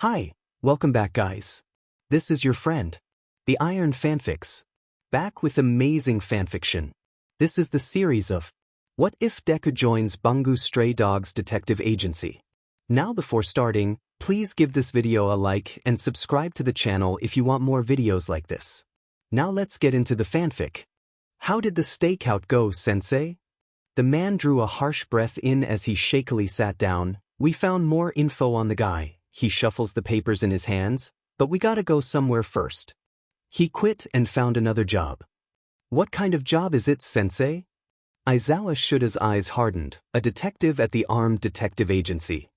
Hi, welcome back guys. This is your friend, the Iron Fanfics, back with amazing fanfiction. This is the series of What If Deku Joins Bungu Stray Dogs Detective Agency. Now before starting, please give this video a like and subscribe to the channel if you want more videos like this. Now let's get into the fanfic. How did the stakeout go, sensei? The man drew a harsh breath in as he shakily sat down. We found more info on the guy. He shuffles the papers in his hands, but we gotta go somewhere first. He quit and found another job. What kind of job is it, sensei? Aizawa Shuda's eyes hardened, a detective at the Armed Detective Agency.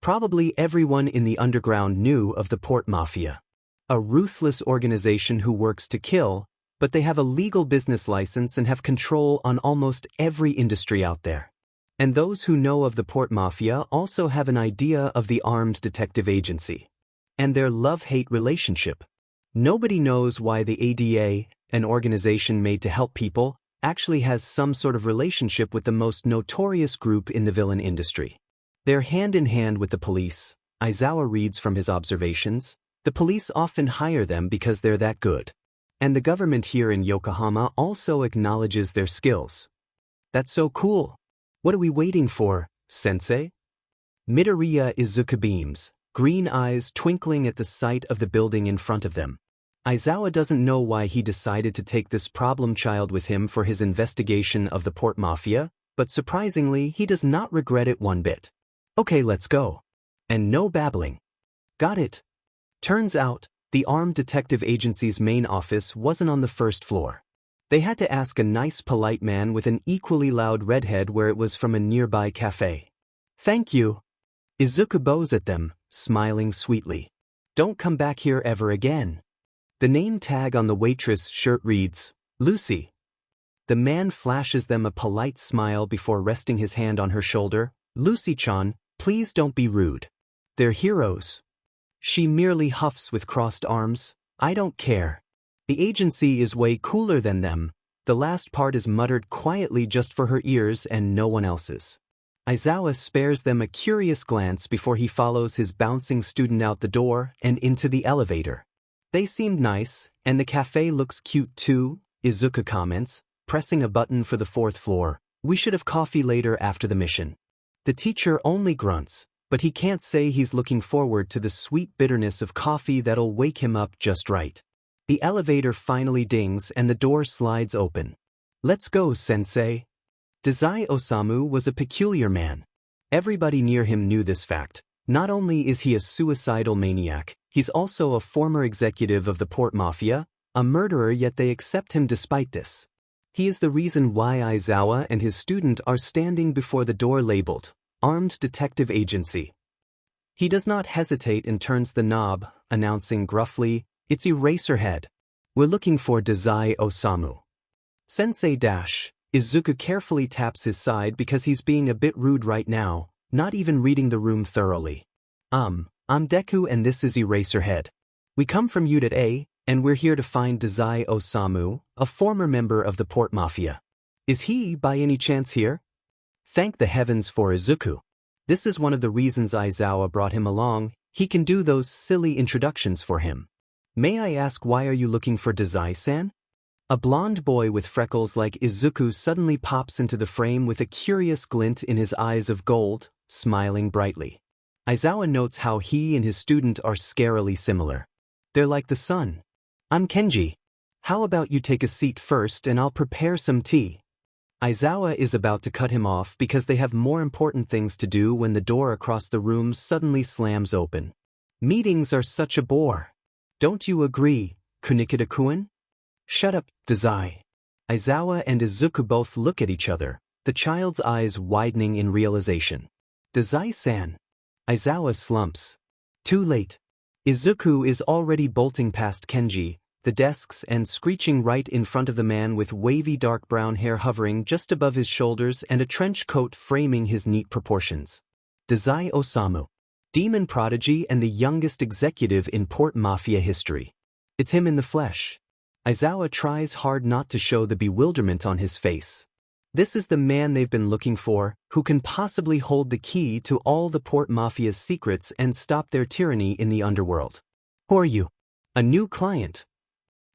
Probably everyone in the underground knew of the Port Mafia. A ruthless organization who works to kill, but they have a legal business license and have control on almost every industry out there. And those who know of the Port Mafia also have an idea of the Armed Detective Agency and their love-hate relationship. Nobody knows why the ADA, an organization made to help people, actually has some sort of relationship with the most notorious group in the villain industry. They're hand in hand with the police. Aizawa reads from his observations. The police often hire them because they're that good. And the government here in Yokohama also acknowledges their skills. That's so cool. What are we waiting for, sensei? Midoriya Izuku beams, green eyes twinkling at the sight of the building in front of them. Aizawa doesn't know why he decided to take this problem child with him for his investigation of the Port Mafia, but surprisingly he does not regret it one bit. Okay, let's go. And no babbling. Got it. Turns out, the Armed Detective Agency's main office wasn't on the first floor. They had to ask a nice polite man with an equally loud redhead where it was from a nearby cafe. Thank you. Izuku bows at them, smiling sweetly. Don't come back here ever again. The name tag on the waitress' shirt reads, Lucy. The man flashes them a polite smile before resting his hand on her shoulder. Lucy-chan, please don't be rude. They're heroes. She merely huffs with crossed arms. I don't care. The agency is way cooler than them. The last part is muttered quietly just for her ears and no one else's. Aizawa spares them a curious glance before he follows his bouncing student out the door and into the elevator. They seemed nice, and the cafe looks cute too, Izuku comments, pressing a button for the fourth floor. We should have coffee later after the mission. The teacher only grunts, but he can't say he's looking forward to the sweet bitterness of coffee that'll wake him up just right. The elevator finally dings and the door slides open. Let's go, sensei. Dazai Osamu was a peculiar man. Everybody near him knew this fact. Not only is he a suicidal maniac, he's also a former executive of the Port Mafia, a murderer, yet they accept him despite this. He is the reason why Aizawa and his student are standing before the door labeled, Armed Detective Agency. He does not hesitate and turns the knob, announcing gruffly, It's Eraserhead. We're looking for Dazai Osamu. Sensei dash. Izuku carefully taps his side because he's being a bit rude right now, not even reading the room thoroughly. I'm Deku and this is Eraserhead. We come from Unit A, and we're here to find Dazai Osamu, a former member of the Port Mafia. Is he, by any chance, here? Thank the heavens for Izuku. This is one of the reasons Aizawa brought him along. He can do those silly introductions for him. May I ask, why are you looking for Dazai-san? A blonde boy with freckles like Izuku suddenly pops into the frame with a curious glint in his eyes of gold, smiling brightly. Aizawa notes how he and his student are scarily similar. They're like the sun. I'm Kenji. How about you take a seat first and I'll prepare some tea? Aizawa is about to cut him off because they have more important things to do when the door across the room suddenly slams open. Meetings are such a bore. Don't you agree, Kunikida-kun? Shut up, Dazai. Aizawa and Izuku both look at each other, the child's eyes widening in realization. Dazai-san. Aizawa slumps. Too late. Izuku is already bolting past Kenji, the desks, and screeching right in front of the man with wavy dark brown hair hovering just above his shoulders and a trench coat framing his neat proportions. Dazai Osamu. Demon prodigy and the youngest executive in Port Mafia history. It's him in the flesh. Aizawa tries hard not to show the bewilderment on his face. This is the man they've been looking for, who can possibly hold the key to all the Port Mafia's secrets and stop their tyranny in the underworld. Who are you? A new client.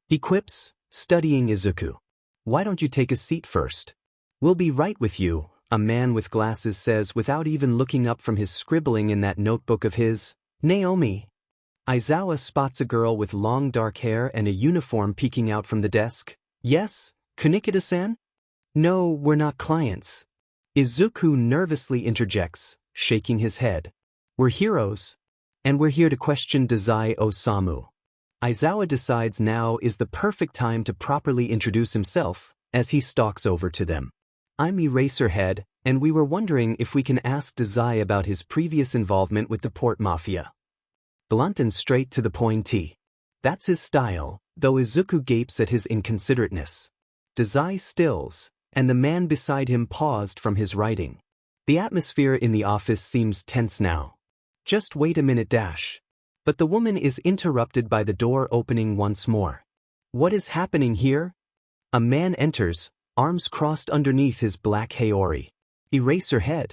He quips, studying Izuku. Why don't you take a seat first? We'll be right with you, a man with glasses says without even looking up from his scribbling in that notebook of his. Naomi. Aizawa spots a girl with long dark hair and a uniform peeking out from the desk. Yes, Kunikida-san? No, we're not clients. Izuku nervously interjects, shaking his head. We're heroes. And we're here to question Dazai Osamu. Aizawa decides now is the perfect time to properly introduce himself, as he stalks over to them. I'm Eraserhead, and we were wondering if we can ask Dazai about his previous involvement with the Port Mafia. Blunt and straight to the point. That's his style, though Izuku gapes at his inconsiderateness. Dazai stills, and the man beside him paused from his writing. The atmosphere in the office seems tense now. Just wait a minute. But the woman is interrupted by the door opening once more. What is happening here? A man enters, arms crossed underneath his black haori. Eraserhead.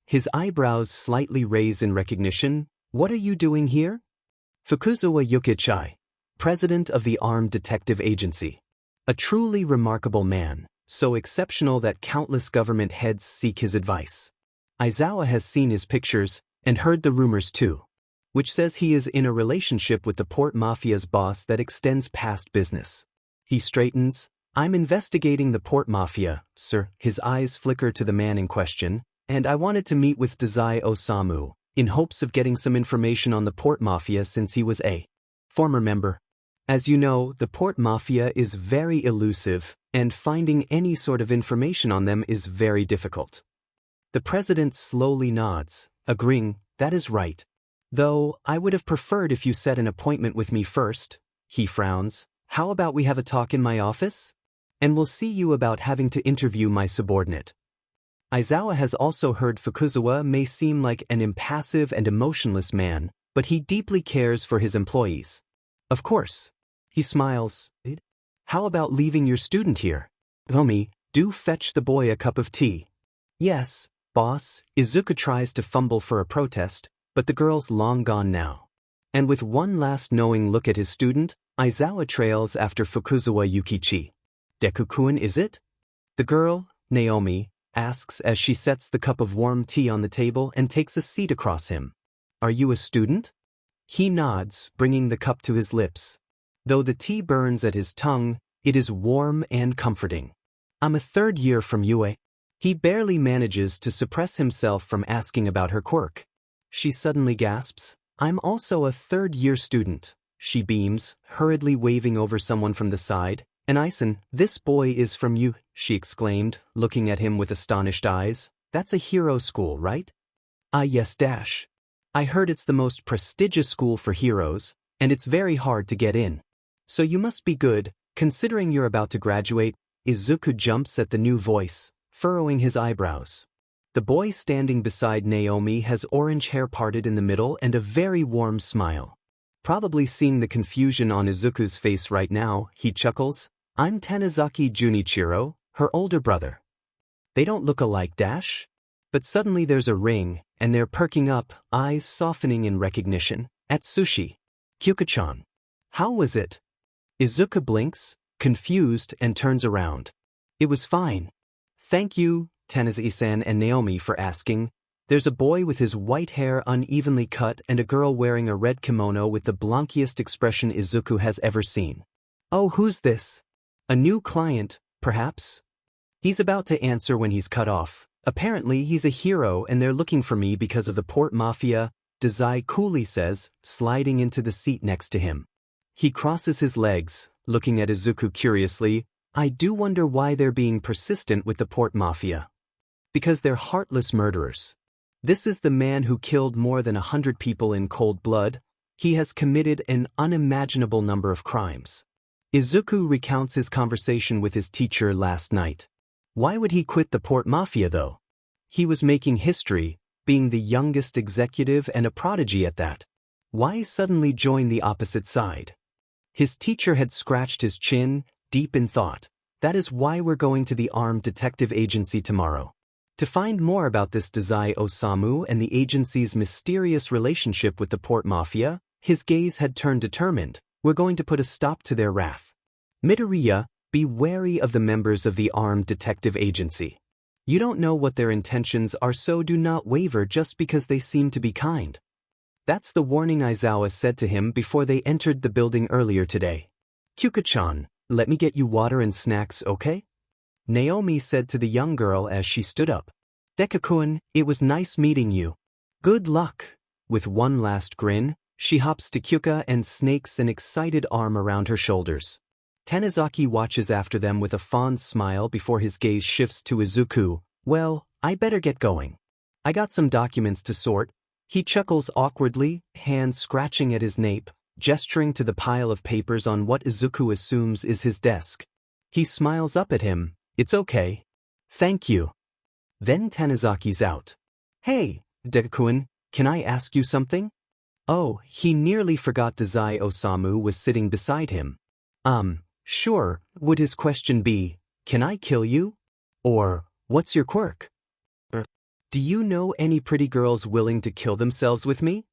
His eyebrows slightly raise in recognition. What are you doing here? Fukuzawa Yukichai, president of the Armed Detective Agency. A truly remarkable man, so exceptional that countless government heads seek his advice. Aizawa has seen his pictures, and heard the rumors too, which says he is in a relationship with the Port Mafia's boss that extends past business. He straightens. I'm investigating the Port Mafia, sir. His eyes flicker to the man in question, and I wanted to meet with Dazai Osamu, in hopes of getting some information on the Port Mafia since he was a former member. As you know, the Port Mafia is very elusive, and finding any sort of information on them is very difficult. The president slowly nods, agreeing, that is right. Though, I would have preferred if you set an appointment with me first. He frowns. How about we have a talk in my office? And we'll see you about having to interview my subordinate. Aizawa has also heard Fukuzawa may seem like an impassive and emotionless man, but he deeply cares for his employees. Of course. He smiles. How about leaving your student here? Homie, do fetch the boy a cup of tea. Yes, boss. Izuku tries to fumble for a protest, but the girl's long gone now. And with one last knowing look at his student, Aizawa trails after Fukuzawa Yukichi. Deku-kun, is it? The girl, Naomi, asks as she sets the cup of warm tea on the table and takes a seat across him. Are you a student? He nods, bringing the cup to his lips. Though the tea burns at his tongue, it is warm and comforting. I'm a third year from UA. He barely manages to suppress himself from asking about her quirk. She suddenly gasps, I'm also a third-year student. She beams, hurriedly waving over someone from the side. And Ison, this boy is from you, she exclaimed, looking at him with astonished eyes. That's a hero school, right? Ah yes. I heard it's the most prestigious school for heroes, and it's very hard to get in. So you must be good, considering you're about to graduate. Izuku jumps at the new voice, furrowing his eyebrows. The boy standing beside Naomi has orange hair parted in the middle and a very warm smile. Probably seeing the confusion on Izuku's face right now, he chuckles. I'm Tanizaki Junichiro, her older brother. They don't look alike. But suddenly there's a ring, and they're perking up, eyes softening in recognition. Atsushi. Kyuka-chan. How was it? Izuku blinks, confused, and turns around. It was fine. Thank you, Tanizaki-san and Naomi, for asking. There's a boy with his white hair unevenly cut and a girl wearing a red kimono with the blankiest expression Izuku has ever seen. Oh, who's this? A new client, perhaps? He's about to answer when he's cut off. Apparently he's a hero and they're looking for me because of the Port Mafia, Dazai coolly says, sliding into the seat next to him. He crosses his legs, looking at Izuku curiously. I do wonder why they're being persistent with the Port Mafia. Because they're heartless murderers. This is the man who killed more than 100 people in cold blood. He has committed an unimaginable number of crimes. Izuku recounts his conversation with his teacher last night. Why would he quit the Port Mafia though? He was making history, being the youngest executive and a prodigy at that. Why suddenly join the opposite side? His teacher had scratched his chin, deep in thought. That is why we're going to the armed detective agency tomorrow. To find more about this Dazai Osamu and the agency's mysterious relationship with the Port Mafia, his gaze had turned determined. We're going to put a stop to their wrath. Midoriya, be wary of the members of the armed detective agency. You don't know what their intentions are, so do not waver just because they seem to be kind. That's the warning Aizawa said to him before they entered the building earlier today. Kyuka-chan, let me get you water and snacks, okay? Naomi said to the young girl as she stood up. Deku-kun, it was nice meeting you. Good luck. With one last grin, she hops to Kyuka and snakes an excited arm around her shoulders. Tanizaki watches after them with a fond smile before his gaze shifts to Izuku. Well, I better get going. I got some documents to sort. He chuckles awkwardly, hand scratching at his nape, gesturing to the pile of papers on what Izuku assumes is his desk. He smiles up at him. It's okay. Thank you. Then Tanizaki's out. Hey, Deku-kun, can I ask you something? Oh, he nearly forgot Dazai Osamu was sitting beside him. Sure, would his question be, can I kill you? Or, what's your quirk? Do you know any pretty girls willing to kill themselves with me?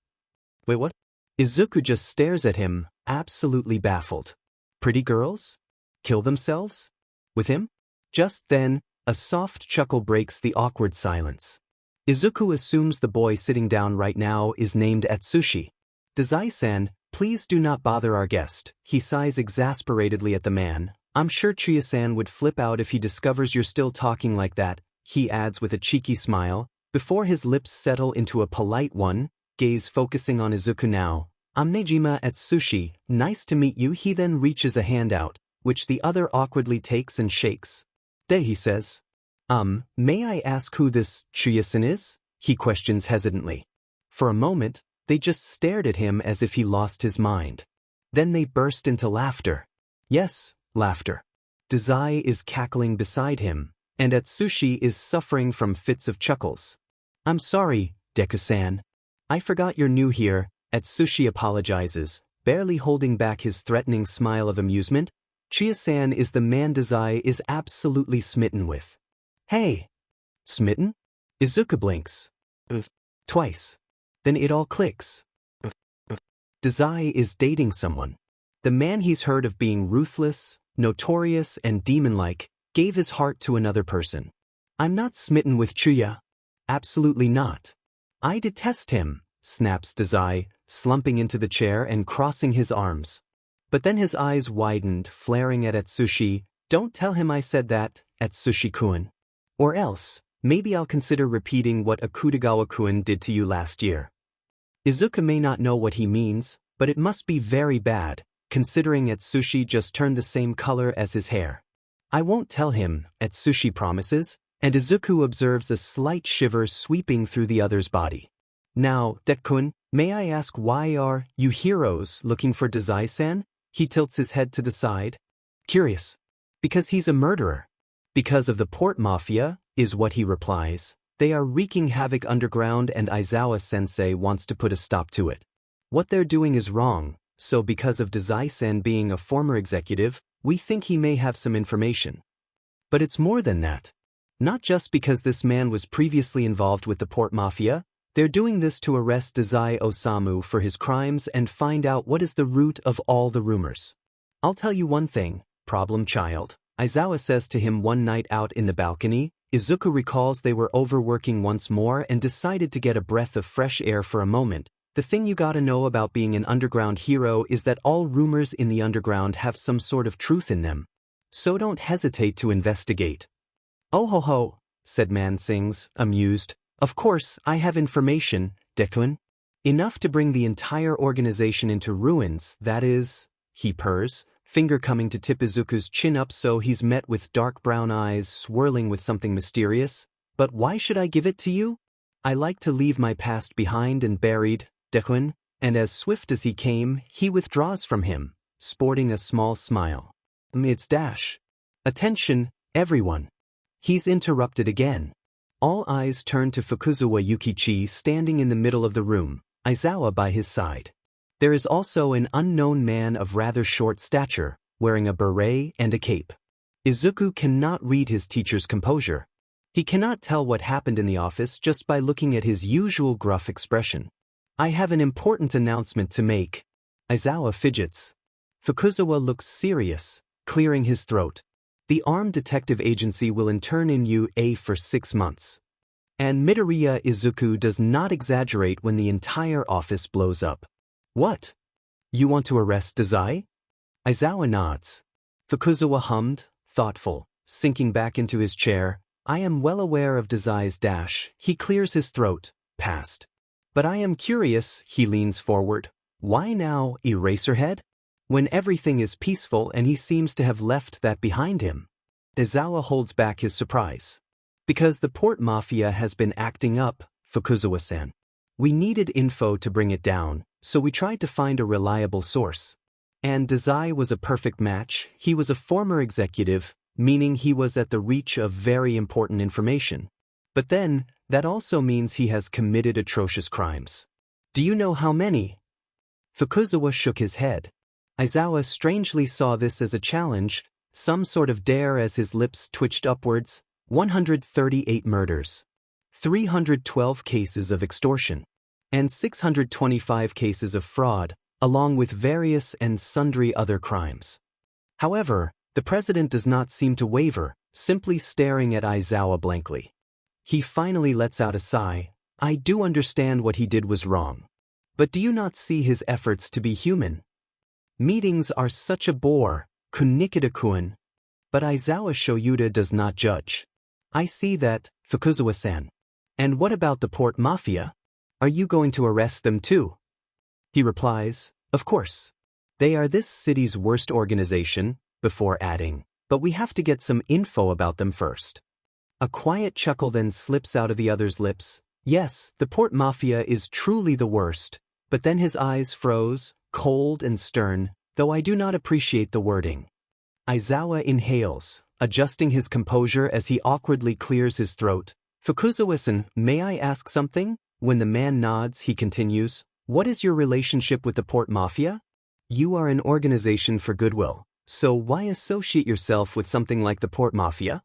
Wait, what? Izuku just stares at him, absolutely baffled. Pretty girls? Kill themselves? With him? Just then, a soft chuckle breaks the awkward silence. Izuku assumes the boy sitting down right now is named Atsushi. Dazai-san, please do not bother our guest. He sighs exasperatedly at the man. I'm sure Chuya-san would flip out if he discovers you're still talking like that, he adds with a cheeky smile, before his lips settle into a polite one, gaze focusing on Izuku now. I'm Nejima Atsushi, nice to meet you. He then reaches a hand out, which the other awkwardly takes and shakes. He says. May I ask who this Chuya-san is? He questions hesitantly. For a moment, they just stared at him as if he lost his mind. Then they burst into laughter. Yes, laughter. Dazai is cackling beside him, and Atsushi is suffering from fits of chuckles. I'm sorry, Deku-san. I forgot you're new here, Atsushi apologizes, barely holding back his threatening smile of amusement. Chuya-san is the man Dazai is absolutely smitten with. Hey! Smitten? Izuku blinks. Twice. Then it all clicks. Dazai is dating someone. The man he's heard of being ruthless, notorious, and demon-like gave his heart to another person. I'm not smitten with Chuya. Absolutely not. I detest him, snaps Dazai, slumping into the chair and crossing his arms. But then his eyes widened, flaring at Atsushi. Don't tell him I said that, Atsushi-kun. Or else, maybe I'll consider repeating what Akutagawa-kun did to you last year. Izuku may not know what he means, but it must be very bad, considering Atsushi just turned the same color as his hair. I won't tell him, Atsushi promises, and Izuku observes a slight shiver sweeping through the other's body. Now, Deku-kun, may I ask why are you heroes looking for Dazai-san? He tilts his head to the side. Curious. Because he's a murderer. Because of the Port Mafia, is what he replies. They are wreaking havoc underground and Aizawa-sensei wants to put a stop to it. What they're doing is wrong, so because of Dazai-san being a former executive, we think he may have some information. But it's more than that. Not just because this man was previously involved with the Port Mafia, they're doing this to arrest Dazai Osamu for his crimes and find out what is the root of all the rumors. I'll tell you one thing, problem child, Aizawa says to him one night out in the balcony. Izuku recalls they were overworking once more and decided to get a breath of fresh air for a moment. The thing you gotta know about being an underground hero is that all rumors in the underground have some sort of truth in them. So don't hesitate to investigate. Oh ho ho, said Man Sings, amused. Of course, I have information, Deku-kun. Enough to bring the entire organization into ruins, that is, he purrs, finger coming to tip Izuku's chin up so he's met with dark brown eyes swirling with something mysterious. But why should I give it to you? I like to leave my past behind and buried, Deku-kun, and as swift as he came, he withdraws from him, sporting a small smile. It's dash. Attention, everyone. He's interrupted again. All eyes turn to Fukuzawa Yukichi standing in the middle of the room, Aizawa by his side. There is also an unknown man of rather short stature, wearing a beret and a cape. Izuku cannot read his teacher's composure. He cannot tell what happened in the office just by looking at his usual gruff expression. I have an important announcement to make. Aizawa fidgets. Fukuzawa looks serious, clearing his throat. The armed detective agency will intern in UA for 6 months. And Midoriya Izuku does not exaggerate when the entire office blows up. What? You want to arrest Dazai? Aizawa nods. Fukuzawa hummed, thoughtful, sinking back into his chair. I am well aware of Dazai's dash. He clears his throat, past. But I am curious, he leans forward. Why now, Eraserhead? When everything is peaceful and he seems to have left that behind him. Aizawa holds back his surprise. Because the Port Mafia has been acting up, Fukuzawa-san. We needed info to bring it down, so we tried to find a reliable source. And Dazai was a perfect match. He was a former executive, meaning he was at the reach of very important information. But then, that also means he has committed atrocious crimes. Do you know how many? Fukuzawa shook his head. Aizawa strangely saw this as a challenge, some sort of dare as his lips twitched upwards. 138 murders, 312 cases of extortion, and 625 cases of fraud, along with various and sundry other crimes. However, the president does not seem to waver, simply staring at Aizawa blankly. He finally lets out a sigh. I do understand what he did was wrong. But do you not see his efforts to be human? Meetings are such a bore, Kunikida-kun. But Aizawa Shoyuda does not judge. I see that, Fukuzawa-san. And what about the Port Mafia? Are you going to arrest them too? He replies, of course. They are this city's worst organization, before adding, but we have to get some info about them first. A quiet chuckle then slips out of the other's lips. Yes, the Port Mafia is truly the worst, but then his eyes froze, cold and stern, though I do not appreciate the wording. Aizawa inhales, adjusting his composure as he awkwardly clears his throat. Fukuzawa-san, may I ask something? When the man nods, he continues, what is your relationship with the Port Mafia? You are an organization for goodwill, so why associate yourself with something like the Port Mafia?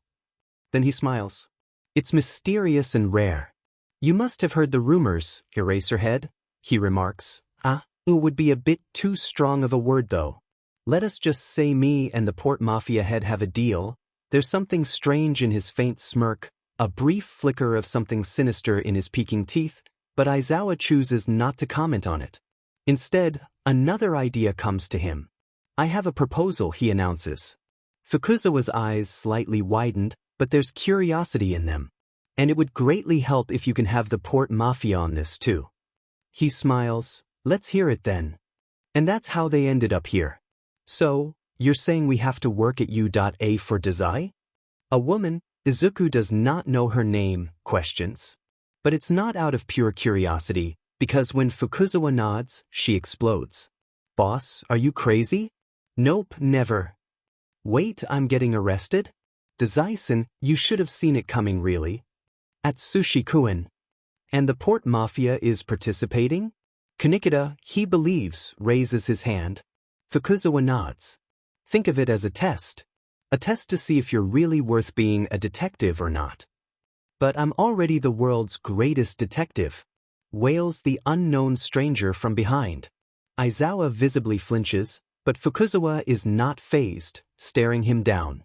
Then he smiles. It's mysterious and rare. You must have heard the rumors, Eraserhead, he remarks. It would be a bit too strong of a word though. Let us just say me and the Port Mafia head have a deal. There's something strange in his faint smirk, a brief flicker of something sinister in his peeking teeth, but Aizawa chooses not to comment on it. Instead, another idea comes to him. I have a proposal, he announces. Fukuzawa's eyes slightly widened, but there's curiosity in them. And it would greatly help if you can have the Port Mafia on this too. He smiles. Let's hear it then. And that's how they ended up here. So, you're saying we have to work at U.A for Dazai? A woman, Izuku does not know her name, questions. But it's not out of pure curiosity, because when Fukuzawa nods, she explodes. Boss, are you crazy? Nope, never. Wait, I'm getting arrested? Dazai-san, you should have seen it coming really. Atsushi-kun. And the Port Mafia is participating? Kunikida, he believes, raises his hand. Fukuzawa nods. Think of it as a test. A test to see if you're really worth being a detective or not. But I'm already the world's greatest detective. Wails the unknown stranger from behind. Aizawa visibly flinches, but Fukuzawa is not fazed, staring him down.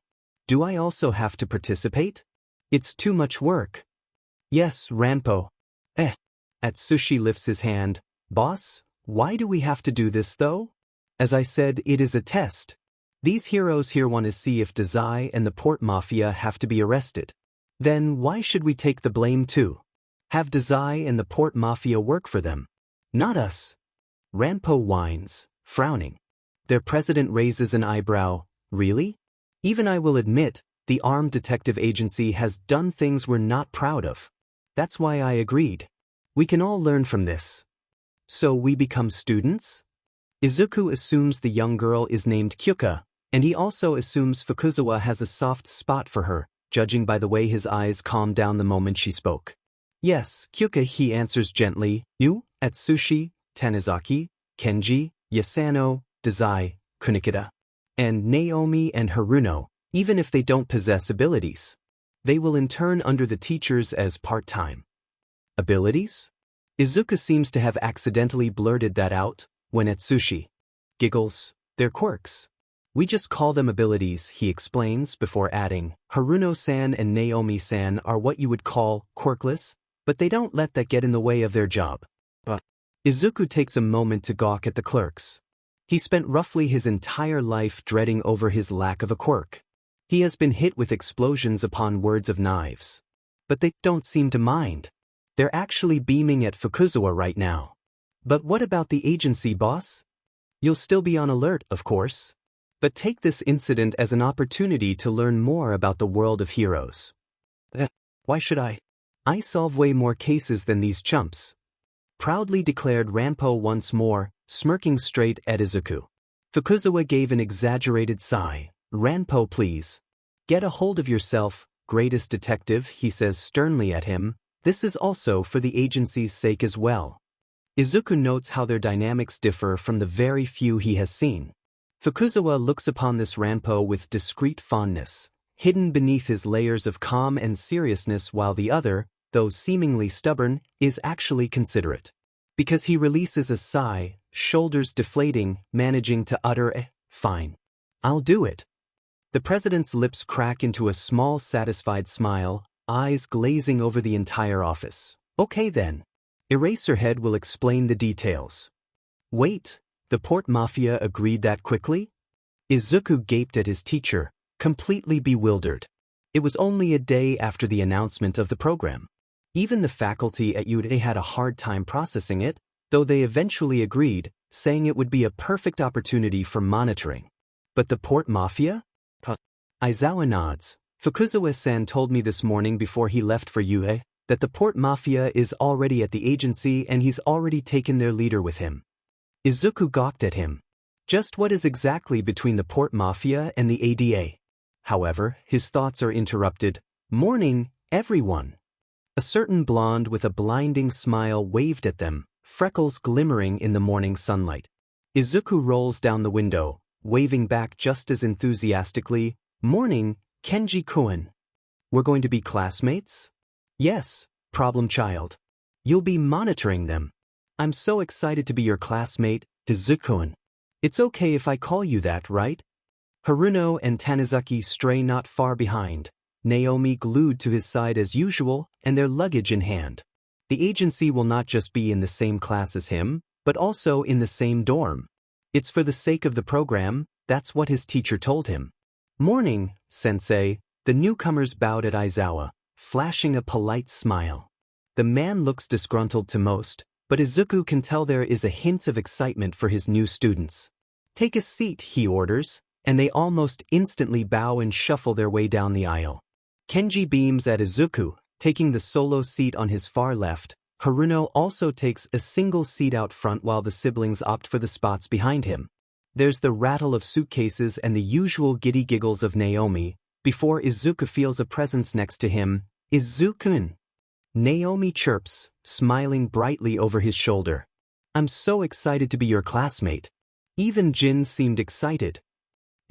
Do I also have to participate? It's too much work. Yes, Ranpo. Atsushi lifts his hand. Boss, why do we have to do this though? As I said, it is a test. These heroes here want to see if Dazai and the Port Mafia have to be arrested. Then why should we take the blame too? Have Dazai and the Port Mafia work for them. Not us. Ranpo whines, frowning. Their president raises an eyebrow. Really? Even I will admit, the armed detective agency has done things we're not proud of. That's why I agreed. We can all learn from this. So we become students? Izuku assumes the young girl is named Kyuka, and he also assumes Fukuzawa has a soft spot for her, judging by the way his eyes calmed down the moment she spoke. Yes, Kyuka, he answers gently. You, Atsushi, Tanizaki, Kenji, Yasano, Dazai, Kunikida. And Naomi and Haruno, Even if they don't possess abilities, they will intern under the teachers as part-time. Abilities? Izuku seems to have accidentally blurted that out when Atsushi giggles. They're quirks. We just call them abilities, he explains before adding, Haruno-san and Naomi-san are what you would call quirkless, but they don't let that get in the way of their job. Izuku takes a moment to gawk at the clerks. He spent roughly his entire life dreading over his lack of a quirk. He has been hit with explosions upon words of knives. But they don't seem to mind. They're actually beaming at Fukuzawa right now. But what about the agency, boss? You'll still be on alert, of course. But take this incident as an opportunity to learn more about the world of heroes. Why should I? I solve way more cases than these chumps. Proudly declared Ranpo once more, smirking straight at Izuku. Fukuzawa gave an exaggerated sigh. Ranpo, please. Get a hold of yourself, greatest detective, he says sternly at him. This is also for the agency's sake as well. Izuku notes how their dynamics differ from the very few he has seen. Fukuzawa looks upon this Ranpo with discreet fondness, hidden beneath his layers of calm and seriousness, while the other, though seemingly stubborn, is actually considerate. Because he releases a sigh, shoulders deflating, managing to utter, fine. I'll do it. The president's lips crack into a small satisfied smile, eyes glazing over the entire office. Okay then. Eraserhead will explain the details. Wait, the Port Mafia agreed that quickly? Izuku gaped at his teacher, completely bewildered. It was only a day after the announcement of the program. Even the faculty at UDA had a hard time processing it, though they eventually agreed, saying it would be a perfect opportunity for monitoring. But the Port Mafia? Aizawa nods. Fukuzawa-san told me this morning before he left for UA that the Port Mafia is already at the agency and he's already taken their leader with him. Izuku gawked at him. Just what is exactly between the Port Mafia and the ADA? However, his thoughts are interrupted. Morning, everyone. A certain blonde with a blinding smile waved at them, freckles glimmering in the morning sunlight. Izuku rolls down the window, waving back just as enthusiastically. Morning, Kenji-kun. We're going to be classmates? Yes, problem child. You'll be monitoring them. I'm so excited to be your classmate, Izuku-kun. It's okay if I call you that, right? Haruno and Tanizaki stray not far behind, Naomi glued to his side as usual and their luggage in hand. The agency will not just be in the same class as him, but also in the same dorm. It's for the sake of the program, that's what his teacher told him. Morning, sensei. The newcomers bowed at Aizawa, flashing a polite smile. The man looks disgruntled to most, but Izuku can tell there is a hint of excitement for his new students. Take a seat, he orders, and they almost instantly bow and shuffle their way down the aisle. Kenji beams at Izuku, taking the solo seat on his far left. Haruno also takes a single seat out front while the siblings opt for the spots behind him. There's the rattle of suitcases and the usual giddy giggles of Naomi, before Izuku feels a presence next to him. Izuku-kun. Naomi chirps, smiling brightly over his shoulder. I'm so excited to be your classmate. Even Jin seemed excited.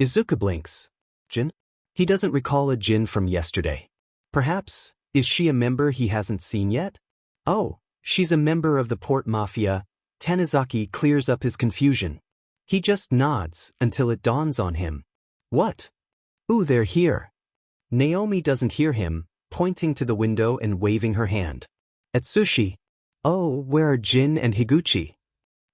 Izuku blinks. Jin? He doesn't recall a Jin from yesterday. Perhaps, is she a member he hasn't seen yet? Oh, she's a member of the Port Mafia. Tanizaki clears up his confusion. He just nods until it dawns on him. What? Ooh, they're here. Naomi doesn't hear him, pointing to the window and waving her hand. Atsushi. Oh, where are Jin and Higuchi?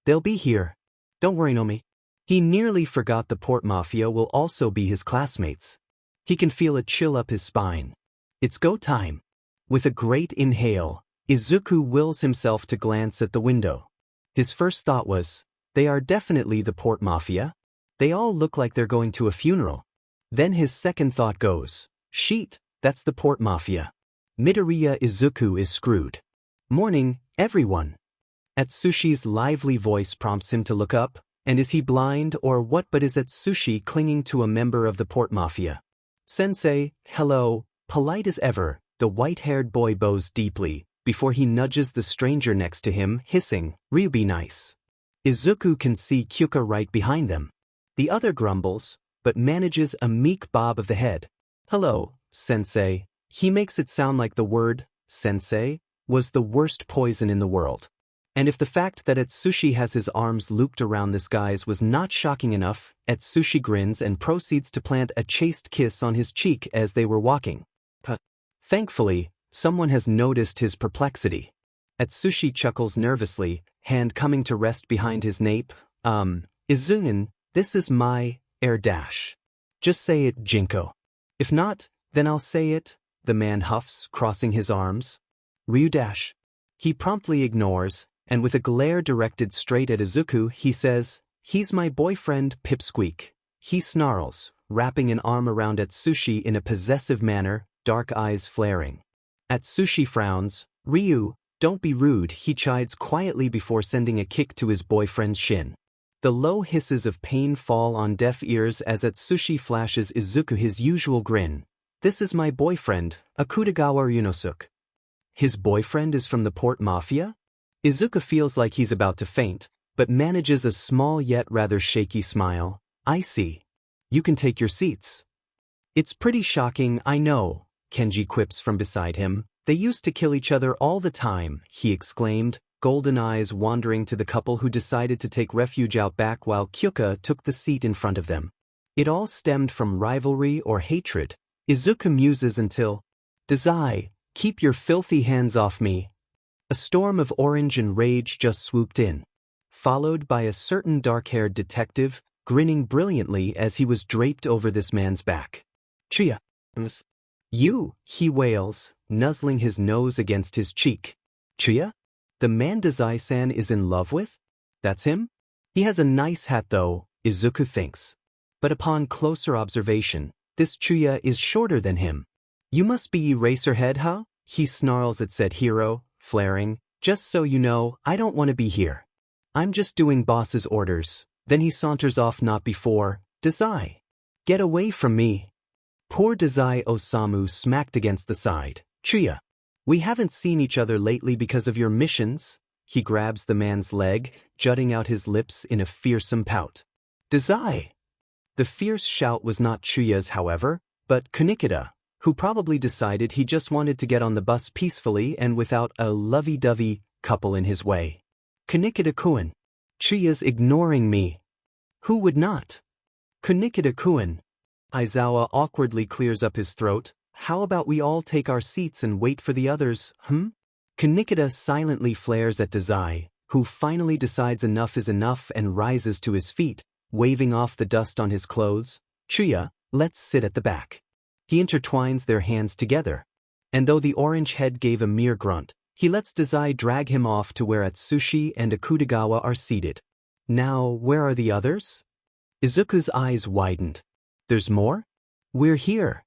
They'll be here. Don't worry, Nomi. He nearly forgot the Port Mafia will also be his classmates. He can feel a chill up his spine. It's go time. With a great inhale, Izuku wills himself to glance at the window. His first thought was, they are definitely the Port Mafia. They all look like they're going to a funeral. Then his second thought goes, sheet, that's the Port Mafia. Midoriya Izuku is screwed. Morning, everyone. Atsushi's lively voice prompts him to look up, and is he blind or what, but is Atsushi clinging to a member of the Port Mafia? Sensei, hello, polite as ever, the white-haired boy bows deeply, before he nudges the stranger next to him, hissing, be nice. Izuku can see Kyuka right behind them. The other grumbles, but manages a meek bob of the head. "Hello, sensei." He makes it sound like the word, sensei, was the worst poison in the world. And if the fact that Atsushi has his arms looped around this guy's was not shocking enough, Atsushi grins and proceeds to plant a chaste kiss on his cheek as they were walking. Thankfully, someone has noticed his perplexity. Atsushi chuckles nervously, hand coming to rest behind his nape. Izun, this is my air dash. Just say it, Jinko. If not, then I'll say it, the man huffs, crossing his arms. Ryu dash. He promptly ignores, and with a glare directed straight at Izuku, he says, "He's my boyfriend, Pipsqueak." He snarls, wrapping an arm around Atsushi in a possessive manner, dark eyes flaring. Atsushi frowns. "Ryu, don't be rude," he chides quietly before sending a kick to his boyfriend's shin. The low hisses of pain fall on deaf ears as Atsushi flashes Izuku his usual grin. "This is my boyfriend, Akutagawa Ryunosuke." His boyfriend is from the Port Mafia? Izuku feels like he's about to faint, but manages a small yet rather shaky smile. "I see. You can take your seats." "It's pretty shocking, I know," Kenji quips from beside him. "They used to kill each other all the time," he exclaimed, golden eyes wandering to the couple who decided to take refuge out back while Kyuka took the seat in front of them. It all stemmed from rivalry or hatred. Izuku muses until, "Dazai, keep your filthy hands off me." A storm of orange and rage just swooped in, followed by a certain dark-haired detective, grinning brilliantly as he was draped over this man's back. "Chia. You," he wails, nuzzling his nose against his cheek. "Chia? The man Dazai-san is in love with? That's him? He has a nice hat though," Izuku thinks. But upon closer observation, this Chuya is shorter than him. "You must be Eraserhead, huh?" he snarls at said hero, flaring. "Just so you know, I don't want to be here. I'm just doing boss's orders." Then he saunters off not before, "Dazai. Get away from me." Poor Dazai Osamu smacked against the side. "Chuya. We haven't seen each other lately because of your missions." He grabs the man's leg, jutting out his lips in a fearsome pout. "Dazai." The fierce shout was not Chuya's, however, but Kunikida, who probably decided he just wanted to get on the bus peacefully and without a lovey-dovey couple in his way. "Kunikida-kun. Chuya's ignoring me." "Who would not?" "Kunikida-kun." Aizawa awkwardly clears up his throat. "How about we all take our seats and wait for the others, Kunikida silently flares at Dazai, who finally decides enough is enough and rises to his feet, waving off the dust on his clothes. "Chuya, let's sit at the back." He intertwines their hands together, and though the orange head gave a mere grunt, he lets Dazai drag him off to where Atsushi and Akutagawa are seated. "Now, where are the others?" Izuku's eyes widened. "There's more? We're here."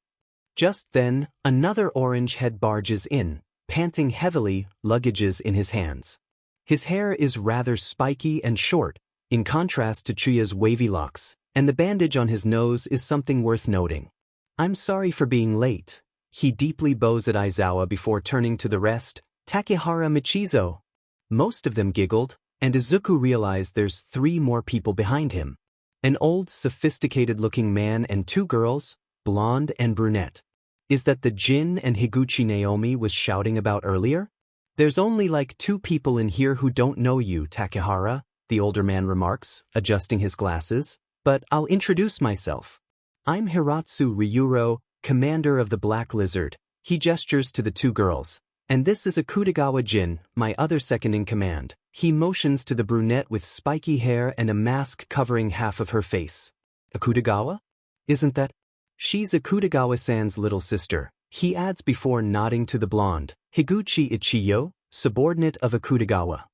Just then, another orange head barges in, panting heavily, luggages in his hands. His hair is rather spiky and short, in contrast to Chuya's wavy locks, and the bandage on his nose is something worth noting. "I'm sorry for being late." He deeply bows at Aizawa before turning to the rest. "Takehara Michizo." Most of them giggled, and Izuku realized there's 3 more people behind him. An old, sophisticated-looking man and 2 girls, blonde and brunette. Is that the Jin and Higuchi Naomi was shouting about earlier? "There's only like 2 people in here who don't know you, Takehara," the older man remarks, adjusting his glasses. "But I'll introduce myself. I'm Hiratsu Ryuro, commander of the Black Lizard." He gestures to the 2 girls. "And this is Akutagawa Jin, my other second in command." He motions to the brunette with spiky hair and a mask covering half of her face. "Akutagawa? Isn't that?" "She's Akutagawa-san's little sister," he adds before nodding to the blonde. "Higuchi Ichiyo, subordinate of Akutagawa.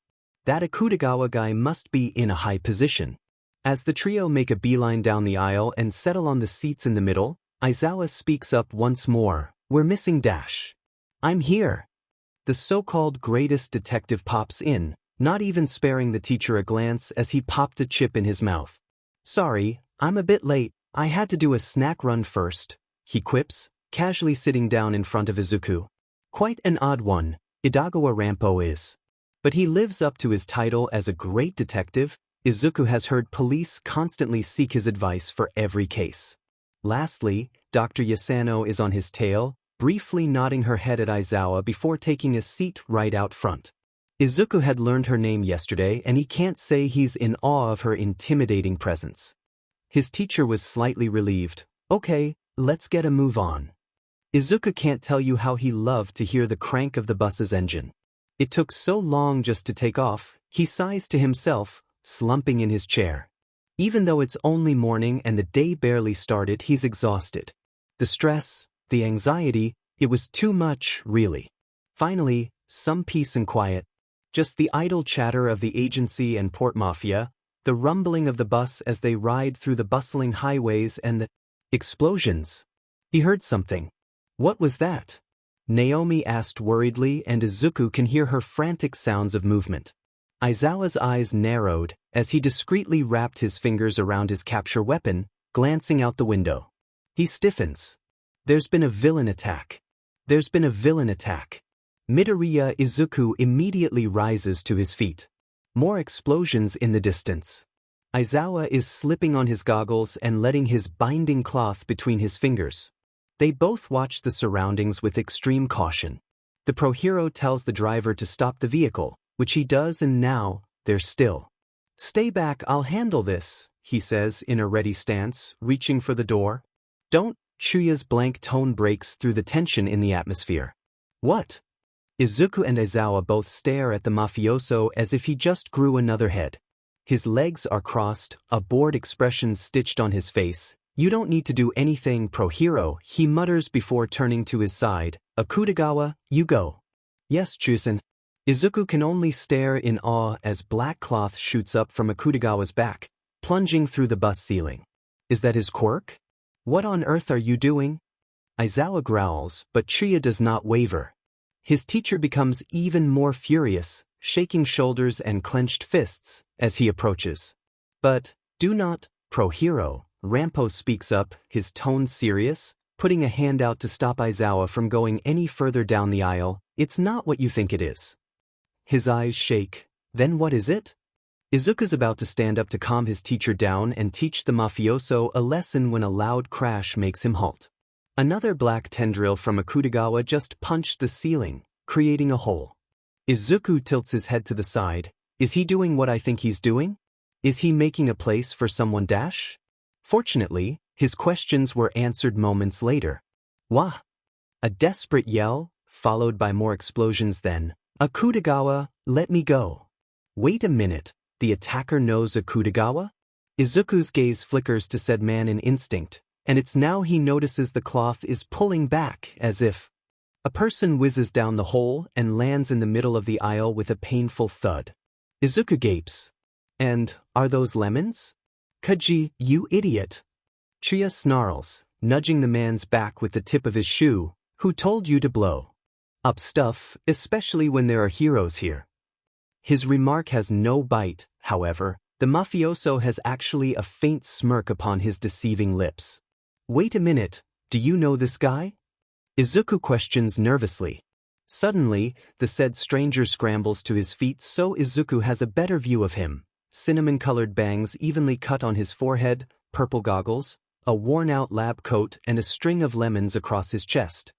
That Akutagawa guy must be in a high position." As the trio make a beeline down the aisle and settle on the seats in the middle, Aizawa speaks up once more. "We're missing Dash." "I'm here." The so-called greatest detective pops in, not even sparing the teacher a glance as he popped a chip in his mouth. "Sorry, I'm a bit late. I had to do a snack run first," he quips, casually sitting down in front of Izuku. Quite an odd one, Idagawa Rampo is. But he lives up to his title as a great detective. Izuku has heard police constantly seek his advice for every case. Lastly, Dr. Yasano is on his tail, briefly nodding her head at Aizawa before taking a seat right out front. Izuku had learned her name yesterday and he can't say he's in awe of her intimidating presence. His teacher was slightly relieved. Okay, let's get a move on. Izuku can't tell you how he loved to hear the crank of the bus's engine. It took so long just to take off, he sighs to himself, slumping in his chair. Even though it's only morning and the day barely started, he's exhausted. The stress, the anxiety, it was too much, really. Finally, some peace and quiet. Just the idle chatter of the agency and Port Mafia, the rumbling of the bus as they ride through the bustling highways and the explosions. He heard something. What was that? Naomi asked worriedly, and Izuku can hear her frantic sounds of movement. Aizawa's eyes narrowed as he discreetly wrapped his fingers around his capture weapon, glancing out the window. He stiffens. There's been a villain attack. There's been a villain attack. Midoriya Izuku immediately rises to his feet. More explosions in the distance. Aizawa is slipping on his goggles and letting his binding cloth between his fingers. They both watch the surroundings with extreme caution. The pro-hero tells the driver to stop the vehicle, which he does, and now, they're still. Stay back, I'll handle this, he says in a ready stance, reaching for the door. Don't. Chuya's blank tone breaks through the tension in the atmosphere. What? Izuku and Aizawa both stare at the mafioso as if he just grew another head. His legs are crossed, a bored expression stitched on his face. You don't need to do anything, pro-hero, he mutters before turning to his side. Akutagawa, you go. Yes, Chusen. Izuku can only stare in awe as black cloth shoots up from Akutagawa's back, plunging through the bus ceiling. Is that his quirk? What on earth are you doing? Aizawa growls, but Chuya does not waver. His teacher becomes even more furious, shaking shoulders and clenched fists as he approaches. But, do not, pro-hero, Rampo speaks up, his tone serious, putting a hand out to stop Aizawa from going any further down the aisle. It's not what you think it is. His eyes shake. Then what is it? Izuku's about to stand up to calm his teacher down and teach the mafioso a lesson when a loud crash makes him halt. Another black tendril from Akutagawa just punched the ceiling, creating a hole. Izuku tilts his head to the side. Is he doing what I think he's doing? Is he making a place for someone dash? Fortunately, his questions were answered moments later. Wah! A desperate yell, followed by more explosions then. Akutagawa, let me go. Wait a minute, the attacker knows Akutagawa? Izuku's gaze flickers to said man in instinct, and it's now he notices the cloth is pulling back as if a person whizzes down the hole and lands in the middle of the aisle with a painful thud. Izuku gapes. And, are those lemons? Kaji, you idiot. Chuya snarls, nudging the man's back with the tip of his shoe. Who told you to blow up stuff, especially when there are heroes here? His remark has no bite, however. The mafioso has actually a faint smirk upon his deceiving lips. Wait a minute, do you know this guy? Izuku questions nervously. Suddenly, the said stranger scrambles to his feet so Izuku has a better view of him. Cinnamon-colored bangs evenly cut on his forehead, purple goggles, a worn-out lab coat and a string of lemons across his chest.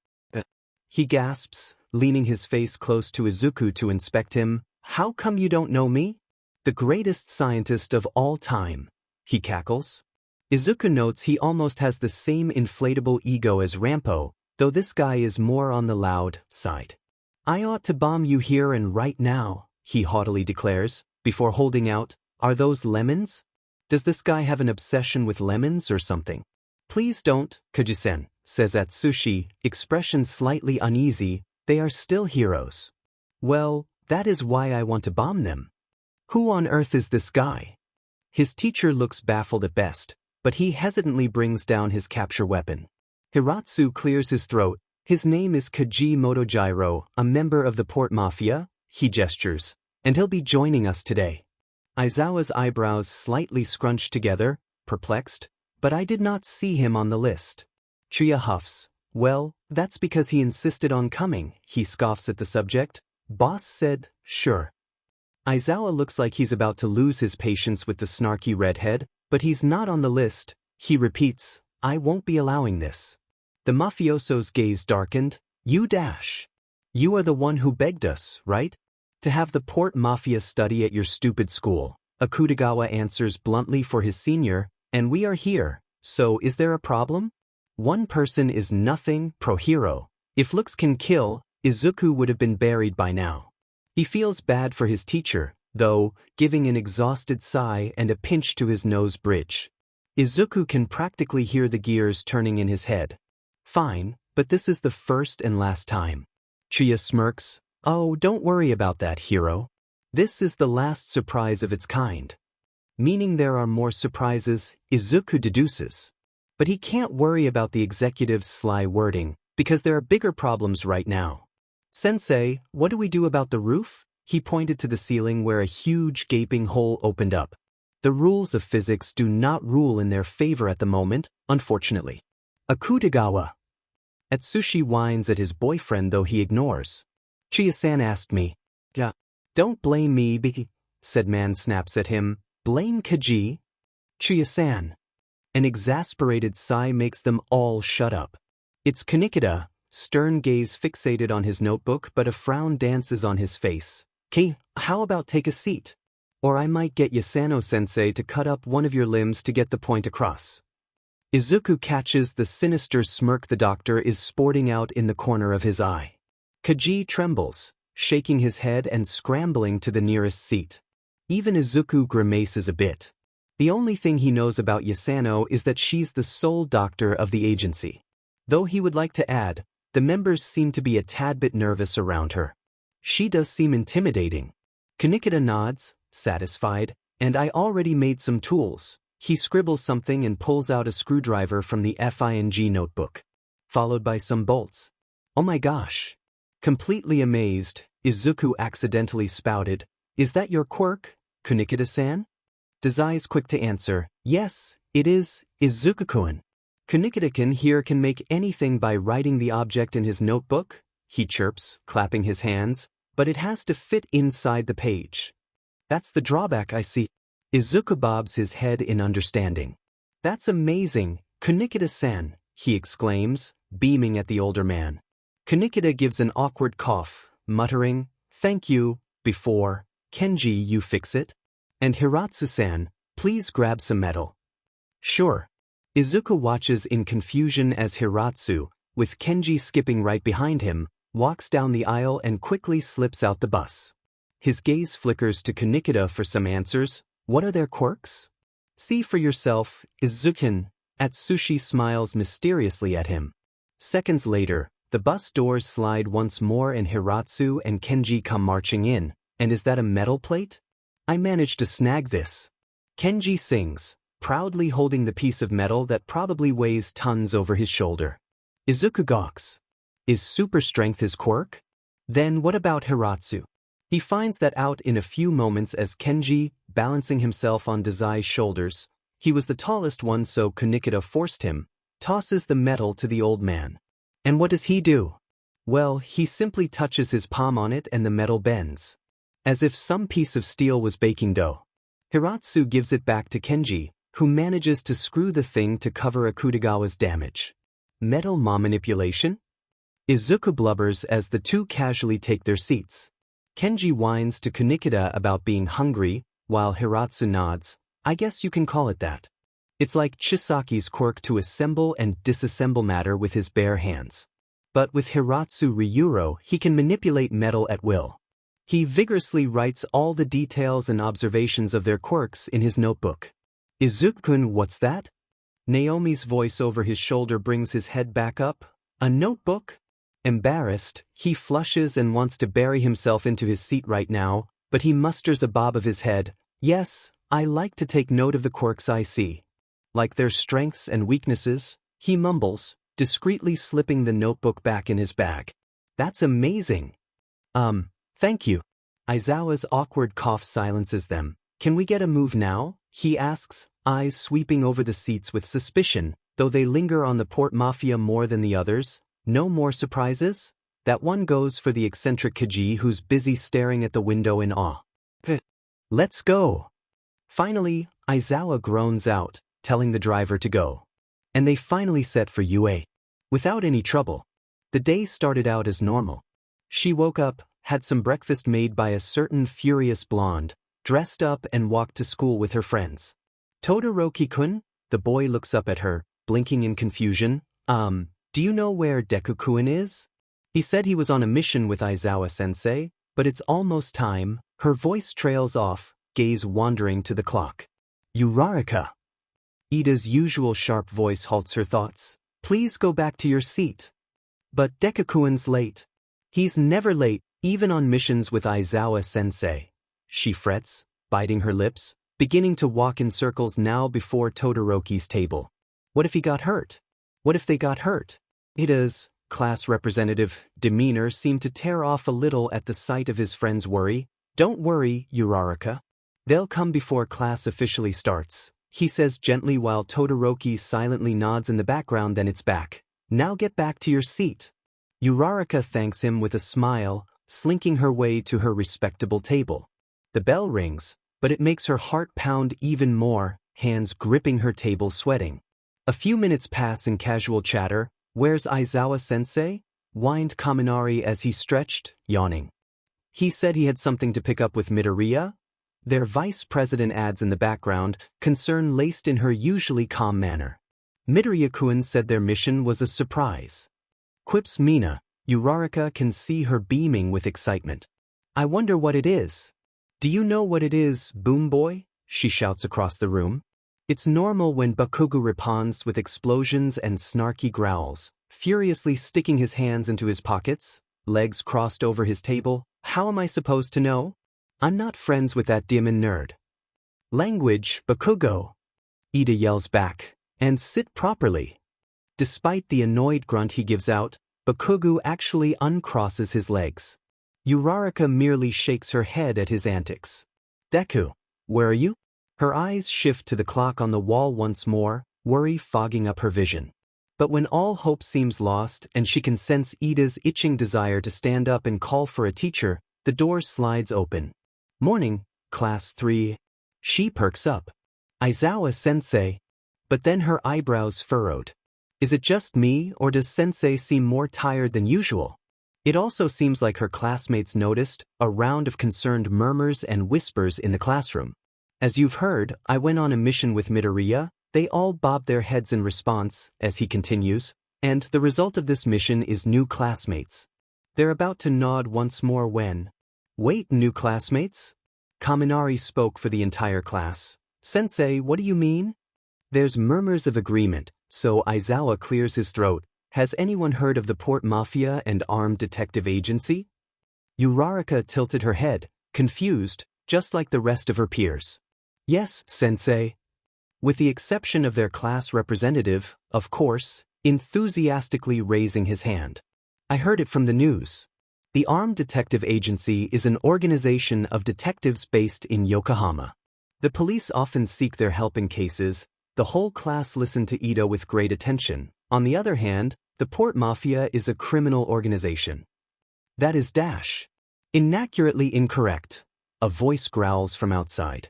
He gasps, leaning his face close to Izuku to inspect him. How come you don't know me? The greatest scientist of all time, he cackles. Izuku notes he almost has the same inflatable ego as Rampo, though this guy is more on the loud side. I ought to bomb you here and right now, he haughtily declares, before holding out. Are those lemons? Does this guy have an obsession with lemons or something? Please don't, Kaji-sen, says Atsushi, expression slightly uneasy. They are still heroes. Well, that is why I want to bomb them. Who on earth is this guy? His teacher looks baffled at best, but he hesitantly brings down his capture weapon. Hiratsu clears his throat. His name is Kaji Motojiro, a member of the Port Mafia, he gestures, and he'll be joining us today. Aizawa's eyebrows slightly scrunched together, perplexed, but I did not see him on the list. Chuya huffs. Well, that's because he insisted on coming, he scoffs at the subject. Boss said, sure. Aizawa looks like he's about to lose his patience with the snarky redhead, but he's not on the list. He repeats, I won't be allowing this. The mafioso's gaze darkened. You dash. You are the one who begged us, right? To have the Port Mafia study at your stupid school. Akutagawa answers bluntly for his senior, and we are here, so is there a problem? One person is nothing, pro-hero. If looks can kill, Izuku would have been buried by now. He feels bad for his teacher, though, giving an exhausted sigh and a pinch to his nose bridge. Izuku can practically hear the gears turning in his head. Fine, but this is the first and last time. Chiya smirks. Oh, don't worry about that, hero. This is the last surprise of its kind. Meaning there are more surprises, Izuku deduces. But he can't worry about the executive's sly wording, because there are bigger problems right now. Sensei, what do we do about the roof? He pointed to the ceiling where a huge gaping hole opened up. The rules of physics do not rule in their favor at the moment, unfortunately. Akutagawa. Atsushi whines at his boyfriend though he ignores. Chiya-san asked me. Yeah. Don't blame me, said man snaps at him. Blame Kaji? Chiya-san. An exasperated sigh makes them all shut up. It's Kanikida, stern gaze fixated on his notebook but a frown dances on his face. How about take a seat? Or I might get Yasano-sensei to cut up one of your limbs to get the point across. Izuku catches the sinister smirk the doctor is sporting out in the corner of his eye. Kaji trembles, shaking his head and scrambling to the nearest seat. Even Izuku grimaces a bit. The only thing he knows about Yasano is that she's the sole doctor of the agency. Though he would like to add, the members seem to be a tad bit nervous around her. She does seem intimidating. Kanikida nods, satisfied, and I already made some tools. He scribbles something and pulls out a screwdriver from the FING notebook. Followed by some bolts. Oh my gosh. Completely amazed, Izuku accidentally spouted, Is that your quirk, Kanikida-san? Dazai's quick to answer, Yes, it is, Izuku-kun. Kanikida-kun here can make anything by writing the object in his notebook, he chirps, clapping his hands, but it has to fit inside the page. That's the drawback I see. Izuku bobs his head in understanding. That's amazing, Kanikida-san, he exclaims, beaming at the older man. Kanikida gives an awkward cough, muttering, Thank you, before, Kenji, you fix it? And Hiratsu-san, please grab some metal. Sure. Izuku watches in confusion as Hiratsu, with Kenji skipping right behind him, walks down the aisle and quickly slips out the bus. His gaze flickers to Kanikida for some answers. What are their quirks? See for yourself, Izuku. Atsushi smiles mysteriously at him. Seconds later, the bus doors slide once more and Hiratsu and Kenji come marching in. And is that a metal plate? I managed to snag this. Kenji sings, proudly holding the piece of metal that probably weighs tons over his shoulder. Izuku gawks. Is super strength his quirk? Then what about Hiratsu? He finds that out in a few moments as Kenji, balancing himself on Dazai's shoulders, he was the tallest one so Kanikida forced him, tosses the metal to the old man. And what does he do? Well, he simply touches his palm on it and the metal bends. As if some piece of steel was baking dough. Hiratsu gives it back to Kenji, who manages to screw the thing to cover Akutagawa's damage. Metal manipulation? Izuku blubbers as the two casually take their seats. Kenji whines to Kanikida about being hungry, while Hiratsu nods, I guess you can call it that. It's like Chisaki's quirk to assemble and disassemble matter with his bare hands. But with Hiratsu Ryuro, he can manipulate metal at will. He vigorously writes all the details and observations of their quirks in his notebook. Izuku-kun, what's that? Naomi's voice over his shoulder brings his head back up. A notebook? Embarrassed, he flushes and wants to bury himself into his seat right now, but he musters a bob of his head. Yes, I like to take note of the quirks I see. Like their strengths and weaknesses, he mumbles, discreetly slipping the notebook back in his bag. That's amazing. Thank you. Aizawa's awkward cough silences them. Can we get a move now? He asks, eyes sweeping over the seats with suspicion, though they linger on the Port Mafia more than the others. No more surprises? That one goes for the eccentric Kaji who's busy staring at the window in awe. Let's go. Finally, Aizawa groans out, telling the driver to go. And they finally set for UA. Without any trouble. The day started out as normal. She woke up, had some breakfast made by a certain furious blonde, dressed up and walked to school with her friends. Todoroki-kun? The boy looks up at her, blinking in confusion. Do you know where Deku-kun is? He said he was on a mission with Aizawa-sensei, but it's almost time. Her voice trails off, gaze wandering to the clock. Uraraka. Ida's usual sharp voice halts her thoughts. Please go back to your seat. But Deku-kun's late. He's never late, even on missions with Aizawa-sensei. She frets, biting her lips, beginning to walk in circles now before Todoroki's table. What if he got hurt? What if they got hurt? Ida's class representative demeanor seemed to tear off a little at the sight of his friend's worry. Don't worry, Uraraka. They'll come before class officially starts, he says gently while Todoroki silently nods in the background. Then it's back. Now get back to your seat. Uraraka thanks him with a smile, slinking her way to her respectable table. The bell rings, but it makes her heart pound even more, hands gripping her table sweating. A few minutes pass in casual chatter. Where's Aizawa-sensei? Whined Kaminari as he stretched, yawning. He said he had something to pick up with Midoriya? Their vice president adds in the background, concern laced in her usually calm manner. Midoriya-kun said their mission was a surprise. Quips Mina. Uraraka can see her beaming with excitement. I wonder what it is. Do you know what it is, Boom Boy? She shouts across the room. It's normal when Bakugo responds with explosions and snarky growls, furiously sticking his hands into his pockets, legs crossed over his table. How am I supposed to know? I'm not friends with that demon nerd. Language, Bakugo. Ida yells back. And sit properly. Despite the annoyed grunt he gives out, Bakugo actually uncrosses his legs. Uraraka merely shakes her head at his antics. Deku, where are you? Her eyes shift to the clock on the wall once more, worry fogging up her vision. But when all hope seems lost and she can sense Ida's itching desire to stand up and call for a teacher, the door slides open. Morning, Class 3. She perks up. Aizawa-sensei. But then her eyebrows furrowed. Is it just me, or does sensei seem more tired than usual? It also seems like her classmates noticed, a round of concerned murmurs and whispers in the classroom. As you've heard, I went on a mission with Midoriya. They all bob their heads in response, as he continues, and the result of this mission is new classmates. They're about to nod once more when... Wait, new classmates? Kaminari spoke for the entire class. Sensei, what do you mean? There's murmurs of agreement, so Aizawa clears his throat. Has anyone heard of the Port Mafia and Armed Detective Agency? Uraraka tilted her head, confused, just like the rest of her peers. Yes, Sensei. With the exception of their class representative, of course, enthusiastically raising his hand. I heard it from the news. The Armed Detective Agency is an organization of detectives based in Yokohama. The police often seek their help in cases. The whole class listened to Ida with great attention. On the other hand, the Port Mafia is a criminal organization. That is dash. Inaccurately incorrect. A voice growls from outside.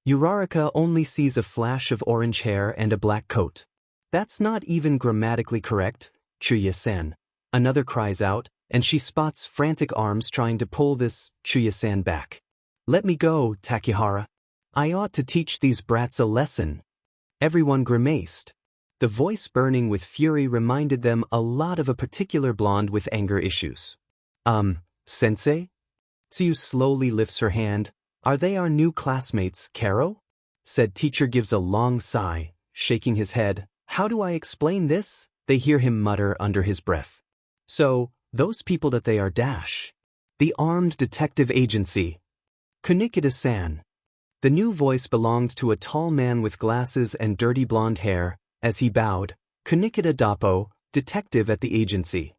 Uraraka only sees a flash of orange hair and a black coat. That's not even grammatically correct, Chuya-san. Another cries out, and she spots frantic arms trying to pull this Chuya-san back. Let me go, Takehara. I ought to teach these brats a lesson. Everyone grimaced. The voice burning with fury reminded them a lot of a particular blonde with anger issues. Sensei? Tsuyu slowly lifts her hand. Are they our new classmates, Karo? Said teacher gives a long sigh, shaking his head. How do I explain this? They hear him mutter under his breath. So, those people that they are dash. The Armed Detective Agency. Kunikida-san. The new voice belonged to a tall man with glasses and dirty blonde hair. As he bowed, Kunikida Dappo, detective at the agency.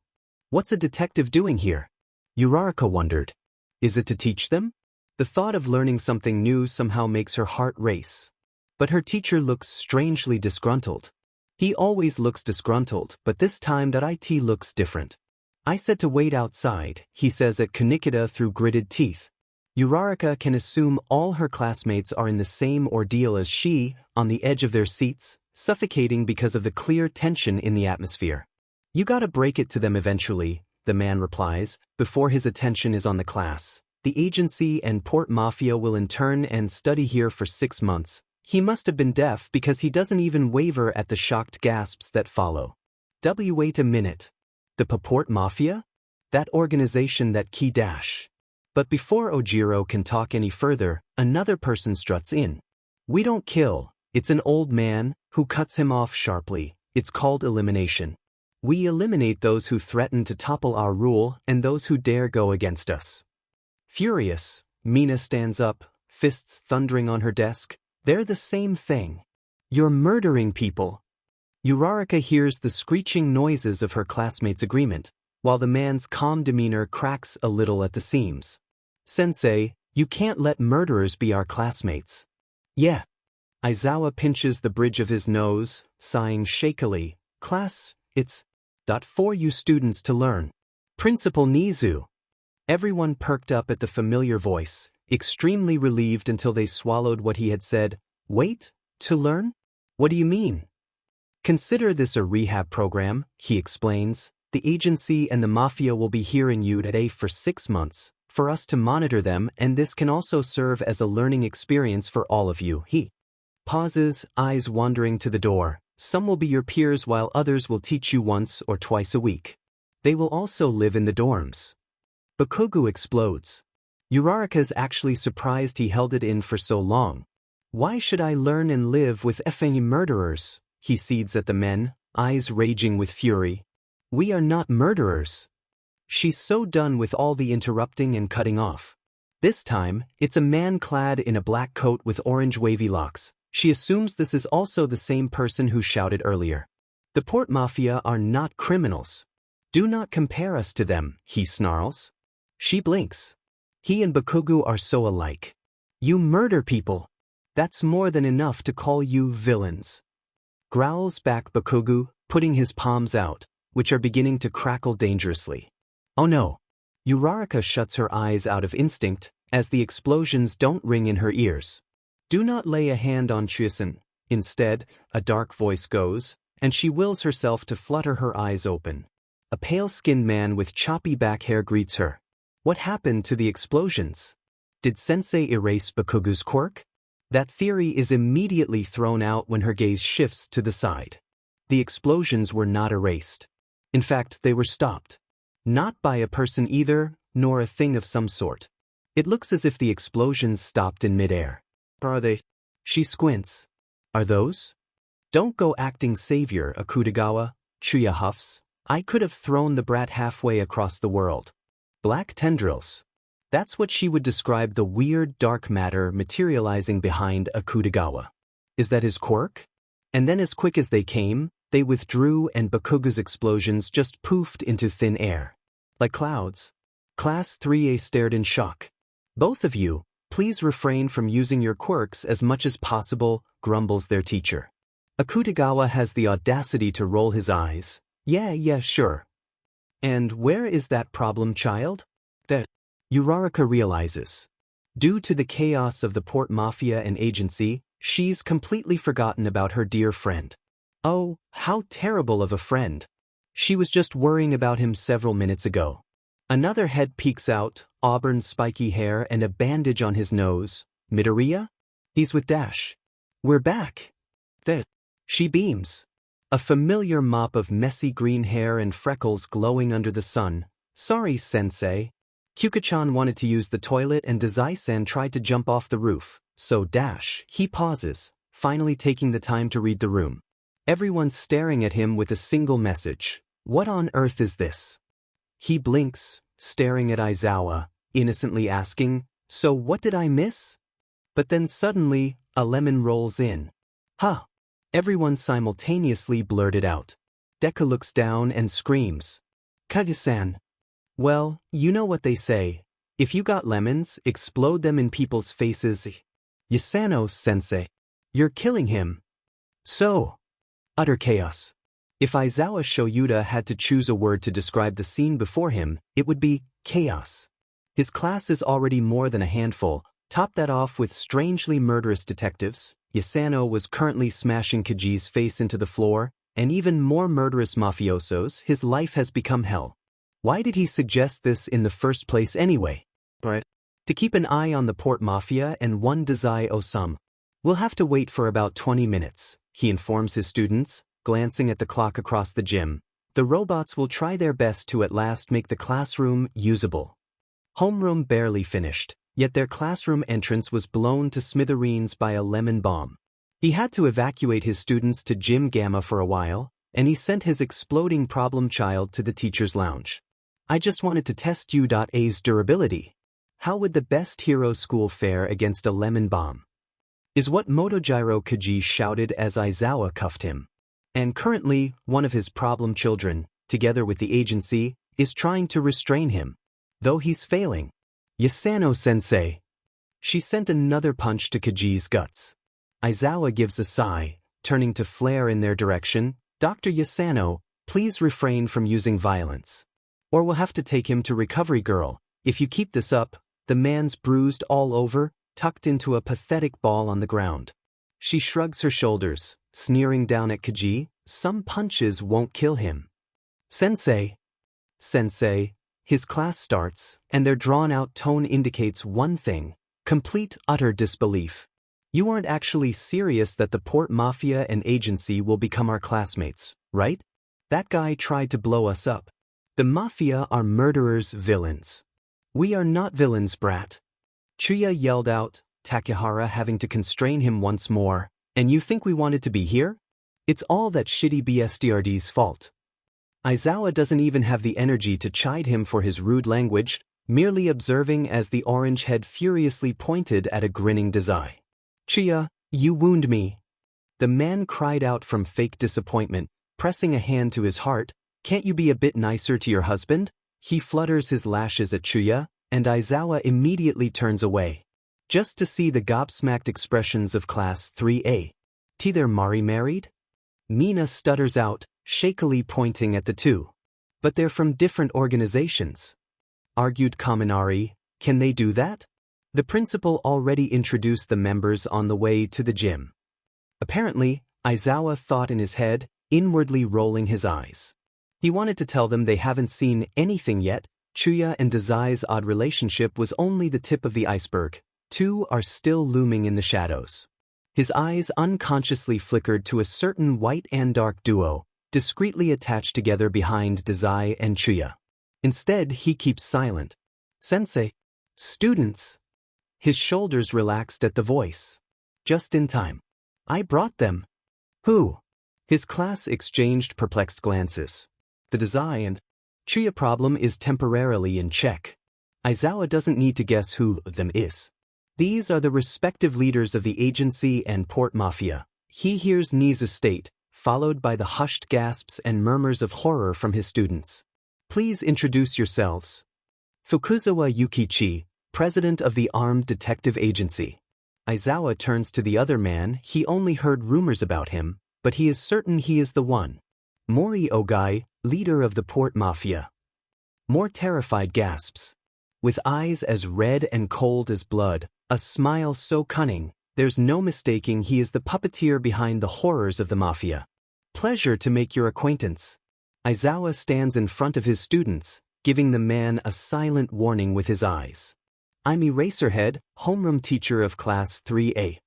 What's a detective doing here? Uraraka wondered. Is it to teach them? The thought of learning something new somehow makes her heart race. But her teacher looks strangely disgruntled. He always looks disgruntled, but this time that IT looks different. I said to wait outside, he says at Kunikida through gritted teeth. Uraraka can assume all her classmates are in the same ordeal as she, on the edge of their seats, suffocating because of the clear tension in the atmosphere. You gotta break it to them eventually, the man replies, before his attention is on the class. The agency and Port Mafia will intern and study here for 6 months. He must have been deaf because he doesn't even waver at the shocked gasps that follow. Wait a minute. The Port Mafia? That organization that key dash. But before Ojiro can talk any further, another person struts in. We don't kill, it's an old man, who cuts him off sharply. It's called elimination. We eliminate those who threaten to topple our rule and those who dare go against us. Furious, Mina stands up, fists thundering on her desk. They're the same thing. You're murdering people. Uraraka hears the screeching noises of her classmates' agreement, while the man's calm demeanor cracks a little at the seams. Sensei, you can't let murderers be our classmates. Yeah. Aizawa pinches the bridge of his nose, sighing shakily. Class, it's for you students to learn. Principal Nizu. Everyone perked up at the familiar voice, extremely relieved until they swallowed what he had said. Wait, to learn? What do you mean? Consider this a rehab program, he explains. The agency and the mafia will be here in UDA for 6 months, for us to monitor them, and this can also serve as a learning experience for all of you. He pauses, eyes wandering to the door. Some will be your peers while others will teach you once or twice a week. They will also live in the dorms. Bakugu explodes. Uraraka's actually surprised he held it in for so long. Why should I learn and live with effing murderers? He seethes at the men, eyes raging with fury. We are not murderers. She's so done with all the interrupting and cutting off. This time, it's a man clad in a black coat with orange wavy locks. She assumes this is also the same person who shouted earlier. The Port Mafia are not criminals. Do not compare us to them, he snarls. She blinks. He and Bakugu are so alike. You murder people. That's more than enough to call you villains. Growls back Bakugu, putting his palms out, which are beginning to crackle dangerously. Oh no. Uraraka shuts her eyes out of instinct, as the explosions don't ring in her ears. Do not lay a hand on Chusen. Instead, a dark voice goes, and she wills herself to flutter her eyes open. A pale-skinned man with choppy back hair greets her. What happened to the explosions? Did Sensei erase Bakugu's quirk? That theory is immediately thrown out when her gaze shifts to the side. The explosions were not erased. In fact, they were stopped. Not by a person either, nor a thing of some sort. It looks as if the explosions stopped in midair. Are they? She squints. Are those? Don't go acting savior, Akutagawa, Chuya huffs. I could have thrown the brat halfway across the world. Black tendrils. That's what she would describe the weird dark matter materializing behind Akutagawa. Is that his quirk? And then as quick as they came, they withdrew and Bakugu's explosions just poofed into thin air. Like clouds. Class 3A stared in shock. Both of you, please refrain from using your quirks as much as possible, grumbles their teacher. Akutagawa has the audacity to roll his eyes. Yeah, sure. And where is that problem, child? That Uraraka realizes. Due to the chaos of the Port Mafia and agency, she's completely forgotten about her dear friend. Oh, how terrible of a friend. She was just worrying about him several minutes ago. Another head peeks out, auburn spiky hair and a bandage on his nose. Midoriya? He's with Dash. We're back. There. She beams. A familiar mop of messy green hair and freckles glowing under the sun. Sorry, Sensei. Kyuka-chan wanted to use the toilet and Dazai-san tried to jump off the roof. So Dash, he pauses, finally taking the time to read the room. Everyone's staring at him with a single message. What on earth is this? He blinks, staring at Aizawa, innocently asking, so what did I miss? But then suddenly, a lemon rolls in. Huh. Everyone simultaneously blurted out. Deku looks down and screams. Kage-san. Well, you know what they say. If you got lemons, explode them in people's faces. Yasano-sensei. You're killing him. So. Utter chaos. If Aizawa Shoyuda had to choose a word to describe the scene before him, it would be chaos. His class is already more than a handful. Top that off with strangely murderous detectives. Yasano was currently smashing Kaji's face into the floor, and even more murderous mafiosos. His life has become hell. Why did he suggest this in the first place anyway? Right. To keep an eye on the Port Mafia and one Dazai Osamu. We'll have to wait for about 20 minutes, he informs his students, glancing at the clock across the gym. The robots will try their best to at last make the classroom usable. Homeroom barely finished, yet their classroom entrance was blown to smithereens by a lemon bomb. He had to evacuate his students to Gym Gamma for a while, and he sent his exploding problem child to the teacher's lounge. I just wanted to test U.A's durability. How would the best hero school fare against a lemon bomb? Is what Motojiro Kaji shouted as Aizawa cuffed him. And currently, one of his problem children, together with the agency, is trying to restrain him. Though he's failing. Yasano-sensei. She sent another punch to Kaji's guts. Aizawa gives a sigh, turning to flare in their direction. Dr. Yasano, please refrain from using violence. Or we'll have to take him to Recovery Girl. If you keep this up, the man's bruised all over, tucked into a pathetic ball on the ground. She shrugs her shoulders, sneering down at Kaji. Some punches won't kill him. Sensei. His class starts, and their drawn-out tone indicates one thing: complete, utter disbelief. You aren't actually serious that the Port Mafia and agency will become our classmates, right? That guy tried to blow us up. The Mafia are murderers, villains. We are not villains, brat. Chuya yelled out, Takehara having to constrain him once more. And you think we wanted to be here? It's all that shitty BSDRD's fault. Aizawa doesn't even have the energy to chide him for his rude language, merely observing as the orange head furiously pointed at a grinning Dazai. Chuya, you wound me. The man cried out from fake disappointment, pressing a hand to his heart. Can't you be a bit nicer to your husband? He flutters his lashes at Chuya, and Aizawa immediately turns away. Just to see the gobsmacked expressions of Class 3A. T'they're Mari married? Mina stutters out, shakily pointing at the two. But they're from different organizations. Argued Kaminari, can they do that? The principal already introduced the members on the way to the gym. Apparently, Aizawa thought in his head, inwardly rolling his eyes. He wanted to tell them they haven't seen anything yet. Chuya and Dazai's odd relationship was only the tip of the iceberg. Two are still looming in the shadows. His eyes unconsciously flickered to a certain white and dark duo, discreetly attached together behind Dazai and Chuya. Instead, he keeps silent. Sensei. Students. His shoulders relaxed at the voice. Just in time. I brought them. Who? His class exchanged perplexed glances. The Dazai and Chuya problem is temporarily in check. Aizawa doesn't need to guess who them is. These are the respective leaders of the agency and Port Mafia. He hears Nizu's state, followed by the hushed gasps and murmurs of horror from his students. Please introduce yourselves. Fukuzawa Yukichi, president of the Armed Detective Agency. Aizawa turns to the other man. He only heard rumors about him, but he is certain he is the one. Mori Ogai, leader of the Port Mafia. More terrified gasps. With eyes as red and cold as blood, a smile so cunning, there's no mistaking he is the puppeteer behind the horrors of the Mafia. Pleasure to make your acquaintance. Aizawa stands in front of his students, giving the man a silent warning with his eyes. I'm Eraserhead, homeroom teacher of Class 3A.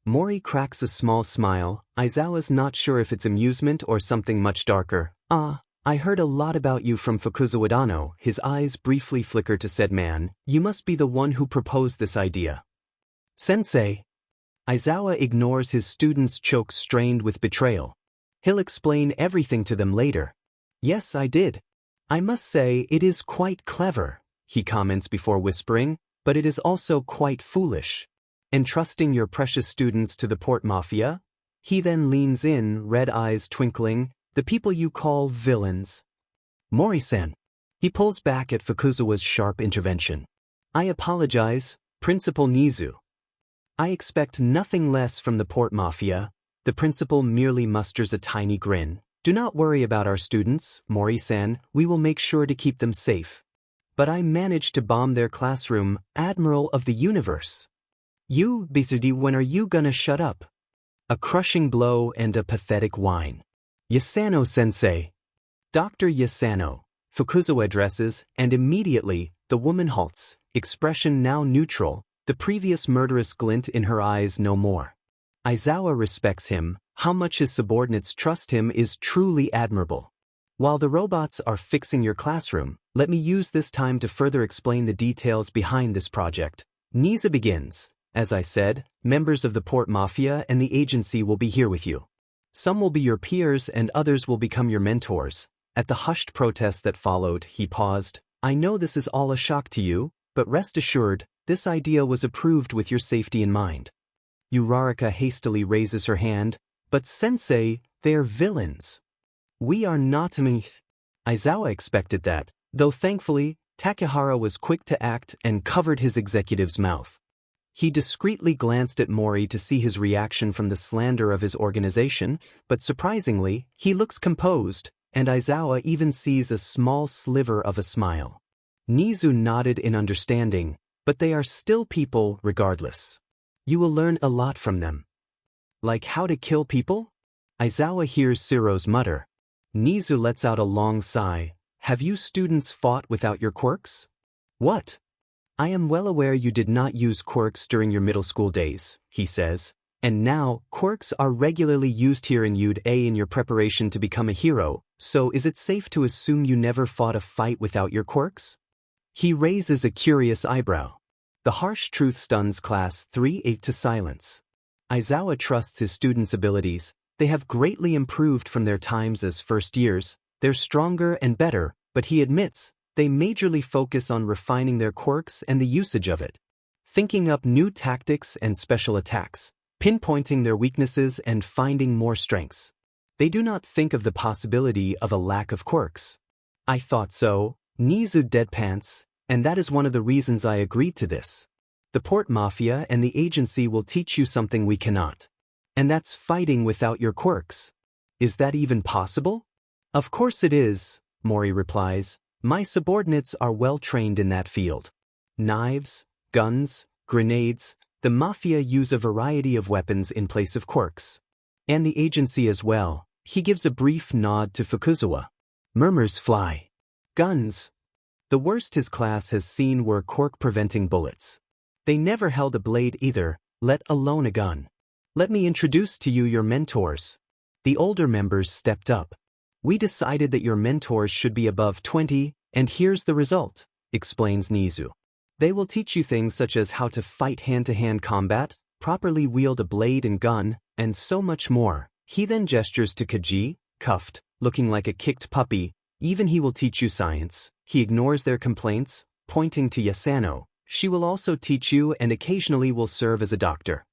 Mori cracks a small smile. Aizawa's not sure if it's amusement or something much darker. I heard a lot about you from Fukuzawa Dano. His eyes briefly flicker to said man. You must be the one who proposed this idea. Sensei. Aizawa ignores his students' choke strained with betrayal. He'll explain everything to them later. Yes, I did. I must say it is quite clever, he comments before whispering, but it is also quite foolish. Entrusting your precious students to the Port Mafia? He then leans in, red eyes twinkling. The people you call villains. Mori-san. He pulls back at Fukuzawa's sharp intervention. I apologize, Principal Nizu. I expect nothing less from the Port Mafia. The principal merely musters a tiny grin. Do not worry about our students, Mori-san. We will make sure to keep them safe. But I managed to bomb their classroom, Admiral of the Universe. You, BSD, when are you gonna shut up? A crushing blow and a pathetic whine. Yasano-sensei. Dr. Yasano. Fukuzawa addresses, and immediately, the woman halts, expression now neutral, the previous murderous glint in her eyes no more. Aizawa respects him, how much his subordinates trust him is truly admirable. While the robots are fixing your classroom, let me use this time to further explain the details behind this project. Niza begins. As I said, members of the Port Mafia and the agency will be here with you. Some will be your peers and others will become your mentors. At the hushed protest that followed, he paused. I know this is all a shock to you, but rest assured, this idea was approved with your safety in mind. Uraraka hastily raises her hand. But sensei, they're villains. We are not. Aizawa expected that, though thankfully, Takehara was quick to act and covered his executive's mouth. He discreetly glanced at Mori to see his reaction from the slander of his organization, but surprisingly, he looks composed, and Aizawa even sees a small sliver of a smile. Nizu nodded in understanding, but they are still people regardless. You will learn a lot from them. Like how to kill people? Aizawa hears Siro's mutter. Nizu lets out a long sigh. Have you students fought without your quirks? What? I am well aware you did not use quirks during your middle school days, he says, and now quirks are regularly used here in UD A in your preparation to become a hero, so is it safe to assume you never fought a fight without your quirks? He raises a curious eyebrow. The harsh truth stuns Class 3A to silence. Aizawa trusts his students' abilities. They have greatly improved from their times as first years. They're stronger and better, but he admits, they majorly focus on refining their quirks and the usage of it. Thinking up new tactics and special attacks, pinpointing their weaknesses and finding more strengths. They do not think of the possibility of a lack of quirks. I thought so, Nizu deadpants, and that is one of the reasons I agreed to this. The Port Mafia and the agency will teach you something we cannot. And that's fighting without your quirks. Is that even possible? Of course it is, Mori replies. My subordinates are well trained in that field. Knives, guns, grenades, the Mafia use a variety of weapons in place of quirks. And the agency as well. He gives a brief nod to Fukuzawa. Murmurs fly. Guns. The worst his class has seen were quirk-preventing bullets. They never held a blade either, let alone a gun. Let me introduce to you your mentors. The older members stepped up. We decided that your mentors should be above 20, and here's the result, explains Nizu. They will teach you things such as how to fight hand-to-hand combat, properly wield a blade and gun, and so much more. He then gestures to Kaji, cuffed, looking like a kicked puppy. Even he will teach you science. He ignores their complaints, pointing to Yasano. She will also teach you and occasionally will serve as a doctor.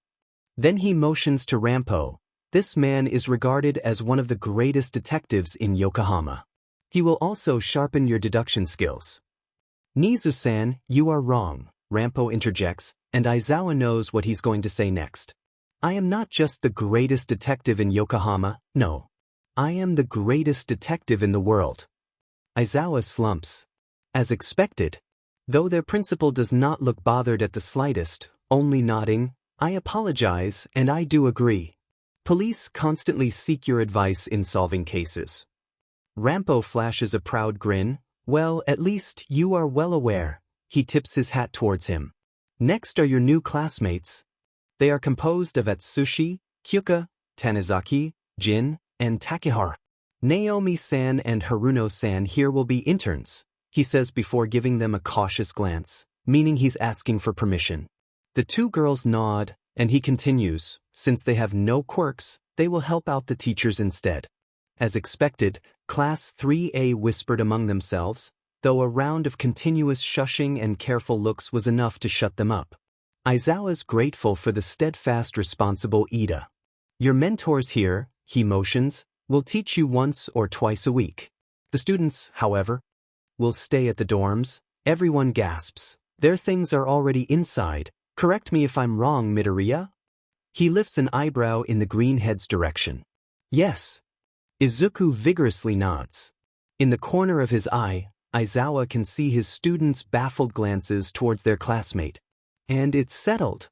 Then he motions to Rampo. This man is regarded as one of the greatest detectives in Yokohama. He will also sharpen your deduction skills. Nizu-san, you are wrong, Rampo interjects, and Aizawa knows what he's going to say next. I am not just the greatest detective in Yokohama, no. I am the greatest detective in the world. Aizawa slumps. As expected. Though their principal does not look bothered at the slightest, only nodding, I apologize and I do agree. Police constantly seek your advice in solving cases. Rampo flashes a proud grin. Well, at least you are well aware. He tips his hat towards him. Next are your new classmates. They are composed of Atsushi, Kyuka, Tanizaki, Jin, and Takehara. Naomi-san and Haruno-san here will be interns, he says before giving them a cautious glance, meaning he's asking for permission. The two girls nod, and he continues, since they have no quirks, they will help out the teachers instead. As expected, Class 3A whispered among themselves, though a round of continuous shushing and careful looks was enough to shut them up. Aizawa's grateful for the steadfast responsible Ida. Your mentors here, he motions, will teach you once or twice a week. The students, however, will stay at the dorms. Everyone gasps. Their things are already inside. Correct me if I'm wrong, Midoriya? He lifts an eyebrow in the greenhead's direction. Yes. Izuku vigorously nods. In the corner of his eye, Aizawa can see his students' baffled glances towards their classmate. And it's settled.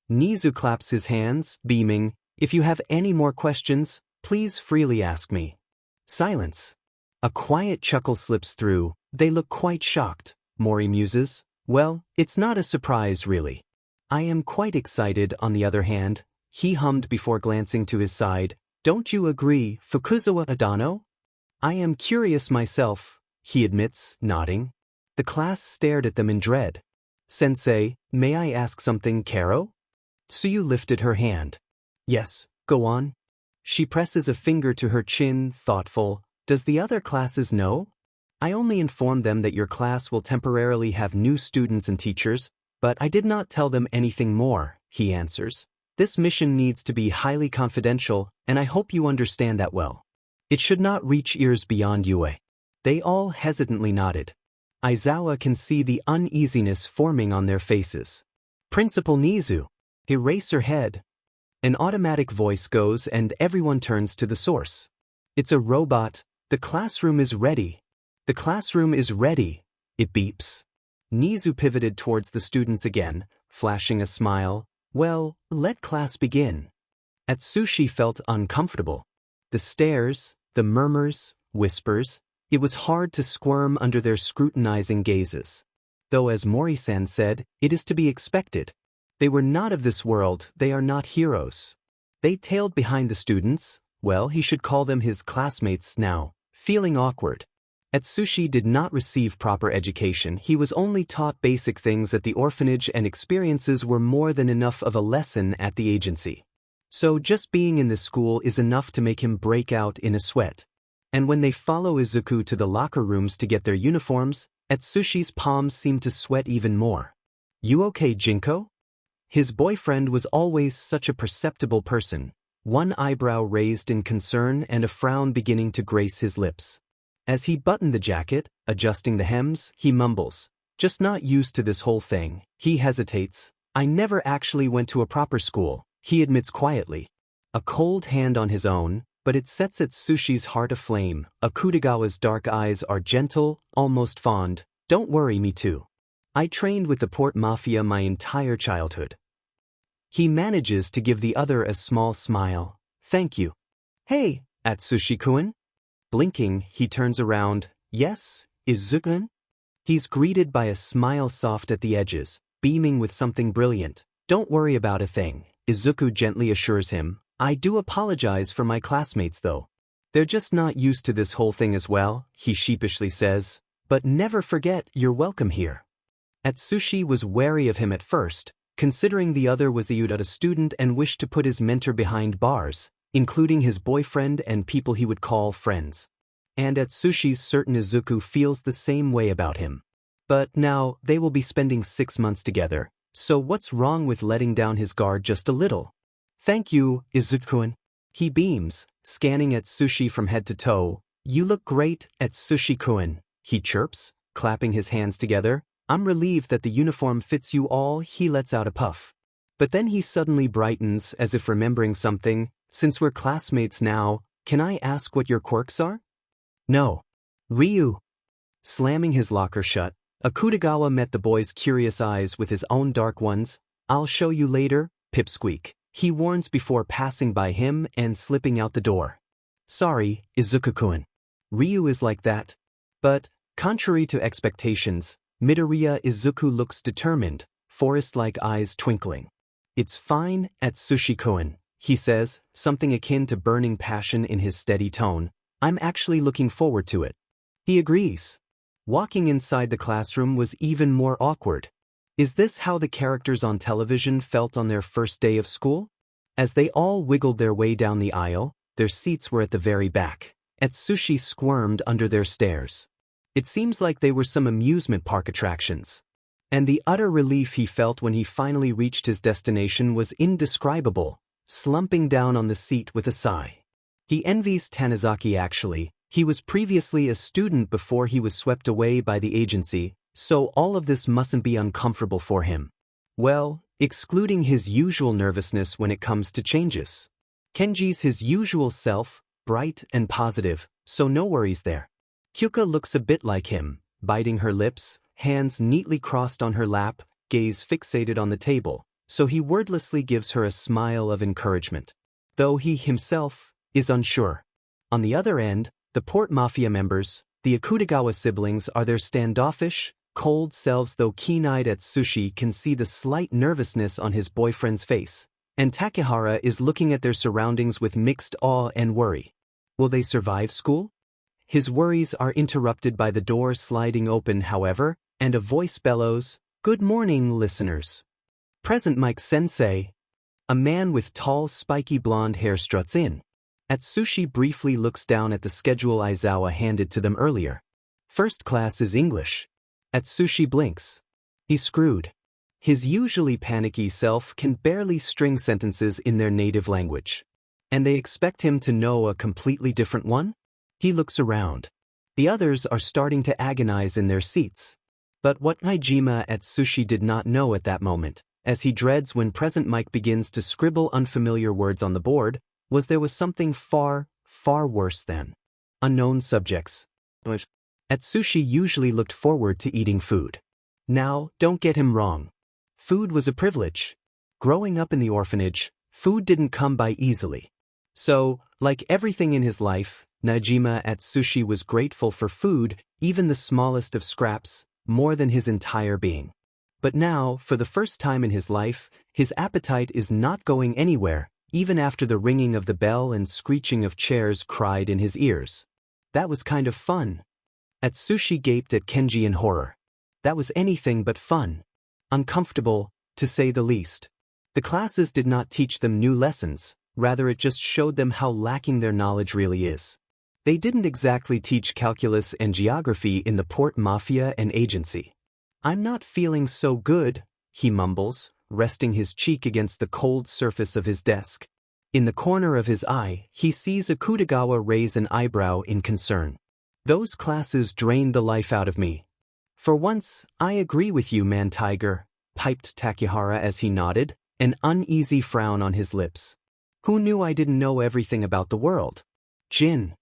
Nizu claps his hands, beaming, "If you have any more questions, please freely ask me." Silence. A quiet chuckle slips through. They look quite shocked. Mori muses, "Well, it's not a surprise really. I am quite excited on the other hand," he hummed before glancing to his side. "Don't you agree, Fukuzawa Adano?" "I am curious myself," he admits, nodding. The class stared at them in dread. "Sensei, may I ask something, Karo?" Tsuyu lifted her hand. "Yes, go on." She presses a finger to her chin, thoughtful. "Does the other classes know?" "I only informed them that your class will temporarily have new students and teachers, but I did not tell them anything more," he answers. "This mission needs to be highly confidential, and I hope you understand that well. It should not reach ears beyond Yue." They all hesitantly nodded. Aizawa can see the uneasiness forming on their faces. "Principal Nizu, Eraserhead." An automatic voice goes and everyone turns to the source. It's a robot. "The classroom is ready. The classroom is ready," it beeps. Nizu pivoted towards the students again, flashing a smile. "Well, let class begin." Atsushi felt uncomfortable. The stares, the murmurs, whispers, it was hard to squirm under their scrutinizing gazes. Though as Mori-san said, it is to be expected. They were not of this world, they are not heroes. They tailed behind the students, well, he should call them his classmates now, feeling awkward. Atsushi did not receive proper education, he was only taught basic things at the orphanage and experiences were more than enough of a lesson at the agency. So just being in the school is enough to make him break out in a sweat. And when they follow Izuku to the locker rooms to get their uniforms, Atsushi's palms seem to sweat even more. "You okay, Jinko?" His boyfriend was always such a perceptible person, one eyebrow raised in concern and a frown beginning to grace his lips. As he buttoned the jacket, adjusting the hems, he mumbles, "Just not used to this whole thing." He hesitates. "I never actually went to a proper school," he admits quietly. A cold hand on his own, but it sets Atsushi's heart aflame. Akutagawa's dark eyes are gentle, almost fond. "Don't worry, me too. I trained with the Port Mafia my entire childhood." He manages to give the other a small smile. "Thank you." "Hey, Atsushi-kun?" Blinking, he turns around. "Yes, Izuku?" He's greeted by a smile soft at the edges, beaming with something brilliant. "Don't worry about a thing," Izuku gently assures him. "I do apologize for my classmates though. They're just not used to this whole thing as well," he sheepishly says. "But never forget you're welcome here." Atsushi was wary of him at first, considering the other was a student and wished to put his mentor behind bars, including his boyfriend and people he would call friends. And Atsushi's certain Izuku feels the same way about him. But now, they will be spending 6 months together, so what's wrong with letting down his guard just a little? "Thank you, Izuku-kun." He beams, scanning Atsushi from head to toe. "You look great, Atsushi-kun," he chirps, clapping his hands together. "I'm relieved that the uniform fits you all." He lets out a puff. But then he suddenly brightens, as if remembering something. "Since we're classmates now, can I ask what your quirks are?" "No." "Ryu." Slamming his locker shut, Akutagawa met the boy's curious eyes with his own dark ones. "I'll show you later, pipsqueak," he warns before passing by him and slipping out the door. "Sorry, Izuku-kun. Ryu is like that." But, contrary to expectations, Midoriya Izuku looks determined, forest-like eyes twinkling. "It's fine, Atsushi-kun," he says, something akin to burning passion in his steady tone. "I'm actually looking forward to it." He agrees. Walking inside the classroom was even more awkward. Is this how the characters on television felt on their first day of school? As they all wiggled their way down the aisle, their seats were at the very back. Atsushi squirmed under their stares. It seems like they were some amusement park attractions. And the utter relief he felt when he finally reached his destination was indescribable, slumping down on the seat with a sigh. He envies Tanizaki actually. He was previously a student before he was swept away by the agency, so all of this mustn't be uncomfortable for him. Well, excluding his usual nervousness when it comes to changes. Kenji's his usual self, bright and positive, so no worries there. Kyuka looks a bit like him, biting her lips, hands neatly crossed on her lap, gaze fixated on the table, so he wordlessly gives her a smile of encouragement. Though he himself is unsure. On the other end, the Port Mafia members, the Akutagawa siblings, are their standoffish, cold selves, though keen-eyed Atsushi can see the slight nervousness on his boyfriend's face, and Takehara is looking at their surroundings with mixed awe and worry. Will they survive school? His worries are interrupted by the door sliding open, however, and a voice bellows, "Good morning, listeners." Present Mike-sensei. A man with tall, spiky blonde hair struts in. Atsushi briefly looks down at the schedule Aizawa handed to them earlier. First class is English. Atsushi blinks. He's screwed. His usually panicky self can barely string sentences in their native language. And they expect him to know a completely different one? He looks around. The others are starting to agonize in their seats. But what Naijima Atsushi did not know at that moment, as he dreads when present Mike begins to scribble unfamiliar words on the board, was there was something far, far worse than unknown subjects. Atsushi usually looked forward to eating food. Now, don't get him wrong. Food was a privilege. Growing up in the orphanage, food didn't come by easily. So, like everything in his life, Naijima Atsushi was grateful for food, even the smallest of scraps, more than his entire being. But now, for the first time in his life, his appetite is not going anywhere, even after the ringing of the bell and screeching of chairs cried in his ears. That was kind of fun. Atsushi gaped at Kenji in horror. That was anything but fun. Uncomfortable, to say the least. The classes did not teach them new lessons, rather it just showed them how lacking their knowledge really is. They didn't exactly teach calculus and geography in the Port Mafia and agency. "I'm not feeling so good," he mumbles, resting his cheek against the cold surface of his desk. In the corner of his eye, he sees Akutagawa raise an eyebrow in concern. "Those classes drained the life out of me." "For once, I agree with you, man tiger," piped Takehara as he nodded, an uneasy frown on his lips. "Who knew I didn't know everything about the world?" "Jin."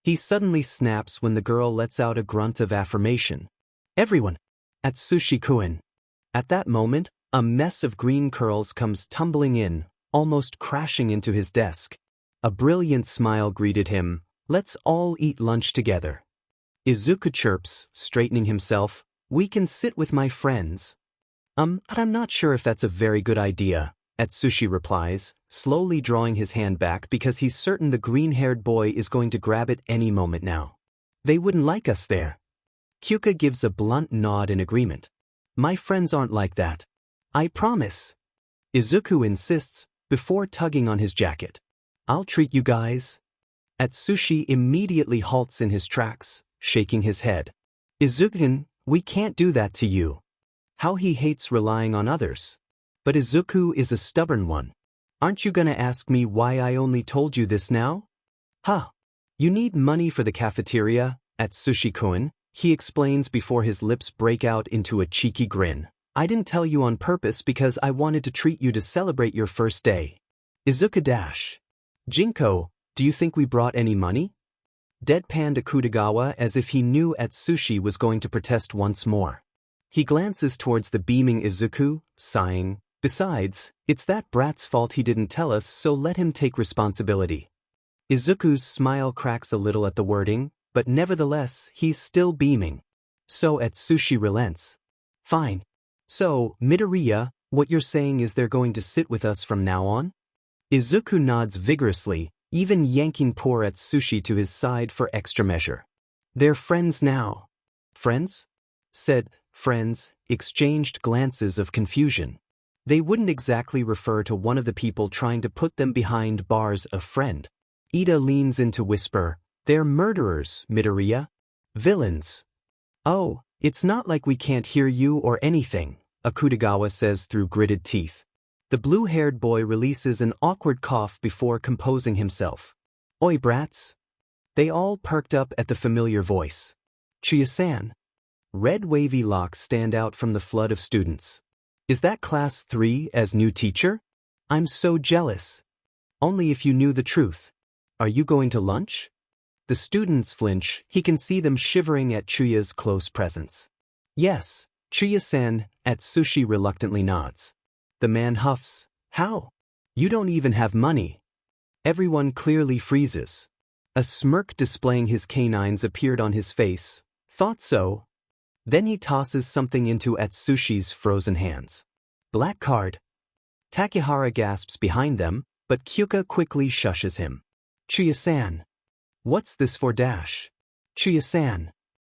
He suddenly snaps when the girl lets out a grunt of affirmation. "Everyone." Atsushi-kun. At that moment, a mess of green curls comes tumbling in, almost crashing into his desk. A brilliant smile greeted him. "Let's all eat lunch together." Izuku chirps, straightening himself, "We can sit with my friends." I'm not sure if that's a very good idea," Atsushi replies, slowly drawing his hand back because he's certain the green-haired boy is going to grab it any moment now. "They wouldn't like us there." Kyuka gives a blunt nod in agreement. "My friends aren't like that. I promise." Izuku insists, before tugging on his jacket. "I'll treat you guys." Atsushi immediately halts in his tracks, shaking his head. "Izuku, we can't do that to you." How he hates relying on others. But Izuku is a stubborn one. "Aren't you gonna ask me why I only told you this now?" "Huh. You need money for the cafeteria, Atsushi-kun," he explains before his lips break out into a cheeky grin. "I didn't tell you on purpose because I wanted to treat you to celebrate your first day." Izuku dash. "Jinko, do you think we brought any money?" Deadpanned Akutagawa as if he knew Atsushi was going to protest once more. He glances towards the beaming Izuku, sighing, "Besides, it's that brat's fault he didn't tell us, so let him take responsibility." Izuku's smile cracks a little at the wording, but nevertheless, he's still beaming. So Atsushi relents. "Fine. So, Midoriya, what you're saying is they're going to sit with us from now on?" Izuku nods vigorously, even yanking poor Atsushi to his side for extra measure. "They're friends now." "Friends?" Said friends exchanged glances of confusion. They wouldn't exactly refer to one of the people trying to put them behind bars a friend. Ida leans in to whisper, "They're murderers, Midoriya. Villains." "Oh, it's not like we can't hear you or anything," Akutagawa says through gritted teeth. The blue-haired boy releases an awkward cough before composing himself. "Oi, brats." They all perked up at the familiar voice. "Chiya-san." Red wavy locks stand out from the flood of students. "Is that class 3 as new teacher? I'm so jealous." "Only if you knew the truth." "Are you going to lunch?" The students flinch, he can see them shivering at Chuya's close presence. Yes, Chuya-san, Atsushi reluctantly nods. The man huffs. How? You don't even have money. Everyone clearly freezes. A smirk displaying his canines appeared on his face. Thought so. Then he tosses something into Atsushi's frozen hands. Black card. Takehara gasps behind them, but Kyuka quickly shushes him. Chuya-san. What's this for dash? Chuya-san.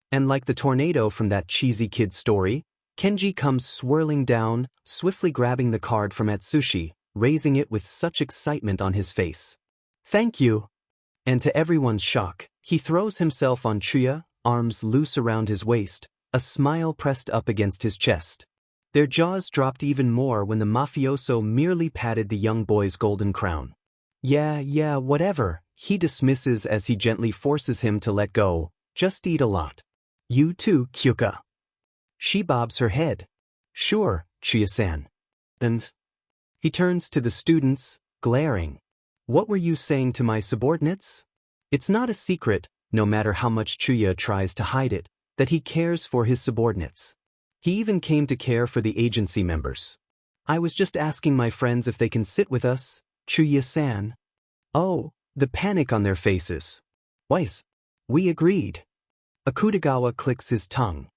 And like the tornado from that cheesy kid story, Kenji comes swirling down, swiftly grabbing the card from Atsushi, raising it with such excitement on his face. Thank you. And to everyone's shock, he throws himself on Chuya, arms loose around his waist, a smile pressed up against his chest. Their jaws dropped even more when the mafioso merely patted the young boy's golden crown. Yeah, whatever, he dismisses as he gently forces him to let go. Just eat a lot. You too, Kyuka. She bobs her head. Sure, Chuya-san. Then he turns to the students, glaring. What were you saying to my subordinates? It's not a secret, no matter how much Chuya tries to hide it, that he cares for his subordinates. He even came to care for the agency members. I was just asking my friends if they can sit with us, Chuya-san. Oh, the panic on their faces. Wise. We agreed. Akutagawa clicks his tongue.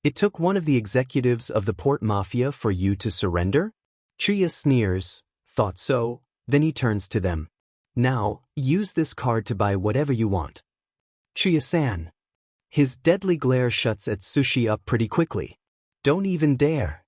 It took one of the executives of the Port Mafia for you to surrender? Chuya sneers. Thought so. Then he turns to them. Now, use this card to buy whatever you want. Chuya-san. His deadly glare shuts Atsushi up pretty quickly. Don't even dare.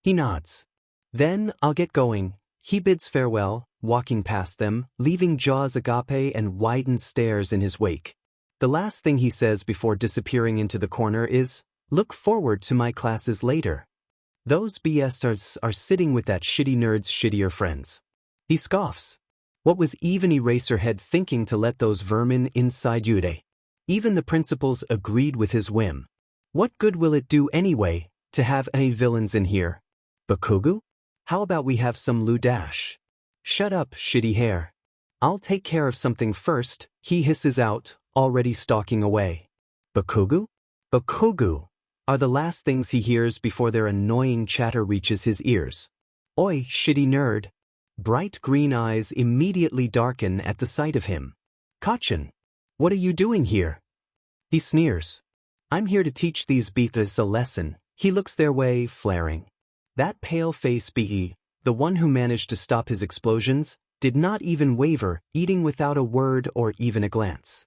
He nods. Then, I'll get going. He bids farewell, walking past them, leaving jaws agape and widened stares in his wake. The last thing he says before disappearing into the corner is, look forward to my classes later. Those BSDs are sitting with that shitty nerd's shittier friends. He scoffs. What was even Eraserhead thinking to let those vermin inside Yude? Even the principals agreed with his whim. What good will it do anyway, to have any villains in here? Bakugu? How about we have some Ludash? Shut up, shitty hair. I'll take care of something first, he hisses out, already stalking away. Bakugu? Bakugu! Are the last things he hears before their annoying chatter reaches his ears. Oi, shitty nerd. Bright green eyes immediately darken at the sight of him. Kachin, what are you doing here? He sneers. I'm here to teach these betas a lesson. He looks their way, flaring. That pale-face BE, the one who managed to stop his explosions, did not even waver, eating without a word or even a glance.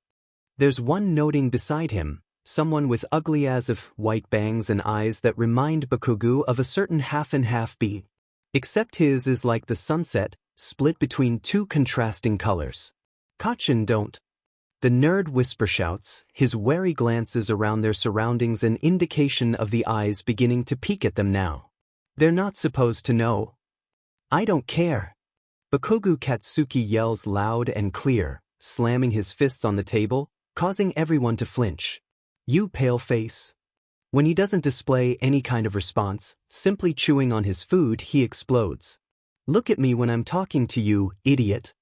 There's one noting beside him, someone with ugly as of white bangs and eyes that remind Bakugu of a certain half-and-half BE. Except his is like the sunset, split between two contrasting colors. Kachin don't. The nerd whisper shouts, his wary glances around their surroundings an indication of the eyes beginning to peek at them now. They're not supposed to know. I don't care. Bakugu Katsuki yells loud and clear, slamming his fists on the table, causing everyone to flinch. You pale face. When he doesn't display any kind of response, simply chewing on his food, he explodes. Look at me when I'm talking to you, idiot.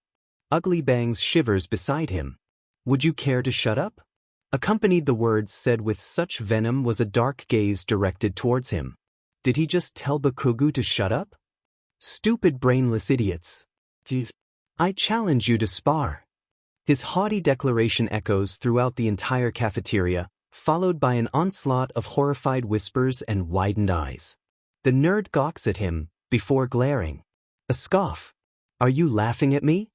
Ugly Bangs shivers beside him. Would you care to shut up? Accompanied the words said with such venom was a dark gaze directed towards him. Did he just tell Bakugu to shut up? Stupid brainless idiots. I challenge you to spar. His haughty declaration echoes throughout the entire cafeteria, followed by an onslaught of horrified whispers and widened eyes. The nerd gawks at him, before glaring. A scoff. Are you laughing at me?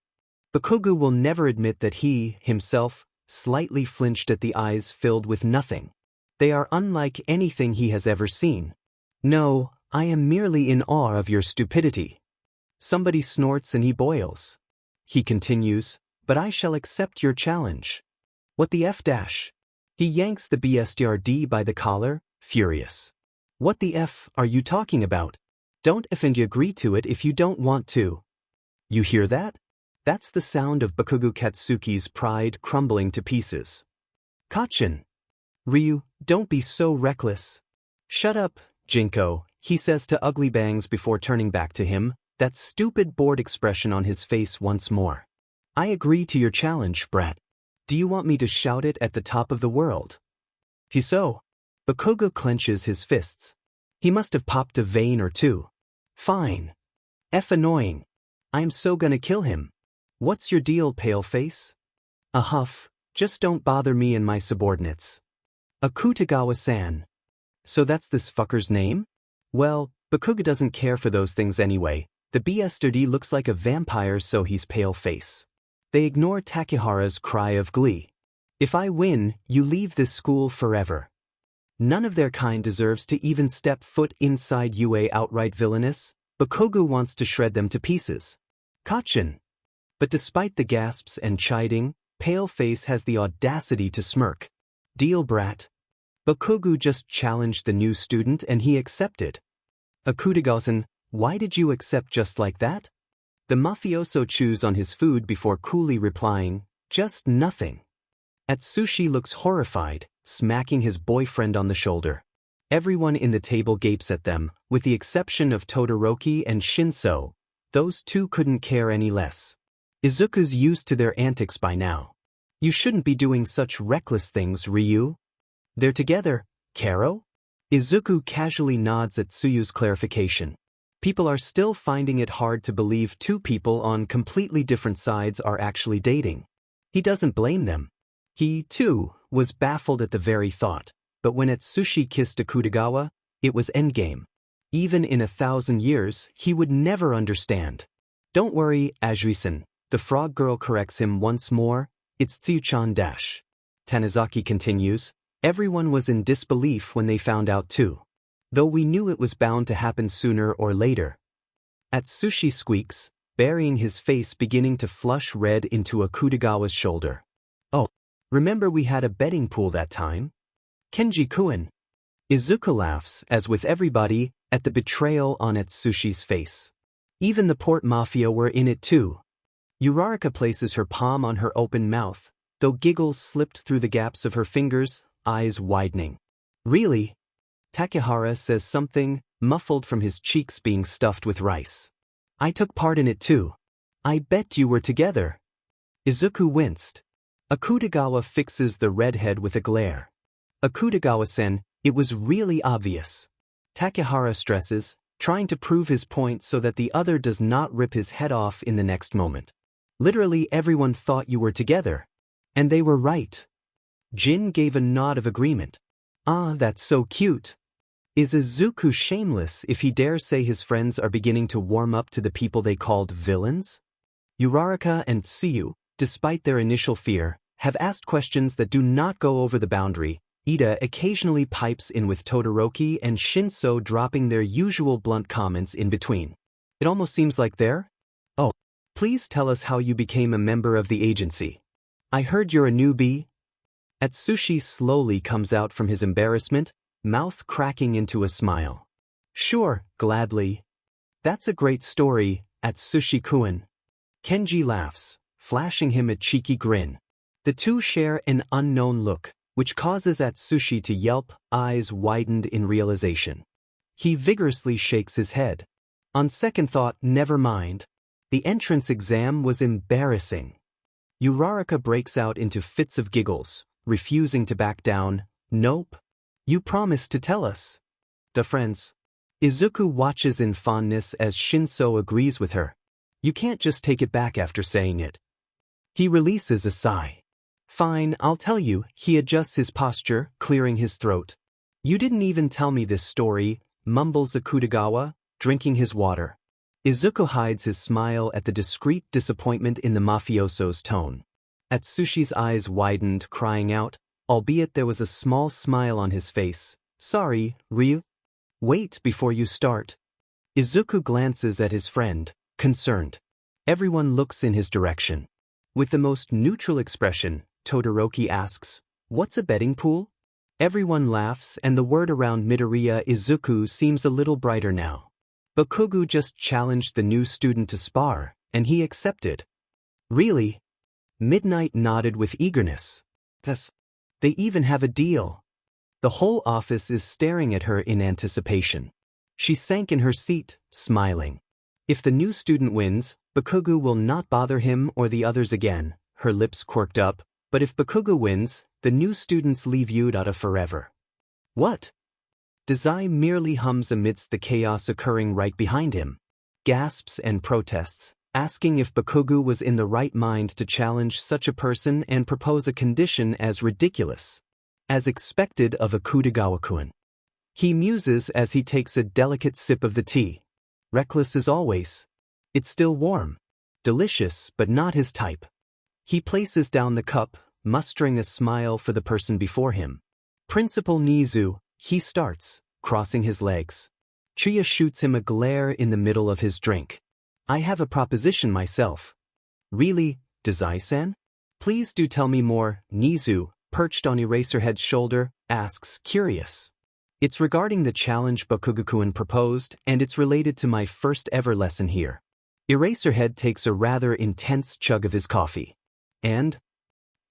Bakugu will never admit that he, himself, slightly flinched at the eyes filled with nothing. They are unlike anything he has ever seen. No, I am merely in awe of your stupidity. Somebody snorts and he boils. He continues, but I shall accept your challenge. What the F dash? He yanks the BSDRD by the collar, furious. What the F are you talking about? Don't offend you, agree to it if you don't want to. You hear that? That's the sound of Bakugu Katsuki's pride crumbling to pieces. Kachin. Ryu, don't be so reckless. Shut up, Jinko, he says to Ugly Bangs before turning back to him, that stupid bored expression on his face once more. I agree to your challenge, brat. Do you want me to shout it at the top of the world? So. Bakugo clenches his fists. He must have popped a vein or two. Fine. F annoying. I'm so gonna kill him. What's your deal, paleface? A huff, just don't bother me and my subordinates. Akutagawa-san. So that's this fucker's name? Well, Bakugo doesn't care for those things anyway. The BSD looks like a vampire, so he's paleface. They ignore Takehara's cry of glee. If I win, you leave this school forever. None of their kind deserves to even step foot inside UA. Outright villainous, Bakugo wants to shred them to pieces. Kachin. But despite the gasps and chiding, Paleface has the audacity to smirk. Deal, brat. Bakugo just challenged the new student and he accepted. Akutagawa-san, why did you accept just like that? The mafioso chews on his food before coolly replying, just nothing. Atsushi looks horrified, smacking his boyfriend on the shoulder. Everyone in the table gapes at them, with the exception of Todoroki and Shinso. Those two couldn't care any less. Izuku's used to their antics by now. You shouldn't be doing such reckless things, Ryu. They're together, Karo? Izuku casually nods at Tsuyu's clarification. People are still finding it hard to believe two people on completely different sides are actually dating. He doesn't blame them. He, too, was baffled at the very thought, but when Atsushi kissed Akutagawa, it was endgame. Even in 1,000 years, he would never understand. Don't worry, Ajuri-san, the frog girl corrects him once more, it's Tsuyu-chan dash. Tanizaki continues, everyone was in disbelief when they found out too. Though we knew it was bound to happen sooner or later. Atsushi squeaks, burying his face beginning to flush red into Akutagawa's shoulder. Oh. Remember we had a betting pool that time? Kenji-kun. Izuku laughs, as with everybody, at the betrayal on Atsushi's face. Even the Port Mafia were in it too. Uraraka places her palm on her open mouth, though giggles slipped through the gaps of her fingers, eyes widening. Really? Takehara says something, muffled from his cheeks being stuffed with rice. I took part in it too. I bet you were together. Izuku winced. Akutagawa fixes the redhead with a glare. Akutagawa-sen, it was really obvious. Takehara stresses, trying to prove his point so that the other does not rip his head off in the next moment. Literally everyone thought you were together. And they were right. Jin gave a nod of agreement. Ah, that's so cute. Is Izuku shameless if he dares say his friends are beginning to warm up to the people they called villains? Uraraka and Tsuyu, despite their initial fear, have asked questions that do not go over the boundary. Ida occasionally pipes in with Todoroki and Shinso dropping their usual blunt comments in between. It almost seems like they're, oh, please tell us how you became a member of the agency. I heard you're a newbie. Atsushi slowly comes out from his embarrassment, mouth cracking into a smile. Sure, gladly. That's a great story, Atsushi-kun. Kenji laughs, flashing him a cheeky grin. The two share an unknown look, which causes Atsushi to yelp, eyes widened in realization. He vigorously shakes his head. On second thought, never mind. The entrance exam was embarrassing. Uraraka breaks out into fits of giggles, refusing to back down. Nope. You promised to tell us. The friends. Izuku watches in fondness as Shinso agrees with her. You can't just take it back after saying it. He releases a sigh. Fine, I'll tell you. He adjusts his posture, clearing his throat. You didn't even tell me this story, mumbles Akutagawa, drinking his water. Izuku hides his smile at the discreet disappointment in the mafioso's tone. Atsushi's eyes widened, crying out, albeit there was a small smile on his face. Sorry, Ryu. Wait before you start. Izuku glances at his friend, concerned. Everyone looks in his direction. With the most neutral expression, Todoroki asks, what's a betting pool? Everyone laughs and the word around Midoriya Izuku seems a little brighter now. Bakugo just challenged the new student to spar, and he accepted. Really? Midnight nodded with eagerness. Yes. They even have a deal. The whole office is staring at her in anticipation. She sank in her seat, smiling. If the new student wins, Bakugo will not bother him or the others again. Her lips quirked up, But if Bakugo wins, the new students leave Yudata forever. What? Dazai merely hums amidst the chaos occurring right behind him. Gasps and protests, asking if Bakugo was in the right mind to challenge such a person and propose a condition as ridiculous as expected of a Kutagawa-kun. He muses as he takes a delicate sip of the tea. Reckless as always. It's still warm. Delicious, but not his type. He places down the cup, mustering a smile for the person before him. Principal Nizu, he starts, crossing his legs. Chuya shoots him a glare in the middle of his drink. I have a proposition myself. Really, Dazai-san? Please do tell me more, Nizu, perched on Eraserhead's shoulder, asks, curious. It's regarding the challenge Bakugo-kun proposed, and it's related to my first ever lesson here. Eraserhead takes a rather intense chug of his coffee. And?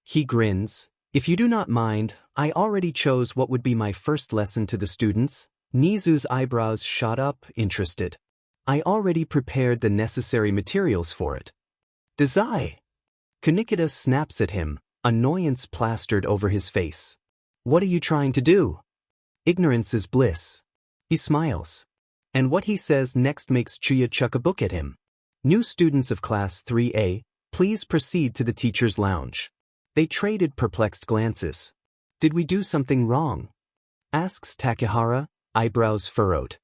He grins. If you do not mind, I already chose what would be my first lesson to the students. Nizu's eyebrows shot up, interested. I already prepared the necessary materials for it. Dazai! Kunikida snaps at him, annoyance plastered over his face. What are you trying to do? Ignorance is bliss. He smiles. And what he says next makes Chuya chuck a book at him. New students of Class 3A, please proceed to the teacher's lounge. They traded perplexed glances. Did we do something wrong? Asks Takehara, eyebrows furrowed.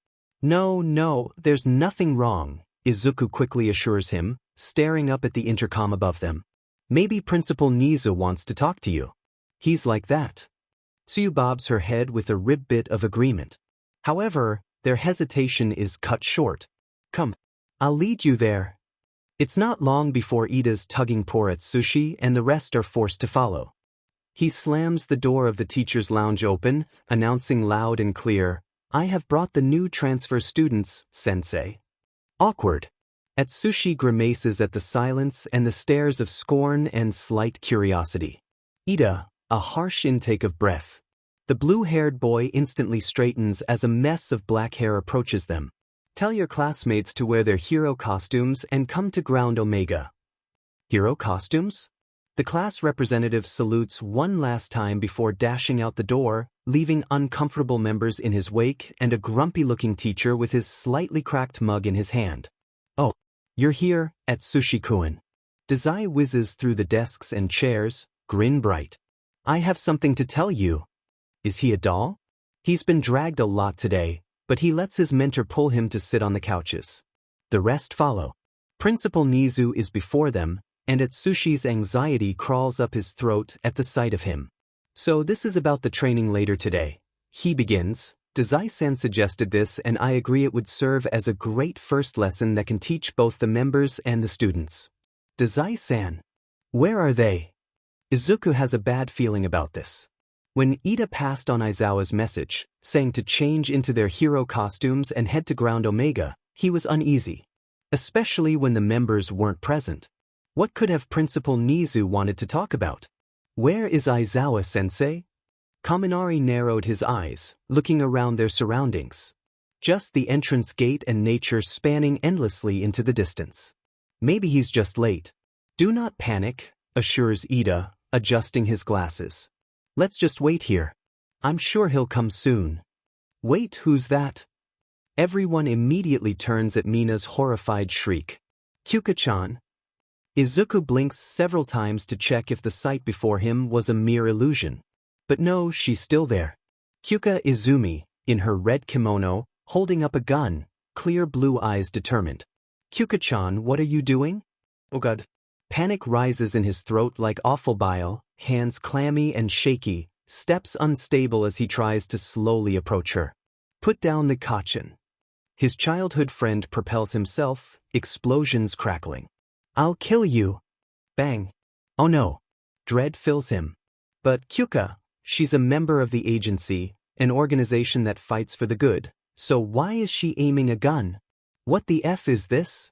No, there's nothing wrong, Izuku quickly assures him, staring up at the intercom above them. Maybe Principal Nizu wants to talk to you. He's like that. Tsuyu bobs her head with a ribbit of agreement. However, their hesitation is cut short. Come, I'll lead you there. It's not long before Ida's tugging pour at Sushi and the rest are forced to follow. He slams the door of the teacher's lounge open, announcing loud and clear, I have brought the new transfer students, sensei. Awkward. Atsushi grimaces at the silence and the stares of scorn and slight curiosity. Ida, a harsh intake of breath. The blue-haired boy instantly straightens as a mess of black hair approaches them. Tell your classmates to wear their hero costumes and come to Ground Omega. Hero costumes? The class representative salutes one last time before dashing out the door, leaving uncomfortable members in his wake and a grumpy-looking teacher with his slightly cracked mug in his hand. Oh, you're here, Atsushi-kun. Dazai whizzes through the desks and chairs, grin bright. I have something to tell you. Is he a doll? He's been dragged a lot today, but he lets his mentor pull him to sit on the couches. The rest follow. Principal Nizu is before them, and Atsushi's anxiety crawls up his throat at the sight of him. So this is about the training later today. He begins. Dazai-san suggested this and I agree it would serve as a great first lesson that can teach both the members and the students. Dazai-san. Where are they? Izuku has a bad feeling about this. When Ida passed on Aizawa's message, saying to change into their hero costumes and head to Ground Omega, he was uneasy. Especially when the members weren't present. What could have Principal Nizu wanted to talk about? Where is Aizawa-sensei? Kaminari narrowed his eyes, looking around their surroundings. Just the entrance gate and nature spanning endlessly into the distance. Maybe he's just late. Do not panic, assures Ida, adjusting his glasses. Let's just wait here. I'm sure he'll come soon. Wait, who's that? Everyone immediately turns at Mina's horrified shriek. Kyuka-chan. Izuku blinks several times to check if the sight before him was a mere illusion. But no, she's still there. Kyuka Izumi, in her red kimono, holding up a gun, clear blue eyes determined. Kyuka-chan, what are you doing? Oh God. Panic rises in his throat like awful bile, hands clammy and shaky, steps unstable as he tries to slowly approach her. Put down the kachin. His childhood friend propels himself, explosions crackling. I'll kill you. Bang. Oh no. Dread fills him. But Kyuka, she's a member of the agency, an organization that fights for the good, so why is she aiming a gun? What the F is this?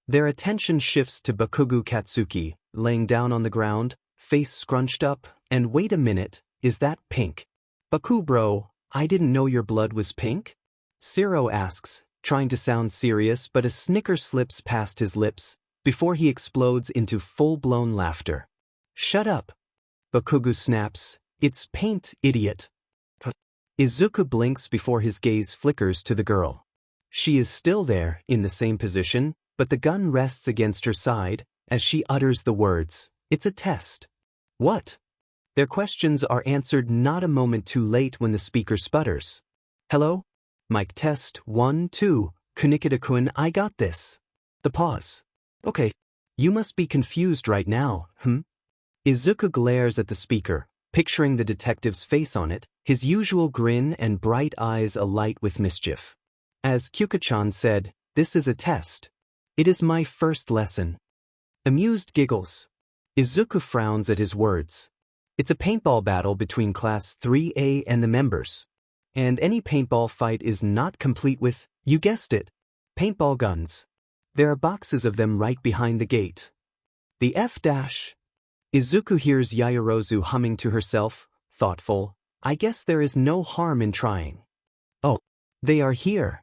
Their attention shifts to Bakugo Katsuki, laying down on the ground, face scrunched up, and wait a minute, is that pink? Baku bro, I didn't know your blood was pink? Siro asks, trying to sound serious but a snicker slips past his lips, before he explodes into full-blown laughter. Shut up. Bakugo snaps, "It's paint, idiot." Izuku blinks before his gaze flickers to the girl. She is still there, in the same position, but the gun rests against her side, as she utters the words, "It's a test." What? Their questions are answered not a moment too late when the speaker sputters. "Hello? Mic test, 1, 2, Kunikida-kun, I got this." The pause. "Okay. You must be confused right now, Izuku glares at the speaker, picturing the detective's face on it, his usual grin and bright eyes alight with mischief. As Kyuka-chan said, this is a test. It is my first lesson. Amused giggles. Izuku frowns at his words. It's a paintball battle between Class 3A and the members. And any paintball fight is not complete with, you guessed it, paintball guns. There are boxes of them right behind the gate. The F-. Izuku hears Yaoyorozu humming to herself, thoughtful, I guess there is no harm in trying. Oh, they are here.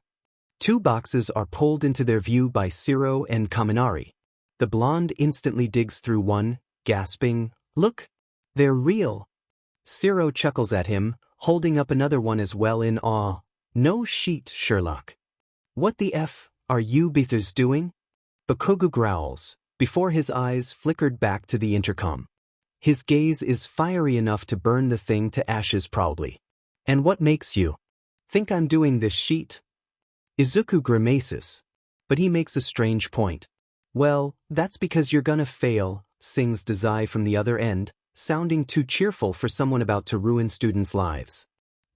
2 boxes are pulled into their view by Shiro and Kaminari. The blonde instantly digs through one, gasping, look, they're real. Shiro chuckles at him, holding up another one as well in awe. No sheet, Sherlock. What the F are you beaters doing? Bakugo growls, before his eyes flickered back to the intercom. His gaze is fiery enough to burn the thing to ashes proudly. And what makes you think I'm doing this sheet? Izuku grimaces. But he makes a strange point. Well, that's because you're gonna fail, sings Dazai from the other end, sounding too cheerful for someone about to ruin students' lives.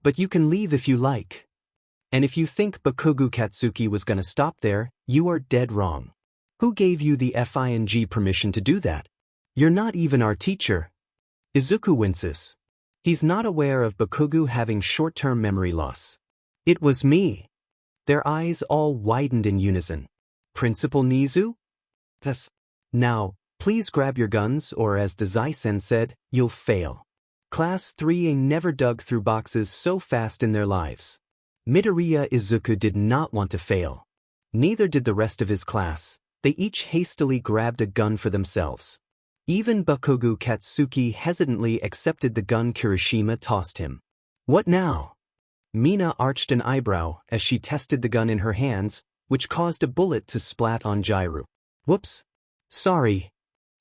But you can leave if you like. And if you think Bakugo Katsuki was gonna stop there, you are dead wrong. Who gave you the FING permission to do that? You're not even our teacher. Izuku winces. He's not aware of Bakugo having short-term memory loss. It was me. Their eyes all widened in unison. Principal Nizu? Yes. Now, please grab your guns or as Dazai-sen said, you'll fail. Class 3A never dug through boxes so fast in their lives. Midoriya Izuku did not want to fail. Neither did the rest of his class. They each hastily grabbed a gun for themselves. Even Bakugo Katsuki hesitantly accepted the gun Kirishima tossed him. What now? Mina arched an eyebrow as she tested the gun in her hands, which caused a bullet to splat on Jairu. Whoops. Sorry.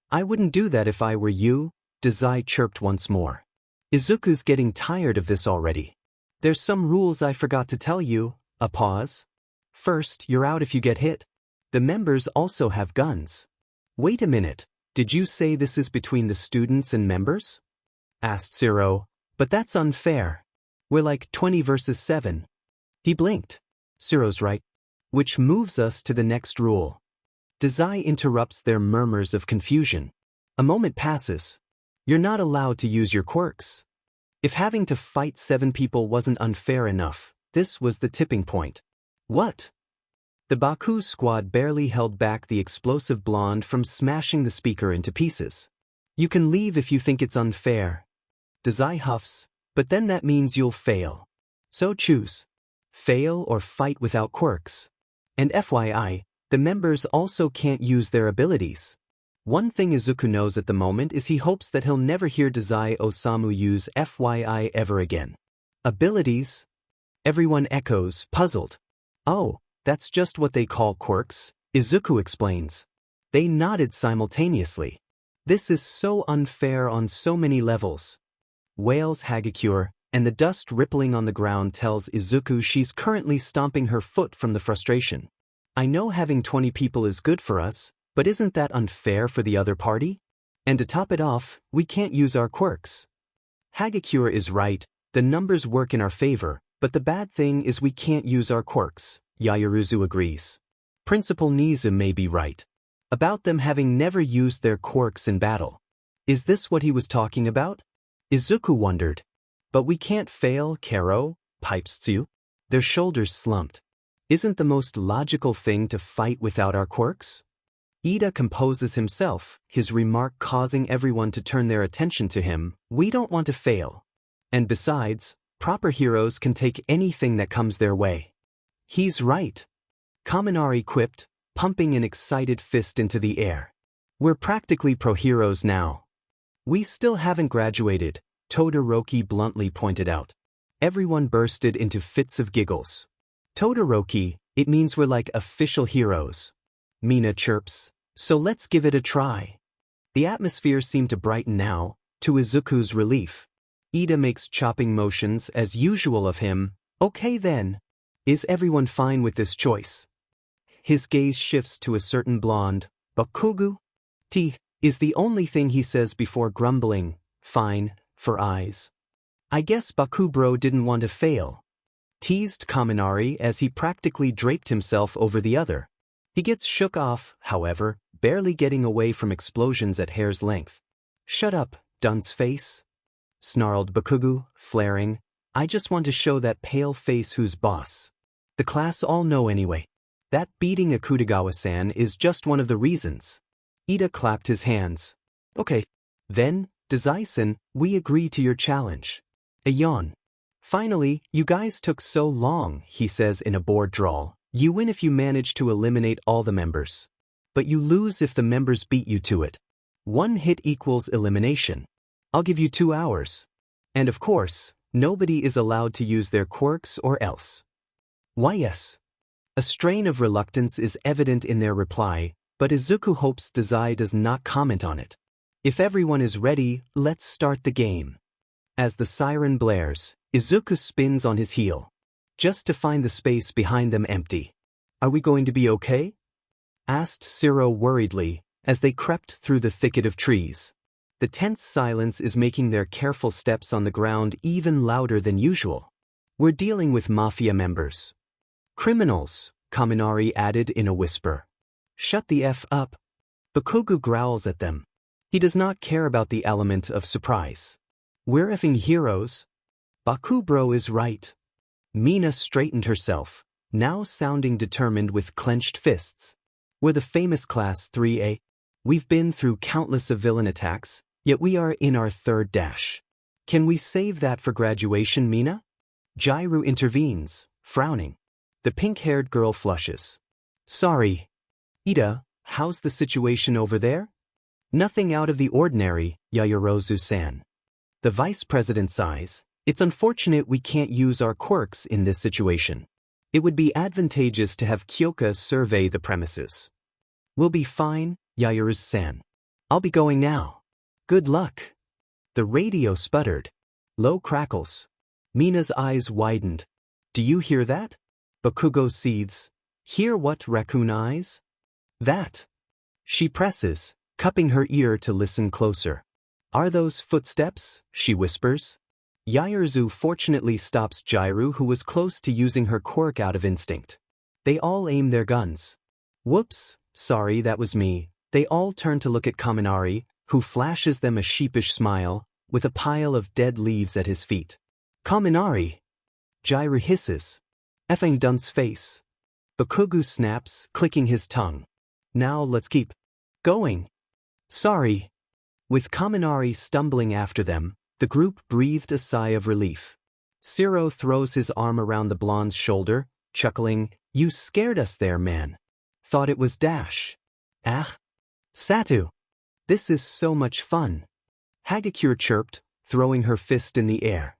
I wouldn't do that if I were you, Dazai chirped once more. Izuku's getting tired of this already. There's some rules I forgot to tell you, a pause. First, you're out if you get hit. The members also have guns. Wait a minute, did you say this is between the students and members? Asked Shiro, but that's unfair. We're like 20 versus 7. He blinked. Shiro's right. Which moves us to the next rule. Dazai interrupts their murmurs of confusion. A moment passes. You're not allowed to use your quirks. If having to fight 7 people wasn't unfair enough, this was the tipping point. What? The Baku squad barely held back the explosive blonde from smashing the speaker into pieces. You can leave if you think it's unfair. Dazai huffs, but then that means you'll fail. So choose. Fail or fight without quirks. And FYI, the members also can't use their abilities. One thing Izuku knows at the moment is he hopes that he'll never hear Dazai Osamu use FYI ever again. Abilities? Everyone echoes, puzzled. Oh, that's just what they call quirks, Izuku explains. They nodded simultaneously. This is so unfair on so many levels. Wails Hagakure, and the dust rippling on the ground tells Izuku she's currently stomping her foot from the frustration. I know having 20 people is good for us, but isn't that unfair for the other party? And to top it off, we can't use our quirks. Hagakure is right, the numbers work in our favor, but the bad thing is we can't use our quirks, Yaoyorozu agrees. Principal Nizu may be right. About them having never used their quirks in battle. Is this what he was talking about? Izuku wondered. But we can't fail, Kero, pipes Tsu. Their shoulders slumped. Isn't the most logical thing to fight without our quirks? Ida composes himself, his remark causing everyone to turn their attention to him. We don't want to fail. And besides, proper heroes can take anything that comes their way. He's right. Kaminari quipped, pumping an excited fist into the air. We're practically pro-heroes now. We still haven't graduated, Todoroki bluntly pointed out. Everyone bursted into fits of giggles. Todoroki, it means we're like official heroes. Mina chirps, so let's give it a try. The atmosphere seemed to brighten now, to Izuku's relief. Ida makes chopping motions as usual of him. Okay then. Is everyone fine with this choice? His gaze shifts to a certain blonde. Bakugo? Teeth is the only thing he says before grumbling. Fine, for eyes. I guess Bakubro didn't want to fail. Teased Kaminari as he practically draped himself over the other. He gets shook off, however, barely getting away from explosions at hair's length. Shut up, dunce face. Snarled Bakugo, flaring. I just want to show that pale face who's boss. The class all know anyway. That beating Akutagawa-san is just one of the reasons. Ida clapped his hands. Okay. Then, Dazai-san, we agree to your challenge. A yawn. Finally, you guys took so long, he says in a bored drawl. You win if you manage to eliminate all the members. But you lose if the members beat you to it. 1 hit equals elimination. I'll give you 2 hours. And of course, nobody is allowed to use their quirks or else. Why yes. A strain of reluctance is evident in their reply, but Izuku hopes Dazai does not comment on it. If everyone is ready, let's start the game. As the siren blares, Izuku spins on his heel. Just to find the space behind them empty. Are we going to be okay? Asked Siro worriedly, as they crept through the thicket of trees. The tense silence is making their careful steps on the ground even louder than usual. We're dealing with mafia members. Criminals, Kaminari added in a whisper. Shut the F up. Bakugo growls at them. He does not care about the element of surprise. We're effing heroes. Bakubro is right. Mina straightened herself, now sounding determined with clenched fists. We're the famous Class 3A. We've been through countless of villain attacks, yet we are in our 3rd dash. Can we save that for graduation, Mina? Jairu intervenes, frowning. The pink-haired girl flushes. Sorry. Ida, how's the situation over there? Nothing out of the ordinary, Yaoyorozu-san. The vice president sighs. It's unfortunate we can't use our quirks in this situation. It would be advantageous to have Kyoka survey the premises. We'll be fine, Yaoyorozu-san. I'll be going now. Good luck. The radio sputtered. Low crackles. Mina's eyes widened. Do you hear that? Bakugo seethes. Hear what, raccoon eyes? That. She presses, cupping her ear to listen closer. Are those footsteps? She whispers. Yaoyorozu fortunately stops Jairu, who was close to using her quirk out of instinct. They all aim their guns. Whoops, sorry, that was me. They all turn to look at Kaminari, who flashes them a sheepish smile, with a pile of dead leaves at his feet. Kaminari! Jairu hisses. Effing dunce face. Bakugo snaps, clicking his tongue. Now let's keep going. Sorry. With Kaminari stumbling after them, the group breathed a sigh of relief. Siro throws his arm around the blonde's shoulder, chuckling, You scared us there, man. Thought it was Dash. Ah. Satu. This is so much fun. Hagakure chirped, throwing her fist in the air.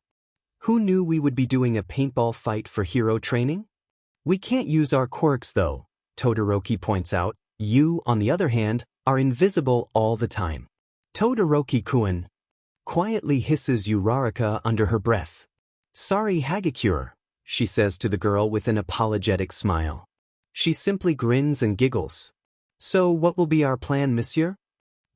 Who knew we would be doing a paintball fight for hero training? We can't use our quirks though, Todoroki points out. You, on the other hand, are invisible all the time. Todoroki-kun. Quietly hisses Uraraka under her breath. Sorry, Hagakure, she says to the girl with an apologetic smile. She simply grins and giggles. So what will be our plan, monsieur?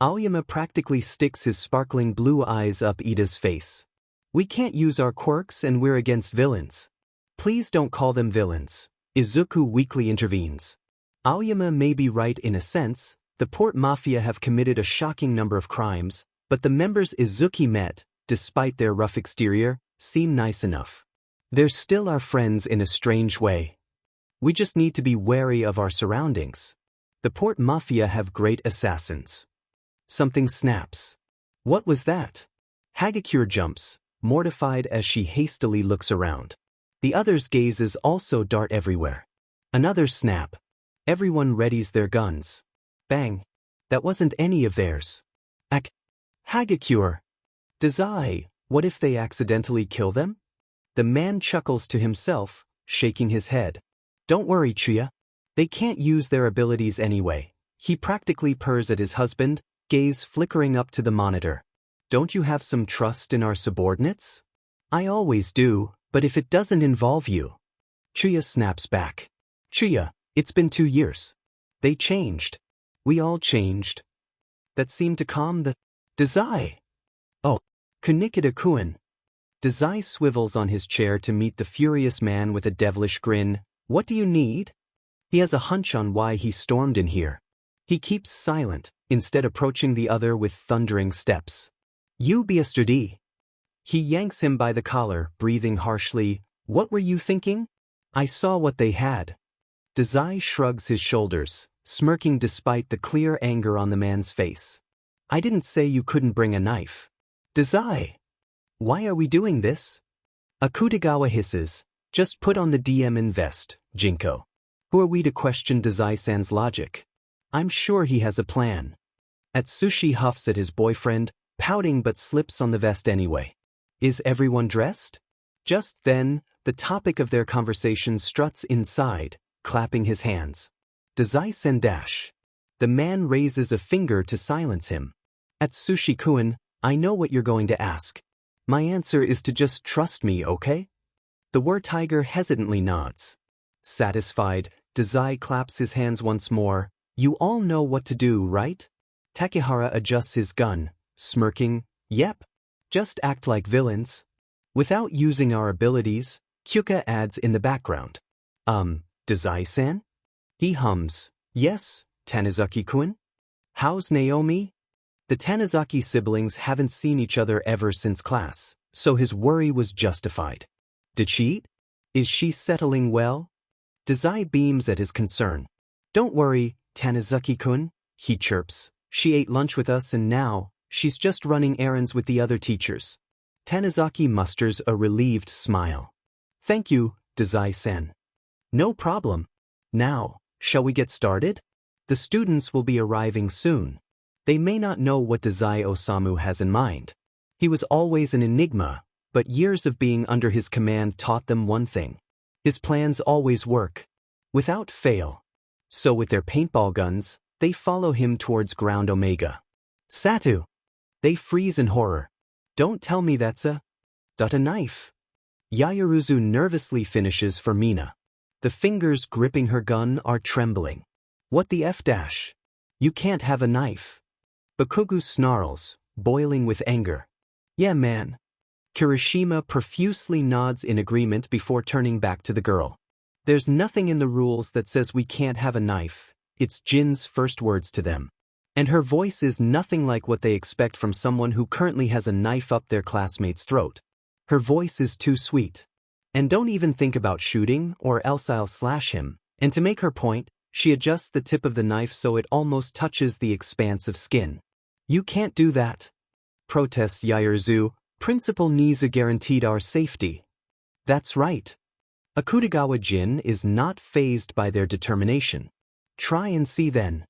Aoyama practically sticks his sparkling blue eyes up Ida's face. We can't use our quirks and we're against villains. Please don't call them villains. Izuku weakly intervenes. Aoyama may be right in a sense. The Port Mafia have committed a shocking number of crimes, but the members Izuku met, despite their rough exterior, seem nice enough. They're still our friends in a strange way. We just need to be wary of our surroundings. The Port Mafia have great assassins. Something snaps. What was that? Hagakure jumps, mortified as she hastily looks around. The others' gazes also dart everywhere. Another snap. Everyone readies their guns. Bang. That wasn't any of theirs. Ak. Hagakure. Dazai, what if they accidentally kill them? The man chuckles to himself, shaking his head. Don't worry, Chuya. They can't use their abilities anyway. He practically purrs at his husband, gaze flickering up to the monitor. Don't you have some trust in our subordinates? I always do, but if it doesn't involve you. Chuya snaps back. Chuya, it's been 2 years. They changed. We all changed. That seemed to calm the... Dazai! Oh, Kunikida-kun. Dazai swivels on his chair to meet the furious man with a devilish grin. What do you need? He has a hunch on why he stormed in here. He keeps silent, instead approaching the other with thundering steps. You BSD. He yanks him by the collar, breathing harshly. What were you thinking? I saw what they had. Dazai shrugs his shoulders, smirking despite the clear anger on the man's face. I didn't say you couldn't bring a knife. Dazai! Why are we doing this? Akutagawa hisses. Just put on the DM and vest, Jinko. Who are we to question Dazai-san's logic? I'm sure he has a plan. Atsushi huffs at his boyfriend, pouting but slips on the vest anyway. Is everyone dressed? Just then, the topic of their conversation struts inside, clapping his hands. Dazai-sen dash. The man raises a finger to silence him. Atsushi-kun, I know what you're going to ask. My answer is to just trust me, okay? The war-tiger hesitantly nods. Satisfied, Dazai claps his hands once more. You all know what to do, right? Takehara adjusts his gun, smirking. Yep. Just act like villains. Without using our abilities, Kyuka adds in the background. Dazai-san? He hums. Yes, Tanizaki-kun? How's Naomi? The Tanizaki siblings haven't seen each other ever since class, so his worry was justified. Did she eat? Is she settling well? Dazai beams at his concern. Don't worry, Tanizaki-kun, he chirps. She ate lunch with us and now, she's just running errands with the other teachers. Tanizaki musters a relieved smile. Thank you, Dazai-sen. No problem. Now, shall we get started? The students will be arriving soon. They may not know what Dazai Osamu has in mind. He was always an enigma, but years of being under his command taught them one thing. His plans always work. Without fail. So with their paintball guns, they follow him towards Ground Omega. Satu! They freeze in horror. Don't tell me that's a knife. Yaoyorozu nervously finishes for Mina. The fingers gripping her gun are trembling. What the F dash? You can't have a knife. Bakugu snarls, boiling with anger. Yeah, man. Kirishima profusely nods in agreement before turning back to the girl. There's nothing in the rules that says we can't have a knife. It's Jin's first words to them. And her voice is nothing like what they expect from someone who currently has a knife up their classmate's throat. Her voice is too sweet. And don't even think about shooting, or else I'll slash him. And to make her point, she adjusts the tip of the knife so it almost touches the expanse of skin. You can't do that. Protests Yaoyorozu. Principal Niza guaranteed our safety. That's right. Akutagawa Jin is not fazed by their determination. Try and see then.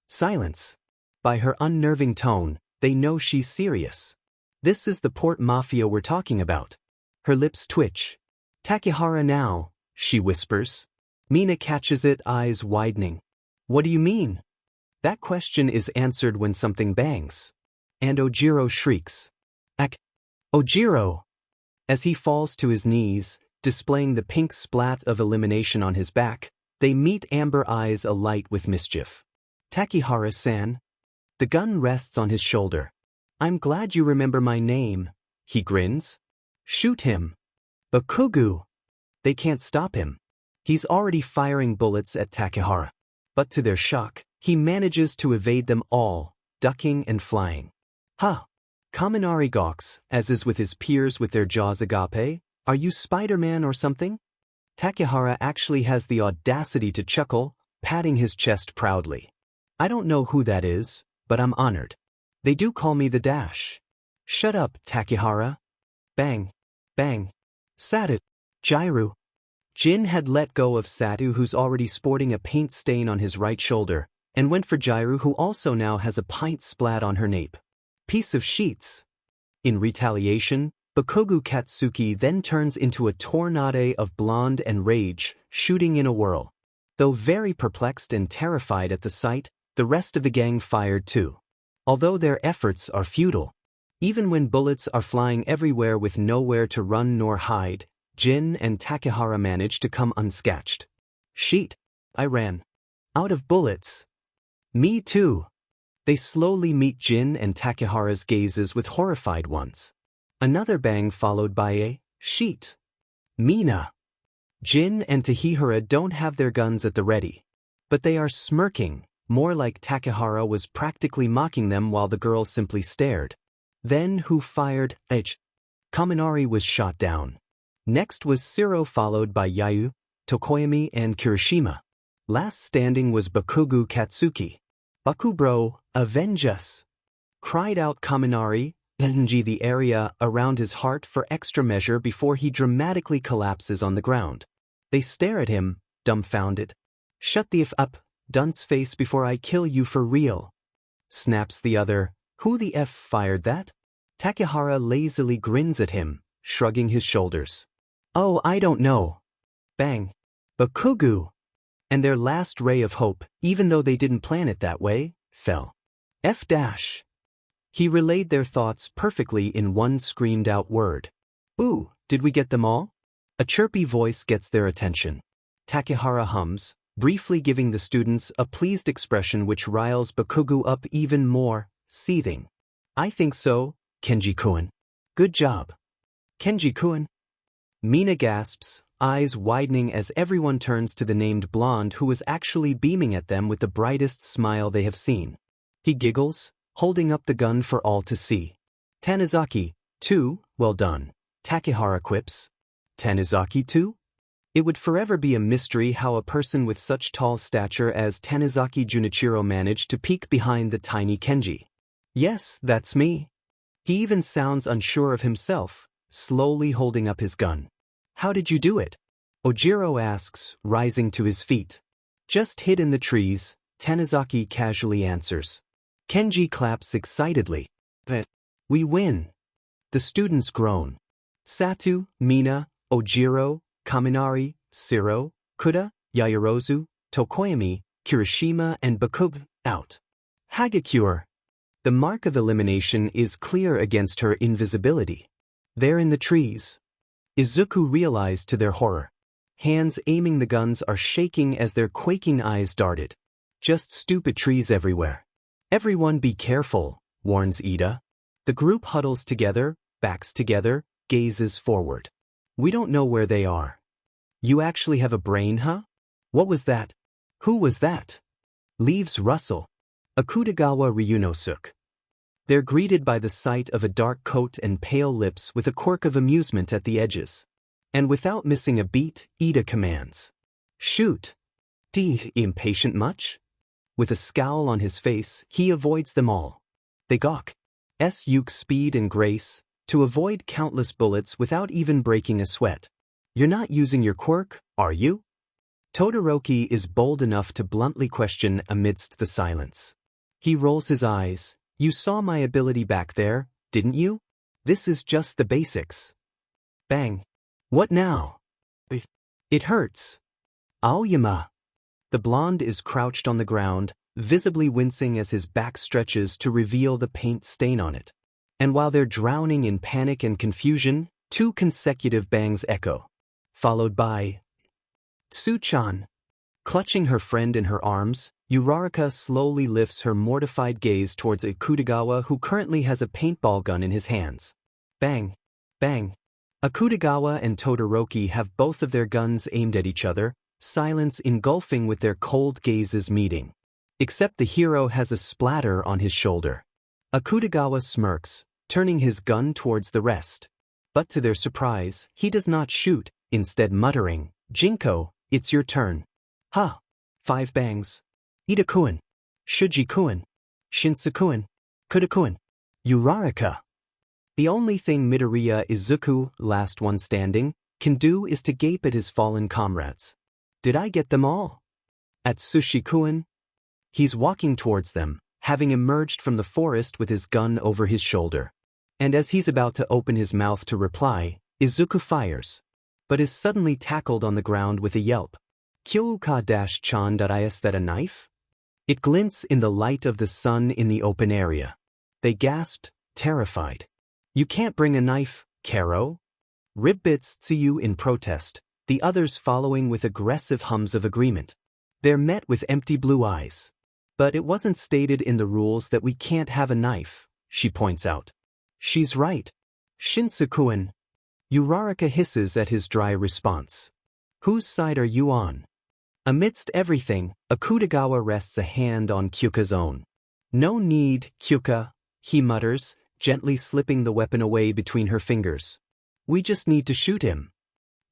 Silence. By her unnerving tone, they know she's serious. This is the Port Mafia we're talking about. Her lips twitch. Takehara now, she whispers. Mina catches it, eyes widening. What do you mean? That question is answered when something bangs. And Ojiro shrieks. Ojiro! As he falls to his knees, displaying the pink splat of elimination on his back, they meet amber eyes alight with mischief. Takehara-san. The gun rests on his shoulder. I'm glad you remember my name, he grins. Shoot him. Bakugu! They can't stop him. He's already firing bullets at Takehara. But to their shock, he manages to evade them all, ducking and flying. Ha! Kaminari gawks, as is with his peers with their jaws agape. Are you Spider-Man or something? Takehara actually has the audacity to chuckle, patting his chest proudly. I don't know who that is, but I'm honored. They do call me the Dash. Shut up, Takehara. Bang. Bang. Satu. Jairu. Jin had let go of Satu, who's already sporting a paint stain on his right shoulder, and went for Jairu, who also now has a paint splat on her nape. piece of sheets. In retaliation, Bakugo Katsuki then turns into a tornado of blonde and rage, shooting in a whirl. Though very perplexed and terrified at the sight, the rest of the gang fired too. Although their efforts are futile. Even when bullets are flying everywhere with nowhere to run nor hide, Jin and Takehara manage to come unscathed. Sheet. I ran. Out of bullets. Me too. They slowly meet Jin and Takehara's gazes with horrified ones. Another bang followed by a sheet. Mina. Jin and Takehara don't have their guns at the ready. But they are smirking, more like Takehara was practically mocking them while the girl simply stared. Then who fired? Kaminari was shot down. Next was Shiro, followed by Yayu, Tokoyami and Kirishima. Last standing was Bakugo Katsuki. Bakubro, avenge us! Cried out Kaminari, Denji the area around his heart for extra measure before he dramatically collapses on the ground. They stare at him, dumbfounded. Shut the f up, dunce face, before I kill you for real. Snaps the other, who the f fired that? Takehara lazily grins at him, shrugging his shoulders. Oh, I don't know. Bang. Bakugo! And their last ray of hope, even though they didn't plan it that way, fell. F dash. He relayed their thoughts perfectly in one screamed-out word. Ooh, did we get them all? A chirpy voice gets their attention. Takehara hums, briefly giving the students a pleased expression which riles Bakugo up even more, seething. I think so, Kenji-kun. Good job. Kenji-kun. Mina gasps, eyes widening as everyone turns to the named blonde who is actually beaming at them with the brightest smile they have seen. He giggles, holding up the gun for all to see. Tanizaki, too, well done. Takehara quips. Tanizaki too? It would forever be a mystery how a person with such tall stature as Tanizaki Junichiro managed to peek behind the tiny Kenji. Yes, that's me. He even sounds unsure of himself, slowly holding up his gun. How did you do it? Ojiro asks, rising to his feet. Just hid in the trees, Tanizaki casually answers. Kenji claps excitedly. But we win. The students groan. Satu, Mina, Ojiro, Kaminari, Shiro, Kuda, Yaoyorozu, Tokoyami, Kirishima and Bakugo out. Hagakure. The mark of elimination is clear against her invisibility. There in the trees. Izuku realized to their horror. Hands aiming the guns are shaking as their quaking eyes darted. Just stupid trees everywhere. Everyone be careful, warns Ida. The group huddles together, backs together, gazes forward. We don't know where they are. You actually have a brain, huh? What was that? Who was that? Leaves rustle. Akutagawa Ryunosuke. They're greeted by the sight of a dark coat and pale lips with a quirk of amusement at the edges. And without missing a beat, Ida commands. Shoot. Impatient much? With a scowl on his face, he avoids them all. They gawk. Yuke speed and grace, to avoid countless bullets without even breaking a sweat. You're not using your quirk, are you? Todoroki is bold enough to bluntly question amidst the silence. He rolls his eyes. You saw my ability back there, didn't you? This is just the basics. Bang. What now? It hurts. Aoyama. The blonde is crouched on the ground, visibly wincing as his back stretches to reveal the paint stain on it. And while they're drowning in panic and confusion, 2 consecutive bangs echo. Followed by Tsu-chan. Clutching her friend in her arms, Uraraka slowly lifts her mortified gaze towards Akutagawa, who currently has a paintball gun in his hands. Bang. Bang. Akutagawa and Todoroki have both of their guns aimed at each other, silence engulfing with their cold gazes meeting. Except the hero has a splatter on his shoulder. Akutagawa smirks, turning his gun towards the rest. But to their surprise, he does not shoot, instead muttering, Jinko, it's your turn. Ha! 5 bangs. Ida-kun. Shuji-kun. Shinsu-kun. Kuda-kun. Uraraka. The only thing Midoriya Izuku, last one standing, can do is to gape at his fallen comrades. Did I get them all? At Sushi-kun? He's walking towards them, having emerged from the forest with his gun over his shoulder. And as he's about to open his mouth to reply, Izuku fires, but is suddenly tackled on the ground with a yelp. Kyouka-chan, is that a knife? It glints in the light of the sun in the open area. They gasped, terrified. You can't bring a knife, Karo? Ribbits Tsuyu in protest, the others following with aggressive hums of agreement. They're met with empty blue eyes. But it wasn't stated in the rules that we can't have a knife, she points out. She's right. Shinsukuan. Uraraka hisses at his dry response. Whose side are you on? Amidst everything, Akutagawa rests a hand on Kyuka's own. No need, Kyuka, he mutters, gently slipping the weapon away between her fingers. We just need to shoot him.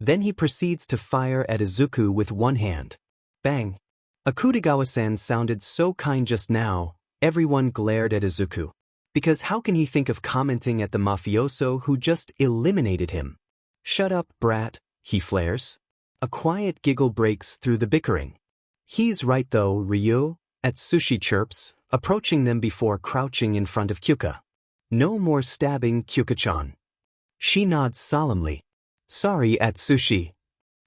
Then he proceeds to fire at Izuku with one hand. Bang! Akutagawa-san sounded so kind just now, everyone glared at Izuku. Because how can he think of commenting at the mafioso who just eliminated him? Shut up, brat, he flares. A quiet giggle breaks through the bickering. He's right though, Ryu, Atsushi chirps, approaching them before crouching in front of Kyuka. No more stabbing, Kyuka-chan. She nods solemnly. Sorry, Atsushi.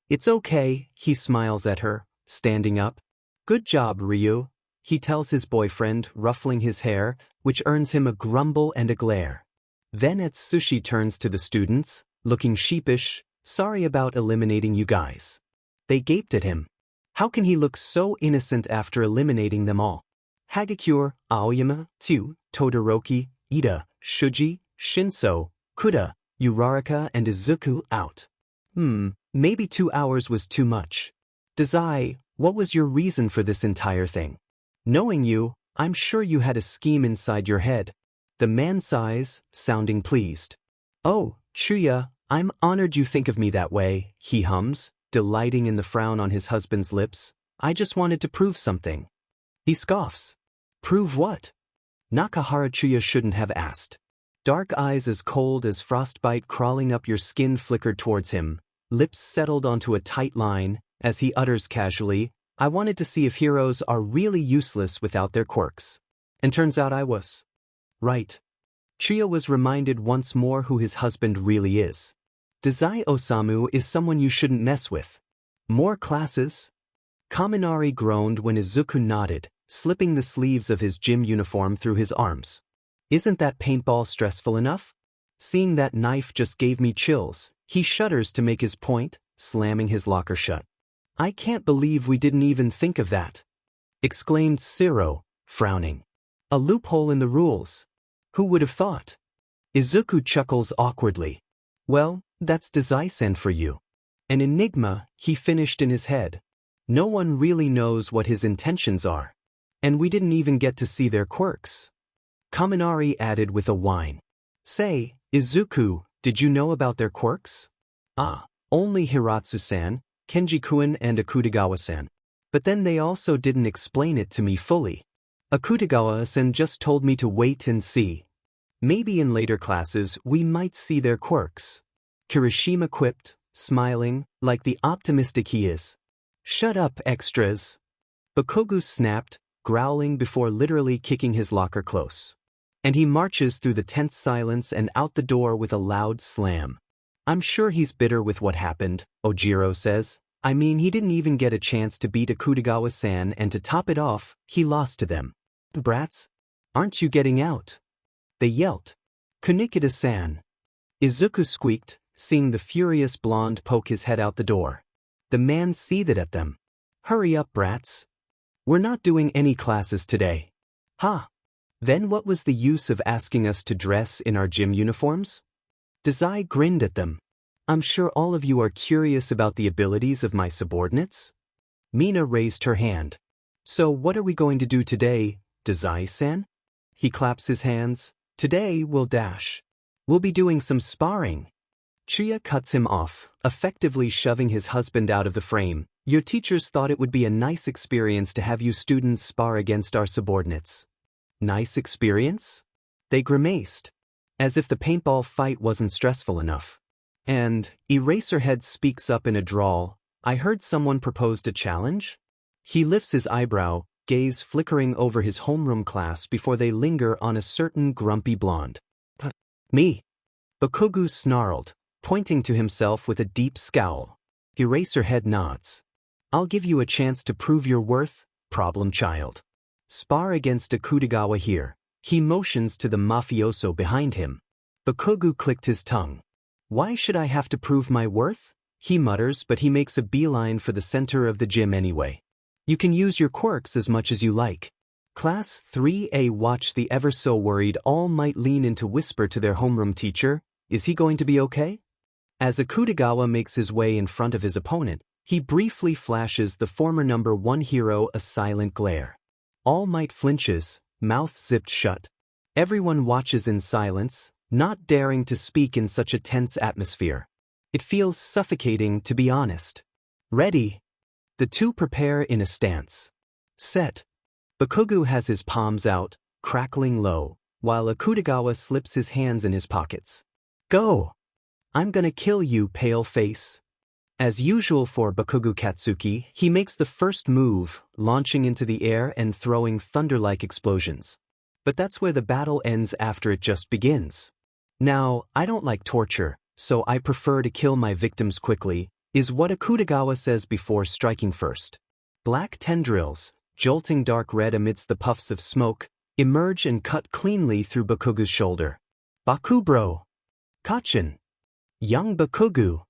It's okay, he smiles at her, standing up. Good job, Ryu, he tells his boyfriend, ruffling his hair, which earns him a grumble and a glare. Then Atsushi turns to the students, looking sheepish. Sorry about eliminating you guys. They gaped at him. How can he look so innocent after eliminating them all? Hagakure, Aoyama, Tsu, Todoroki, Ida, Shuji, Shinso, Kuda, Uraraka and Izuku out. Maybe 2 hours was too much. Dazai, what was your reason for this entire thing? Knowing you, I'm sure you had a scheme inside your head. The man sighs, sounding pleased. Oh, Chuya, I'm honored you think of me that way, he hums, delighting in the frown on his husband's lips. I just wanted to prove something. He scoffs. Prove what? Nakahara Chuya shouldn't have asked. Dark eyes as cold as frostbite crawling up your skin flickered towards him, lips settled onto a tight line, as he utters casually, I wanted to see if heroes are really useless without their quirks. And turns out I was. Right. Chuya was reminded once more who his husband really is. Dazai Osamu is someone you shouldn't mess with. More classes? Kaminari groaned when Izuku nodded, slipping the sleeves of his gym uniform through his arms. Isn't that paintball stressful enough? Seeing that knife just gave me chills. He shudders to make his point, slamming his locker shut. I can't believe we didn't even think of that, exclaimed Siro, frowning. A loophole in the rules. Who would have thought? Izuku chuckles awkwardly. Well, that's Dazai-sen for you. An enigma, he finished in his head. No one really knows what his intentions are. And we didn't even get to see their quirks. Kaminari added with a whine. Say, Izuku, did you know about their quirks? Ah, only Hiratsu-san, Kenji-kun and Akutagawa-san. But then they also didn't explain it to me fully. Akutagawa-san just told me to wait and see. Maybe in later classes we might see their quirks. Kirishima quipped, smiling, like the optimistic he is. Shut up, extras. Bakugo snapped, growling before literally kicking his locker close. And he marches through the tense silence and out the door with a loud slam. I'm sure he's bitter with what happened, Ojiro says. I mean, he didn't even get a chance to beat Akutagawa-san, and to top it off, he lost to them. Brats, aren't you getting out? They yelped. Kunikida-san. Izuku squeaked, seeing the furious blonde poke his head out the door. The man seethed at them. Hurry up, brats. We're not doing any classes today. Ha! Then what was the use of asking us to dress in our gym uniforms? Dazai grinned at them. I'm sure all of you are curious about the abilities of my subordinates? Mina raised her hand. So what are we going to do today, Dazai-san? He claps his hands. Today we'll dash. We'll be doing some sparring. Chuya cuts him off, effectively shoving his husband out of the frame. Your teachers thought it would be a nice experience to have you students spar against our subordinates. Nice experience? They grimaced, as if the paintball fight wasn't stressful enough. And Eraserhead speaks up in a drawl. I heard someone proposed a challenge? He lifts his eyebrow, gaze flickering over his homeroom class before they linger on a certain grumpy blonde. Me? Bakugo snarled, pointing to himself with a deep scowl. Eraserhead nods. I'll give you a chance to prove your worth, problem child. Spar against Akutagawa here. He motions to the mafioso behind him. Bakugo clicked his tongue. Why should I have to prove my worth? He mutters, but he makes a beeline for the center of the gym anyway. You can use your quirks as much as you like. Class 3A watch the ever so worried All Might lean in to whisper to their homeroom teacher, is he going to be okay? As Akutagawa makes his way in front of his opponent, he briefly flashes the former number 1 hero a silent glare. All Might flinches, mouth zipped shut. Everyone watches in silence, not daring to speak in such a tense atmosphere. It feels suffocating, to be honest. Ready? The two prepare in a stance. Set. Bakugo has his palms out, crackling low, while Akutagawa slips his hands in his pockets. Go! I'm gonna kill you, pale face. As usual for Bakugo Katsuki, he makes the first move, launching into the air and throwing thunder-like explosions. But that's where the battle ends after it just begins. Now, I don't like torture, so I prefer to kill my victims quickly, is what Akutagawa says before striking first. Black tendrils, jolting dark red amidst the puffs of smoke, emerge and cut cleanly through Bakugo's shoulder. Bakubro! Kachin! Young Bakugo!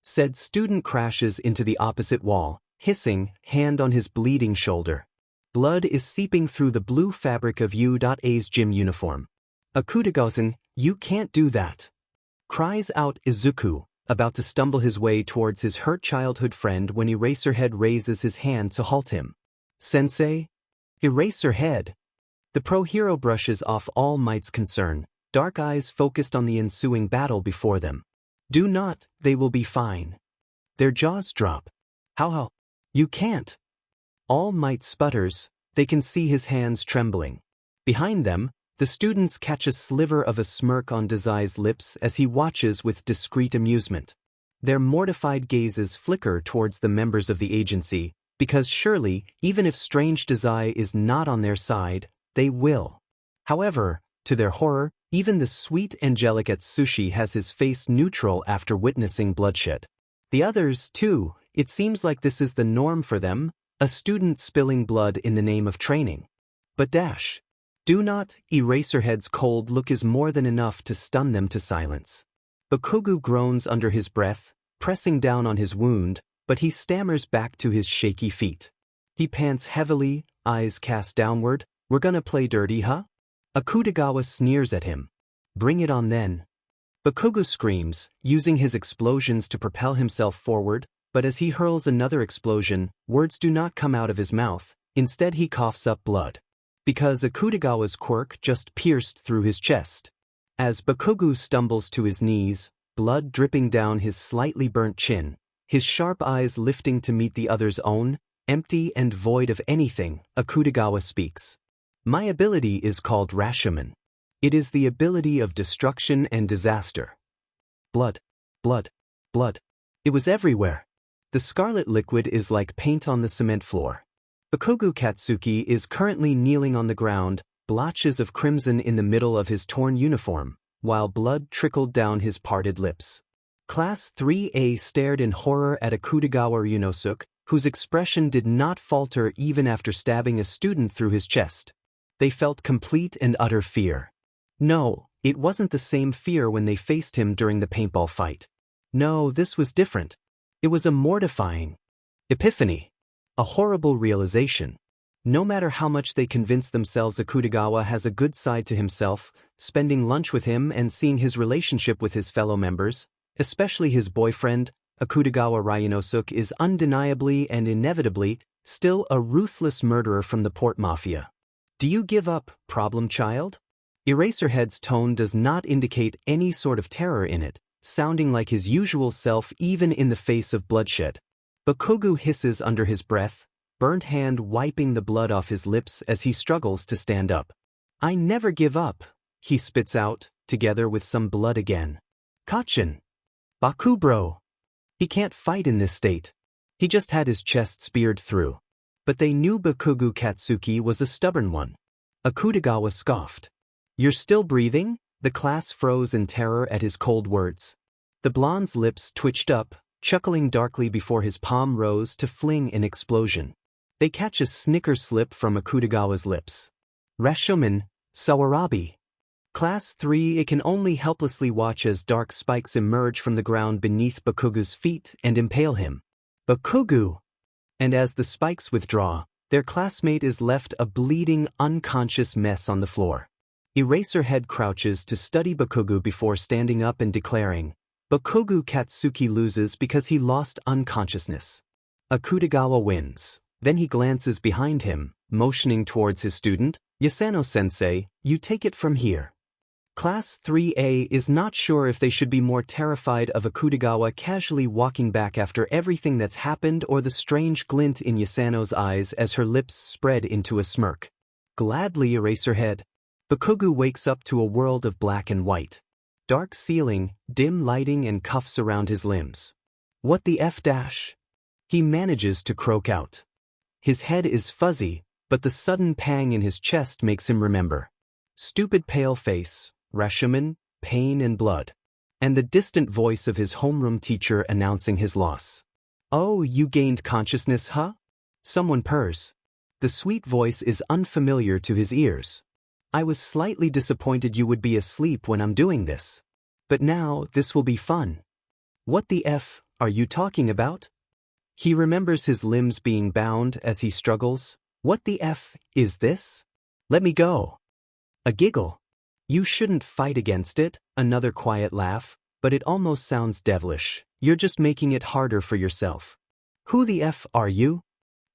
Said student crashes into the opposite wall, hissing, hand on his bleeding shoulder. Blood is seeping through the blue fabric of U.A's gym uniform. Akutagawa-san, you can't do that! Cries out Izuku, about to stumble his way towards his hurt childhood friend when Eraserhead raises his hand to halt him. Sensei? Eraserhead! The pro-hero brushes off All Might's concern, dark eyes focused on the ensuing battle before them. Do not, they will be fine. Their jaws drop. How? You can't! All Might sputters, they can see his hands trembling. Behind them, the students catch a sliver of a smirk on Dazai's lips as he watches with discreet amusement. Their mortified gazes flicker towards the members of the agency, because surely, even if strange Dazai is not on their side, they will. However, to their horror, even the sweet angelic Atsushi has his face neutral after witnessing bloodshed. The others, too, it seems like this is the norm for them, a student spilling blood in the name of training. But do not, Eraserhead's cold look is more than enough to stun them to silence. Bakugo groans under his breath, pressing down on his wound, but he stammers back to his shaky feet. He pants heavily, eyes cast downward. We're gonna play dirty, huh? Akutagawa sneers at him. Bring it on then. Bakugo screams, using his explosions to propel himself forward, but as he hurls another explosion, words do not come out of his mouth, instead he coughs up blood. Because Akutagawa's quirk just pierced through his chest. As Bakugo stumbles to his knees, blood dripping down his slightly burnt chin, his sharp eyes lifting to meet the other's own, empty and void of anything, Akutagawa speaks. My ability is called Rashomon. It is the ability of destruction and disaster. Blood. Blood. Blood. It was everywhere. The scarlet liquid is like paint on the cement floor. Bakugo Katsuki is currently kneeling on the ground, blotches of crimson in the middle of his torn uniform, while blood trickled down his parted lips. Class 3A stared in horror at Akutagawa Ryunosuke, whose expression did not falter even after stabbing a student through his chest. They felt complete and utter fear. No, it wasn't the same fear when they faced him during the paintball fight. No, this was different. It was a mortifying epiphany. A horrible realization. No matter how much they convince themselves Akutagawa has a good side to himself, spending lunch with him and seeing his relationship with his fellow members, especially his boyfriend, Akutagawa Ryunosuke is undeniably and inevitably still a ruthless murderer from the Port Mafia. Do you give up, problem child? Eraserhead's tone does not indicate any sort of terror in it, sounding like his usual self even in the face of bloodshed. Bakugo hisses under his breath, burnt hand wiping the blood off his lips as he struggles to stand up. I never give up, he spits out, together with some blood again. Kachin. Bakubro. He can't fight in this state. He just had his chest speared through. But they knew Bakugo Katsuki was a stubborn one. Akutagawa scoffed. "You're still breathing?" The class froze in terror at his cold words. The blonde's lips twitched up, chuckling darkly before his palm rose to fling an explosion. They catch a snicker slip from Akutagawa's lips. "Rashomon, Sawarabi." Class 3. It can only helplessly watch as dark spikes emerge from the ground beneath Bakugo's feet and impale him. "Bakugo!" And as the spikes withdraw, their classmate is left a bleeding, unconscious mess on the floor. Eraserhead crouches to study Bakugo before standing up and declaring, "Bakugo Katsuki loses because he lost unconsciousness." Akutagawa wins. Then he glances behind him, motioning towards his student, "Yasano-sensei, you take it from here." Class 3A is not sure if they should be more terrified of Akutagawa casually walking back after everything that's happened or the strange glint in Yasano's eyes as her lips spread into a smirk. "Gladly, Eraserhead." Bakugo wakes up to a world of black and white. Dark ceiling, dim lighting and cuffs around his limbs. "What the F dash?" He manages to croak out. His head is fuzzy, but the sudden pang in his chest makes him remember. Stupid pale face, Rashomon, pain and blood. And the distant voice of his homeroom teacher announcing his loss. "Oh, you gained consciousness, huh?" Someone purrs. The sweet voice is unfamiliar to his ears. "I was slightly disappointed you would be asleep when I'm doing this. But now, this will be fun." "What the F are you talking about?" He remembers his limbs being bound as he struggles. "What the F is this? Let me go." A giggle. "You shouldn't fight against it." Another quiet laugh, but it almost sounds devilish. "You're just making it harder for yourself." "Who the F are you?"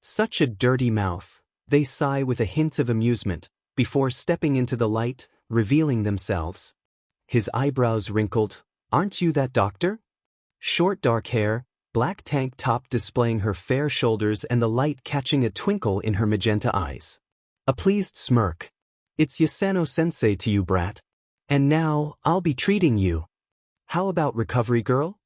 Such a dirty mouth. They sigh with a hint of amusement, before stepping into the light, revealing themselves. His eyebrows wrinkled. "Aren't you that doctor?" Short dark hair, black tank top displaying her fair shoulders and the light catching a twinkle in her magenta eyes. A pleased smirk. "It's Yasano-sensei to you, brat. And now, I'll be treating you. How about recovery, girl?"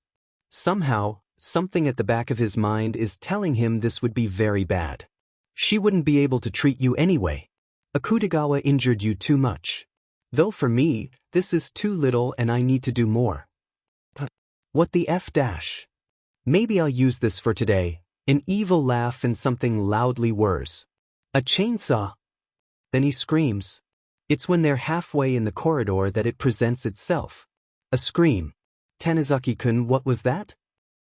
Somehow, something at the back of his mind is telling him this would be very bad. "She wouldn't be able to treat you anyway. Akutagawa injured you too much. Though for me, this is too little and I need to do more." "What the F dash? Maybe I'll use this for today." An evil laugh and something loudly whirs. "A chainsaw!" Then he screams. It's when they're halfway in the corridor that it presents itself. A scream. "Tanizaki-kun, what was that?"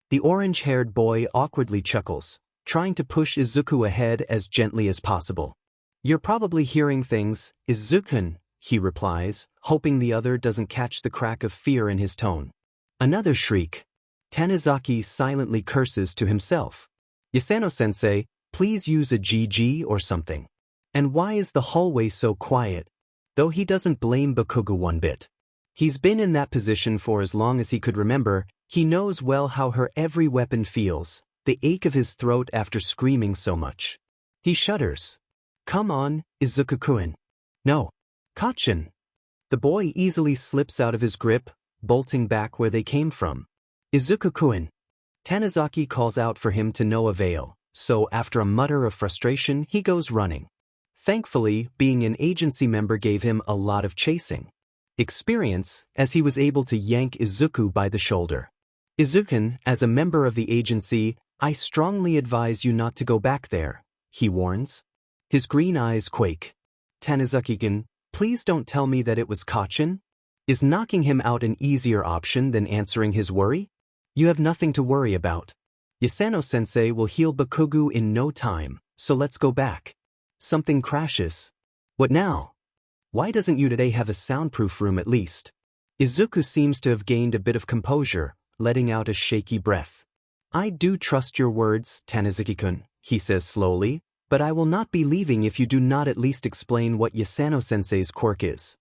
The orange-haired boy awkwardly chuckles, trying to push Izuku ahead as gently as possible. "You're probably hearing things, Izuku," he replies, hoping the other doesn't catch the crack of fear in his tone. Another shriek. Tanizaki silently curses to himself. "Yasano-sensei, please use a GG or something. And why is the hallway so quiet?" Though he doesn't blame Bakugo one bit. He's been in that position for as long as he could remember. He knows well how her every weapon feels, the ache of his throat after screaming so much. He shudders. "Come on, Izuku-kun." "No. Kachin." The boy easily slips out of his grip, bolting back where they came from. "Izuku-kun." Tanizaki calls out for him to no avail, so after a mutter of frustration he goes running. Thankfully, being an agency member gave him a lot of chasing experience, as he was able to yank Izuku by the shoulder. "Izuku, as a member of the agency, I strongly advise you not to go back there," he warns. His green eyes quake. "Tanizaki-kun, please don't tell me that it was Kachin. Is knocking him out an easier option than answering his worry? You have nothing to worry about. Yasano-sensei will heal Bakugo in no time, so let's go back." Something crashes. "What now? Why doesn't you today have a soundproof room at least?" Izuku seems to have gained a bit of composure, letting out a shaky breath. "I do trust your words, Tanizaki-kun," he says slowly, "but I will not be leaving if you do not at least explain what Yasano-sensei's quirk is."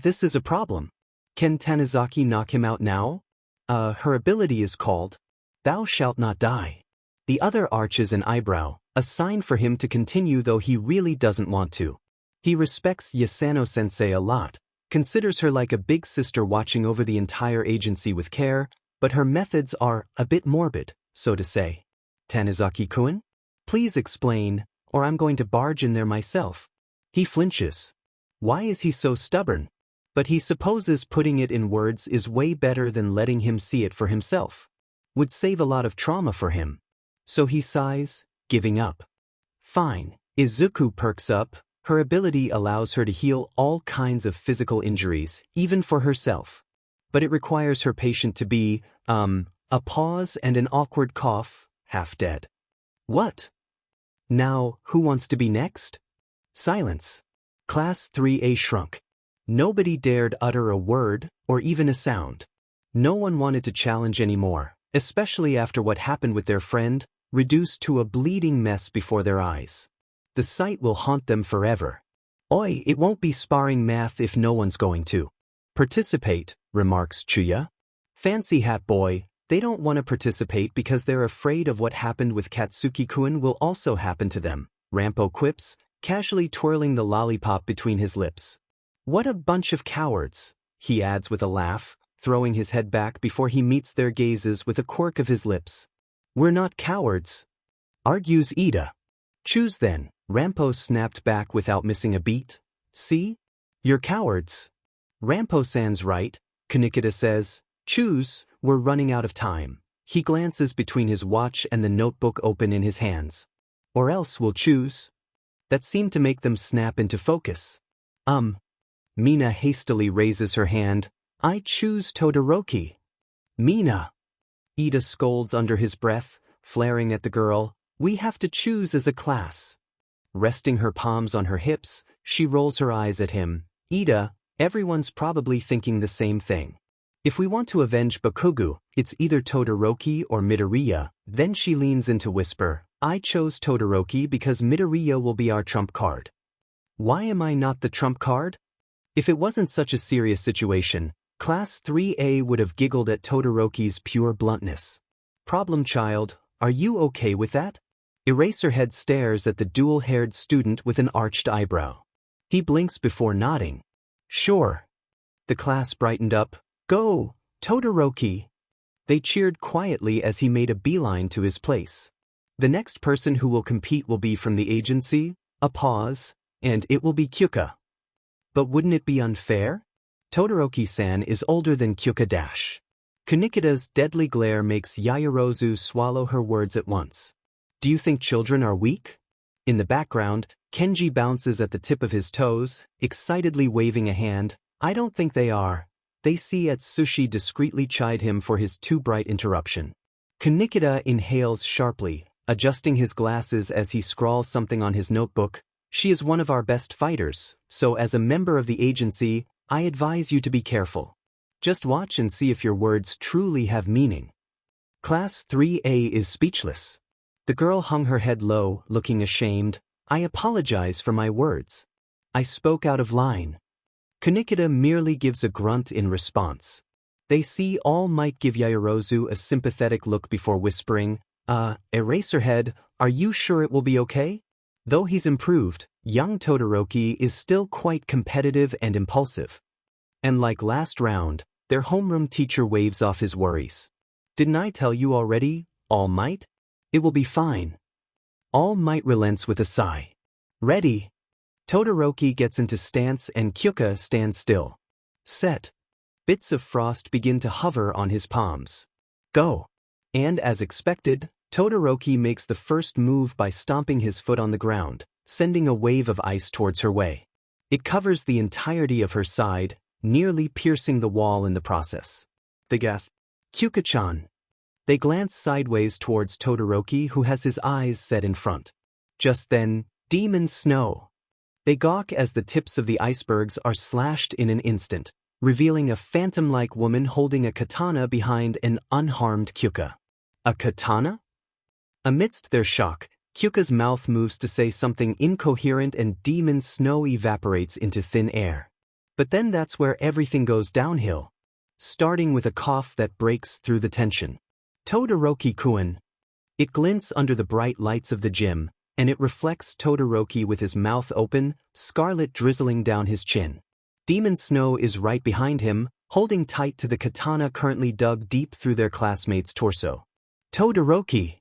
This is a problem. Can Tanizaki knock him out now?" Her ability is called, "Thou shalt not die." The other arches an eyebrow, a sign for him to continue though he really doesn't want to. He respects Yasano-sensei a lot, considers her like a big sister watching over the entire agency with care, but her methods are a bit morbid, so to say. "Tanizaki-kun?" Please explain, or I'm going to barge in there myself. He flinches. Why is he so stubborn? But he supposes putting it in words is way better than letting him see it for himself. Would save a lot of trauma for him. So he sighs, giving up. Fine. Izuku perks up. Her ability allows her to heal all kinds of physical injuries, even for herself. But it requires her patient to be, a pause and an awkward cough, half dead. What? Now, who wants to be next? Silence. Class 3A shrunk. Nobody dared utter a word, or even a sound. No one wanted to challenge anymore, especially after what happened with their friend, reduced to a bleeding mess before their eyes. The sight will haunt them forever. Oi, it won't be sparring math if no one's going to participate, remarks Chuya. Fancy hat boy, they don't want to participate because they're afraid of what happened with Katsuki-kun will also happen to them, Rampo quips, casually twirling the lollipop between his lips. What a bunch of cowards, he adds with a laugh, throwing his head back before he meets their gazes with a quirk of his lips. We're not cowards, argues Ida. Choose then, Rampo snapped back without missing a beat. See? You're cowards. Rampo-san's right, Kanikita says. Choose, we're running out of time. He glances between his watch and the notebook open in his hands. Or else we'll choose. That seemed to make them snap into focus. Mina hastily raises her hand. I choose Todoroki. Mina. Ida scolds under his breath, flaring at the girl. We have to choose as a class. Resting her palms on her hips, she rolls her eyes at him. Ida, everyone's probably thinking the same thing. If we want to avenge Bakugo, it's either Todoroki or Midoriya. Then she leans in to whisper, I chose Todoroki because Midoriya will be our trump card. Why am I not the trump card? If it wasn't such a serious situation, Class 3A would have giggled at Todoroki's pure bluntness. Problem child, are you okay with that? Eraserhead stares at the dual-haired student with an arched eyebrow. He blinks before nodding. Sure. The class brightened up. Go, Todoroki. They cheered quietly as he made a beeline to his place. The next person who will compete will be from the agency, a pause, and it will be Kyuka. But wouldn't it be unfair? Todoroki-san is older than Kyuka dash. Kanikita's deadly glare makes Yaoyorozu swallow her words at once. Do you think children are weak? In the background, Kenji bounces at the tip of his toes, excitedly waving a hand. I don't think they are. They see Atsushi discreetly chide him for his too bright interruption. Kanikita inhales sharply, adjusting his glasses as he scrawls something on his notebook. She is one of our best fighters, so as a member of the agency, I advise you to be careful. Just watch and see if your words truly have meaning. Class 3A is speechless. The girl hung her head low, looking ashamed. I apologize for my words. I spoke out of line. Kanikita merely gives a grunt in response. They see All Might give Yaoyorozu a sympathetic look before whispering, Eraserhead, are you sure it will be okay? Though he's improved, young Todoroki is still quite competitive and impulsive. And like last round, their homeroom teacher waves off his worries. Didn't I tell you already, All Might? It will be fine. All Might relents with a sigh. Ready. Todoroki gets into stance and Kyuka stands still. Set. Bits of frost begin to hover on his palms. Go. And as expected, Todoroki makes the first move by stomping his foot on the ground, sending a wave of ice towards her way. It covers the entirety of her side, nearly piercing the wall in the process. They gasp. Kyuka-chan. They glance sideways towards Todoroki, who has his eyes set in front. Just then, demon snow. They gawk as the tips of the icebergs are slashed in an instant, revealing a phantom-like woman holding a katana behind an unharmed Kyuka. A katana? Amidst their shock, Kyuka's mouth moves to say something incoherent and demon snow evaporates into thin air. But then that's where everything goes downhill, starting with a cough that breaks through the tension. Todoroki-kun. It glints under the bright lights of the gym, and it reflects Todoroki with his mouth open, scarlet drizzling down his chin. Demon Snow is right behind him, holding tight to the katana currently dug deep through their classmate's torso. Todoroki!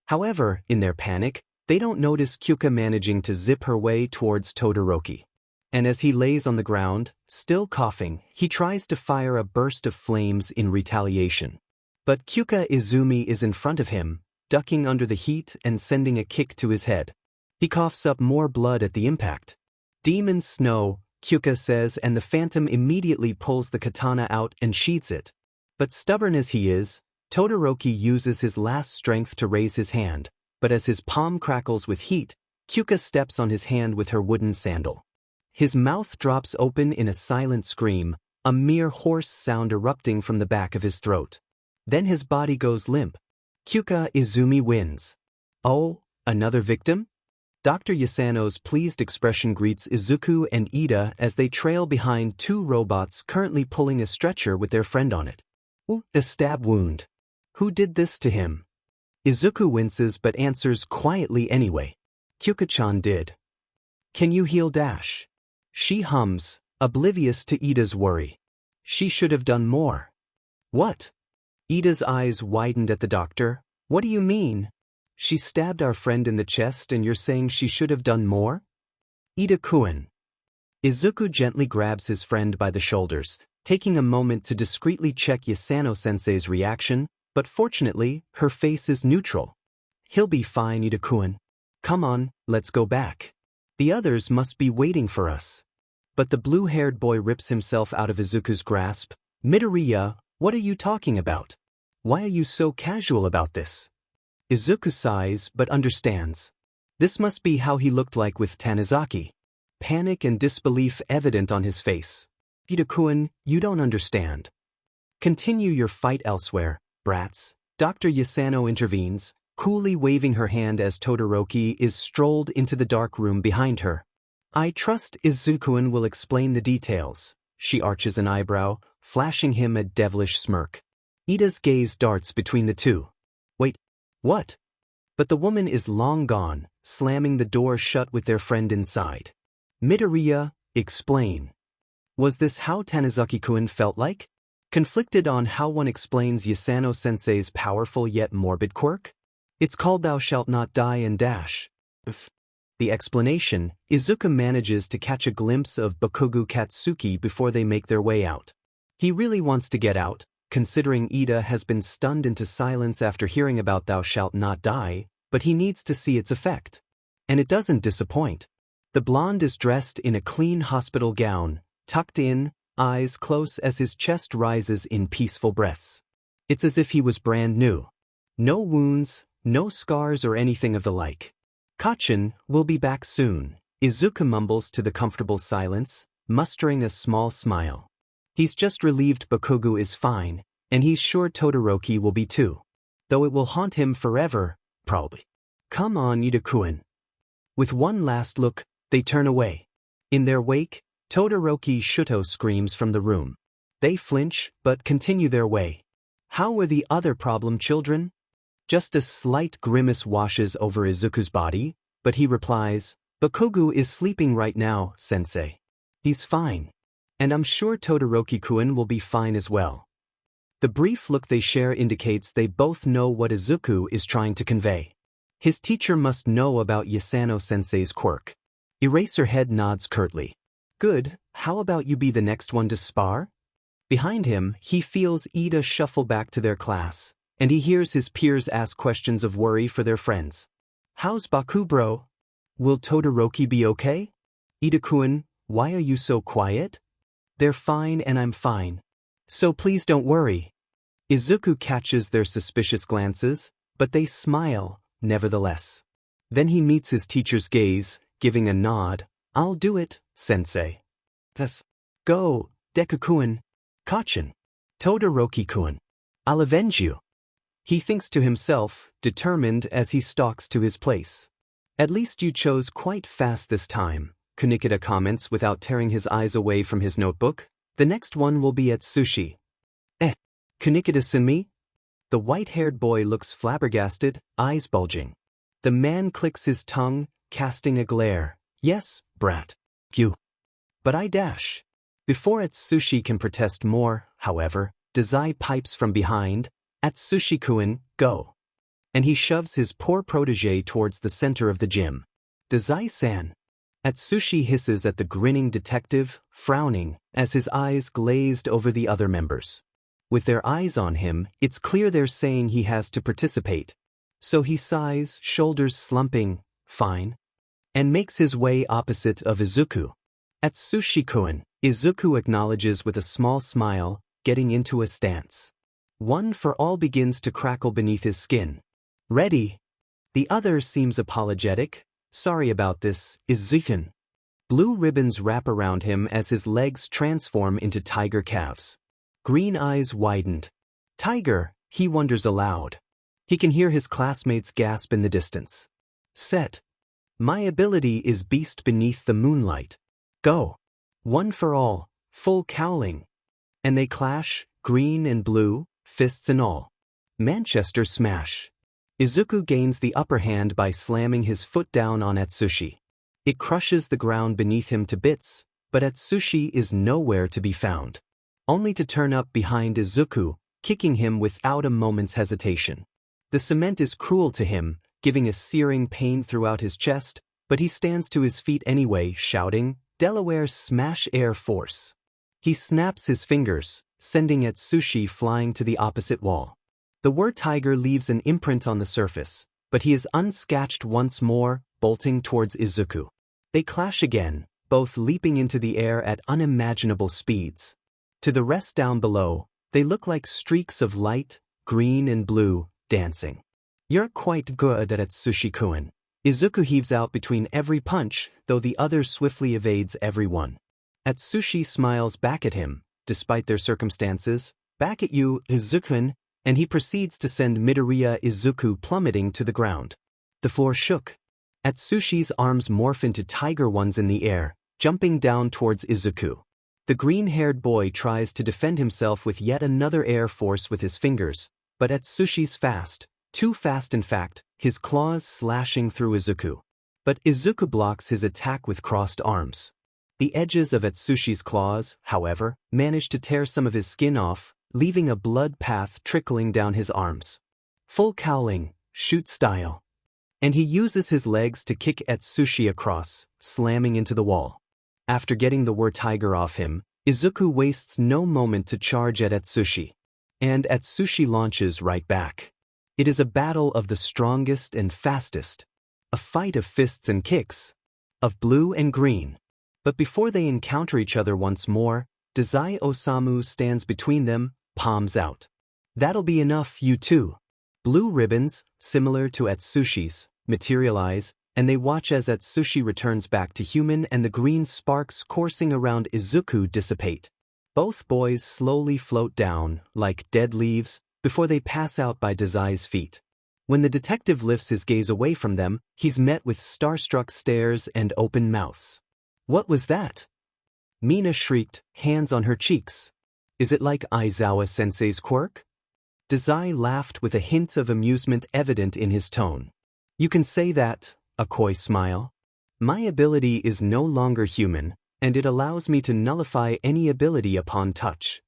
However, in their panic, They don't notice Kyuka managing to zip her way towards Todoroki. And as he lays on the ground, still coughing, he tries to fire a burst of flames in retaliation. But Kyuka Izumi is in front of him, ducking under the heat and sending a kick to his head. He coughs up more blood at the impact. Demon Snow, Kyuka says, and the Phantom immediately pulls the katana out and sheathes it. But stubborn as he is, Todoroki uses his last strength to raise his hand, but as his palm crackles with heat, Kyuka steps on his hand with her wooden sandal. His mouth drops open in a silent scream, a mere hoarse sound erupting from the back of his throat. Then his body goes limp. Kyuka Izumi wins. Oh, another victim? Dr. Yasano's pleased expression greets Izuku and Ida as they trail behind two robots currently pulling a stretcher with their friend on it. Ooh, a stab wound. Who did this to him? Izuku winces but answers quietly anyway. Kyuka-chan did. Can you heal Dash? She hums, oblivious to Ida's worry. She should have done more. What? Ida's eyes widened at the doctor. What do you mean? She stabbed our friend in the chest and you're saying she should have done more? Ida-kun. Izuku gently grabs his friend by the shoulders, taking a moment to discreetly check Yasano-sensei's reaction, but fortunately, her face is neutral. He'll be fine, Ida-kun. Come on, let's go back. The others must be waiting for us. But the blue-haired boy rips himself out of Izuku's grasp. Midoriya, what are you talking about? Why are you so casual about this? Izuku sighs but understands. This must be how he looked like with Tanizaki. Panic and disbelief evident on his face. Ida-kun, you don't understand. Continue your fight elsewhere, brats. Dr. Yasano intervenes, coolly waving her hand as Todoroki is strolled into the dark room behind her. I trust Izuku will explain the details. She arches an eyebrow, flashing him a devilish smirk. Ida's gaze darts between the two. Wait, what? But the woman is long gone, slamming the door shut with their friend inside. Midoriya, explain. Was this how Tanizaki-kun felt like? Conflicted on how one explains Yasano-sensei's powerful yet morbid quirk? It's called Thou Shalt Not Die and Dash. The explanation, Izuku manages to catch a glimpse of Bakugo Katsuki before they make their way out. He really wants to get out, considering Ida has been stunned into silence after hearing about Thou Shalt Not Die, but he needs to see its effect. And it doesn't disappoint. The blonde is dressed in a clean hospital gown, tucked in, eyes close as his chest rises in peaceful breaths. It's as if he was brand new. No wounds, no scars or anything of the like. Kachin will be back soon, Izuku mumbles to the comfortable silence, mustering a small smile. He's just relieved Bakugo is fine, and he's sure Todoroki will be too. Though it will haunt him forever, probably. Come on, Ida-kun. With one last look, they turn away. In their wake, Todoroki Shuto screams from the room. They flinch, but continue their way. How were the other problem children? Just a slight grimace washes over Izuku's body, but he replies, Bakugo is sleeping right now, sensei. He's fine. And I'm sure Todoroki-kun will be fine as well. The brief look they share indicates they both know what Izuku is trying to convey. His teacher must know about Yasano-sensei's quirk. Eraserhead nods curtly. Good, how about you be the next one to spar? Behind him, he feels Ida shuffle back to their class, and he hears his peers ask questions of worry for their friends. How's Baku bro? Will Todoroki be okay? Ida-kun, why are you so quiet? They're fine and I'm fine. So please don't worry. Izuku catches their suspicious glances, but they smile, nevertheless. Then he meets his teacher's gaze, giving a nod. I'll do it, sensei. Yes. Go, Deku-kun. Kachin. Todoroki-kun. I'll avenge you. He thinks to himself, determined as he stalks to his place. At least you chose quite fast this time, Kunikida comments without tearing his eyes away from his notebook. The next one will be at sushi. Kunikida-san? The white-haired boy looks flabbergasted, eyes bulging. The man clicks his tongue, casting a glare. Yes, brat. Phew. But I dash. Before Atsushi can protest more, however, Dazai pipes from behind. Atsushi-kun, go. and he shoves his poor protege towards the center of the gym. Dazai-san. Atsushi hisses at the grinning detective, frowning, as his eyes glazed over the other members. With their eyes on him, it's clear they're saying he has to participate. So he sighs, shoulders slumping, fine, and makes his way opposite of Izuku. Atsushi-kun, Izuku acknowledges with a small smile, getting into a stance. One for all begins to crackle beneath his skin. Ready? The other seems apologetic. Sorry about this, Izuku. Blue ribbons wrap around him as his legs transform into tiger calves. Green eyes widened. Tiger, he wonders aloud. He can hear his classmates gasp in the distance. Set. My ability is beast beneath the moonlight. Go. One for all, full cowling. And they clash, green and blue, fists and all. Manchester smash. Izuku gains the upper hand by slamming his foot down on Atsushi. It crushes the ground beneath him to bits, but Atsushi is nowhere to be found. Only to turn up behind Izuku, kicking him without a moment's hesitation. The cement is cruel to him, giving a searing pain throughout his chest, but he stands to his feet anyway, shouting, Delaware Smash Air Force. He snaps his fingers, sending Atsushi flying to the opposite wall. The word tiger leaves an imprint on the surface, but he is unscathed once more, bolting towards Izuku. They clash again, both leaping into the air at unimaginable speeds. To the rest down below, they look like streaks of light, green and blue, dancing. You're quite good at Atsushi-kun. Izuku heaves out between every punch, though the other swiftly evades every one. Atsushi smiles back at him, despite their circumstances. Back at you, Izuku, and he proceeds to send Midoriya Izuku plummeting to the ground. The floor shook. Atsushi's arms morph into tiger ones in the air, jumping down towards Izuku. The green-haired boy tries to defend himself with yet another air force with his fingers, but Atsushi's fast, too fast in fact, his claws slashing through Izuku. But Izuku blocks his attack with crossed arms. The edges of Atsushi's claws, however, manage to tear some of his skin off, leaving a blood path trickling down his arms. Full cowling, shoot style. And he uses his legs to kick Atsushi across, slamming into the wall. After getting the word tiger off him, Izuku wastes no moment to charge at Atsushi. And Atsushi launches right back. It is a battle of the strongest and fastest. A fight of fists and kicks. Of blue and green. But before they encounter each other once more, Dazai Osamu stands between them, palms out. That'll be enough, you two. Blue ribbons, similar to Atsushi's, materialize, and they watch as Atsushi returns back to human and the green sparks coursing around Izuku dissipate. Both boys slowly float down, like dead leaves, before they pass out by Dazai's feet. When the detective lifts his gaze away from them, he's met with starstruck stares and open mouths. What was that? Mina shrieked, hands on her cheeks. Is it like Aizawa-sensei's quirk? Dazai laughed with a hint of amusement evident in his tone. You can say that, a coy smile. My ability is no longer human, and it allows me to nullify any ability upon touch.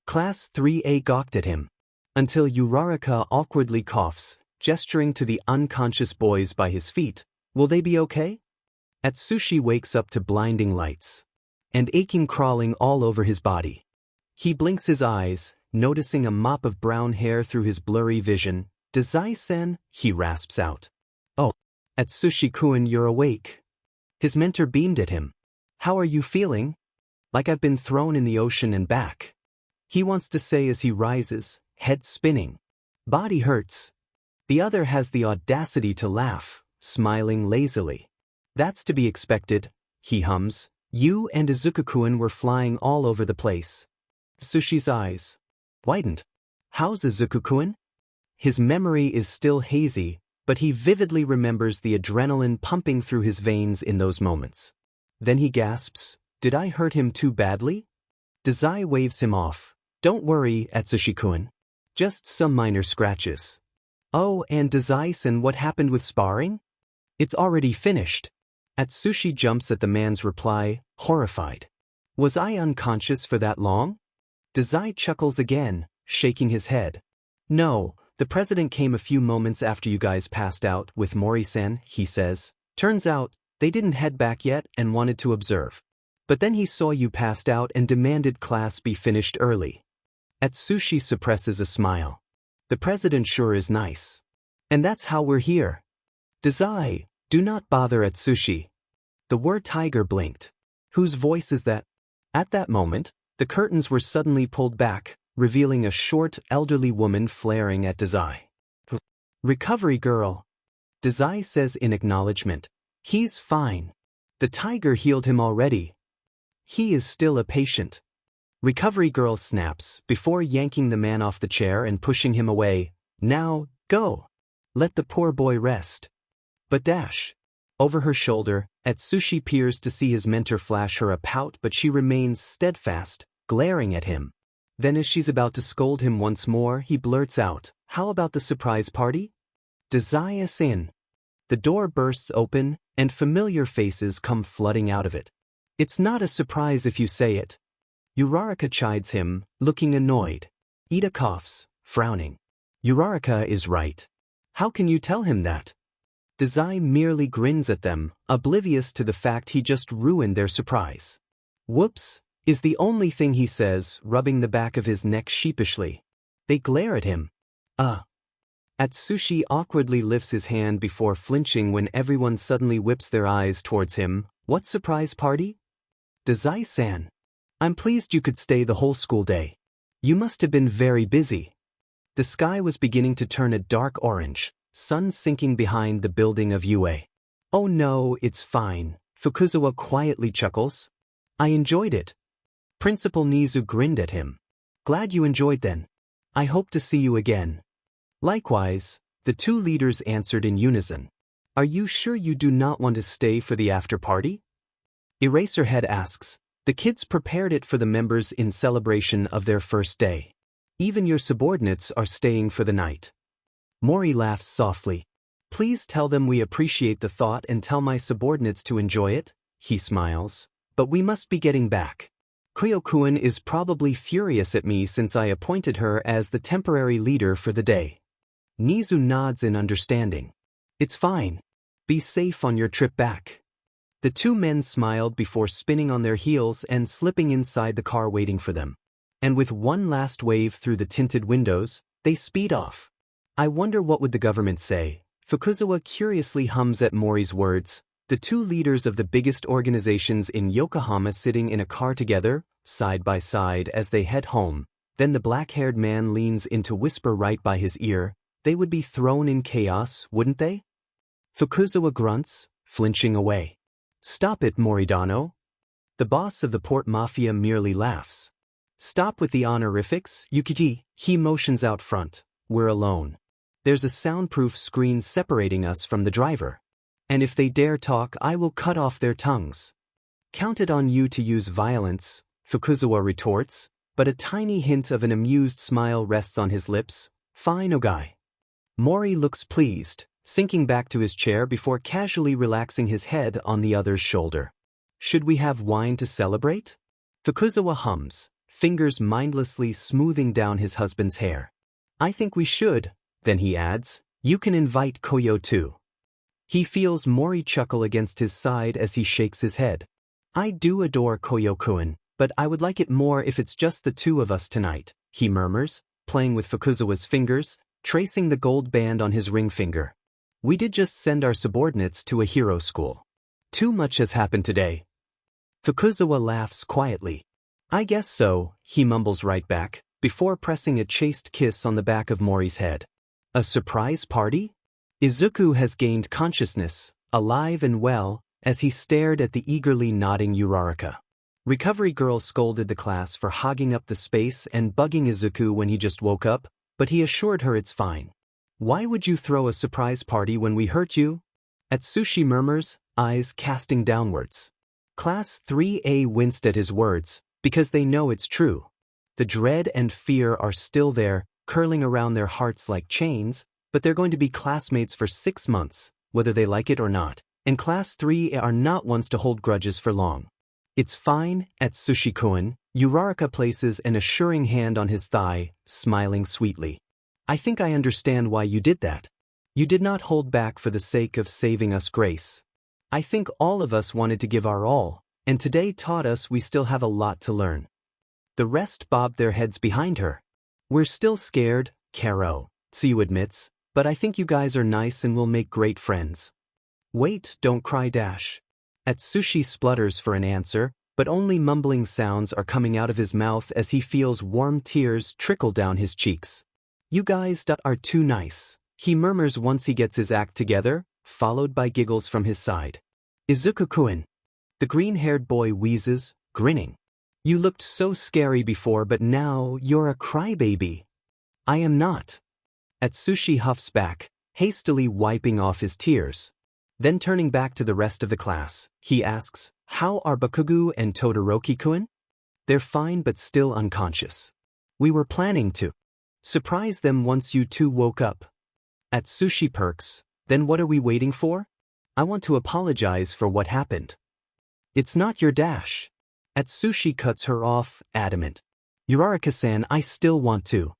Class 3A gawked at him. Until Uraraka awkwardly coughs, gesturing to the unconscious boys by his feet. Will they be okay? Atsushi wakes up to blinding lights. And aching crawling all over his body. He blinks his eyes, noticing a mop of brown hair through his blurry vision. Dazai-sen, he rasps out. Oh, Atsushi-kun, you're awake. His mentor beamed at him. How are you feeling? Like I've been thrown in the ocean and back. He wants to say as he rises, head spinning. Body hurts. The other has the audacity to laugh, smiling lazily. That's to be expected, he hums. You and Izuku-kun were flying all over the place. Atsushi's eyes widened. How's Izuku-kun? His memory is still hazy, but he vividly remembers the adrenaline pumping through his veins in those moments. Then he gasps, did I hurt him too badly? Dazai waves him off. Don't worry, Atsushi-kun. Just some minor scratches. Oh, and Dazai-san, what happened with sparring? It's already finished. Atsushi jumps at the man's reply, horrified. Was I unconscious for that long? Dazai chuckles again, shaking his head. No, The president came a few moments after you guys passed out with Mori-san, he says. Turns out, they didn't head back yet and wanted to observe. But then he saw you passed out and demanded class be finished early. Atsushi suppresses a smile. The president sure is nice. And that's how we're here. Dazai, do not bother Atsushi. The word tiger blinked. Whose voice is that? At that moment, the curtains were suddenly pulled back, revealing a short, elderly woman flaring at Dazai. Recovery girl. Dazai says in acknowledgement. He's fine. The tiger healed him already. He is still a patient. Recovery girl snaps before yanking the man off the chair and pushing him away. Now, go. Let the poor boy rest. But dash. Over her shoulder, Atsushi peers to see his mentor flash her a pout, but she remains steadfast, glaring at him. Then as she's about to scold him once more, he blurts out, how about the surprise party? Dazai is in. The door bursts open, and familiar faces come flooding out of it. It's not a surprise if you say it. Uraraka chides him, looking annoyed. Ida coughs, frowning. Uraraka is right. How can you tell him that? Dazai merely grins at them, oblivious to the fact he just ruined their surprise. Whoops, is the only thing he says, rubbing the back of his neck sheepishly. They glare at him. Atsushi awkwardly lifts his hand before flinching when everyone suddenly whips their eyes towards him. What surprise party? Dazai-san. I'm pleased you could stay the whole school day. You must have been very busy. The sky was beginning to turn a dark orange, sun sinking behind the building of UA. Oh no, it's fine, Fukuzawa quietly chuckles. I enjoyed it. Principal Nizu grinned at him. Glad you enjoyed then. I hope to see you again. Likewise, the two leaders answered in unison. Are you sure you do not want to stay for the after party? Eraserhead asks. The kids prepared it for the members in celebration of their first day. Even your subordinates are staying for the night. Mori laughs softly. Please tell them we appreciate the thought and tell my subordinates to enjoy it, he smiles. But we must be getting back. Kyo-kun is probably furious at me since I appointed her as the temporary leader for the day. Nizu nods in understanding. It's fine. Be safe on your trip back. The two men smiled before spinning on their heels and slipping inside the car waiting for them. And with one last wave through the tinted windows, they speed off. I wonder what would the government say? Fukuzawa curiously hums at Mori's words, the two leaders of the biggest organizations in Yokohama sitting in a car together, side by side as they head home. Then the black-haired man leans in to whisper right by his ear, they would be thrown in chaos, wouldn't they? Fukuzawa grunts, flinching away. Stop it, Moridano. The boss of the Port Mafia merely laughs. Stop with the honorifics, Yukiji. He motions out front. We're alone. There's a soundproof screen separating us from the driver. And if they dare talk, I will cut off their tongues. Counted on you to use violence, Fukuzawa retorts, but a tiny hint of an amused smile rests on his lips. Fine, Ogai. Mori looks pleased, sinking back to his chair before casually relaxing his head on the other's shoulder. Should we have wine to celebrate? Fukuzawa hums, fingers mindlessly smoothing down his husband's hair. I think we should, then he adds, you can invite Koyo too. He feels Mori chuckle against his side as he shakes his head. I do adore Koyo-kun, but I would like it more if it's just the two of us tonight, he murmurs, playing with Fukuzawa's fingers, tracing the gold band on his ring finger. We did just send our subordinates to a hero school. Too much has happened today. Fukuzawa laughs quietly. I guess so, he mumbles right back, before pressing a chaste kiss on the back of Mori's head. A surprise party? Izuku has gained consciousness, alive and well, as he stared at the eagerly nodding Uraraka. Recovery girl scolded the class for hogging up the space and bugging Izuku when he just woke up, but he assured her it's fine. Why would you throw a surprise party when we hurt you? Atsushi murmurs, eyes casting downwards. Class 3A winced at his words, because they know it's true. The dread and fear are still there, curling around their hearts like chains, but they're going to be classmates for 6 months, whether they like it or not, and Class 3A are not ones to hold grudges for long. It's fine, Atsushi-kun. Uraraka places an assuring hand on his thigh, smiling sweetly. I think I understand why you did that. You did not hold back for the sake of saving us grace. I think all of us wanted to give our all, and today taught us we still have a lot to learn. The rest bobbed their heads behind her. We're still scared, Karo, Tsuyu admits, but I think you guys are nice and will make great friends. Wait, don't cry dash. Atsushi splutters for an answer, but only mumbling sounds are coming out of his mouth as he feels warm tears trickle down his cheeks. You guys are too nice, he murmurs once he gets his act together, followed by giggles from his side. Izuku-kun. The green-haired boy wheezes, grinning. You looked so scary before, but now you're a crybaby. I am not. Atsushi huffs back, hastily wiping off his tears. Then turning back to the rest of the class, he asks, how are Bakugo and Todoroki-kun? They're fine but still unconscious. We were planning to surprise them once you two woke up. Atsushi perks, then what are we waiting for? I want to apologize for what happened. It's not your dash. Atsushi cuts her off, adamant. Uraraka-san, I still want to.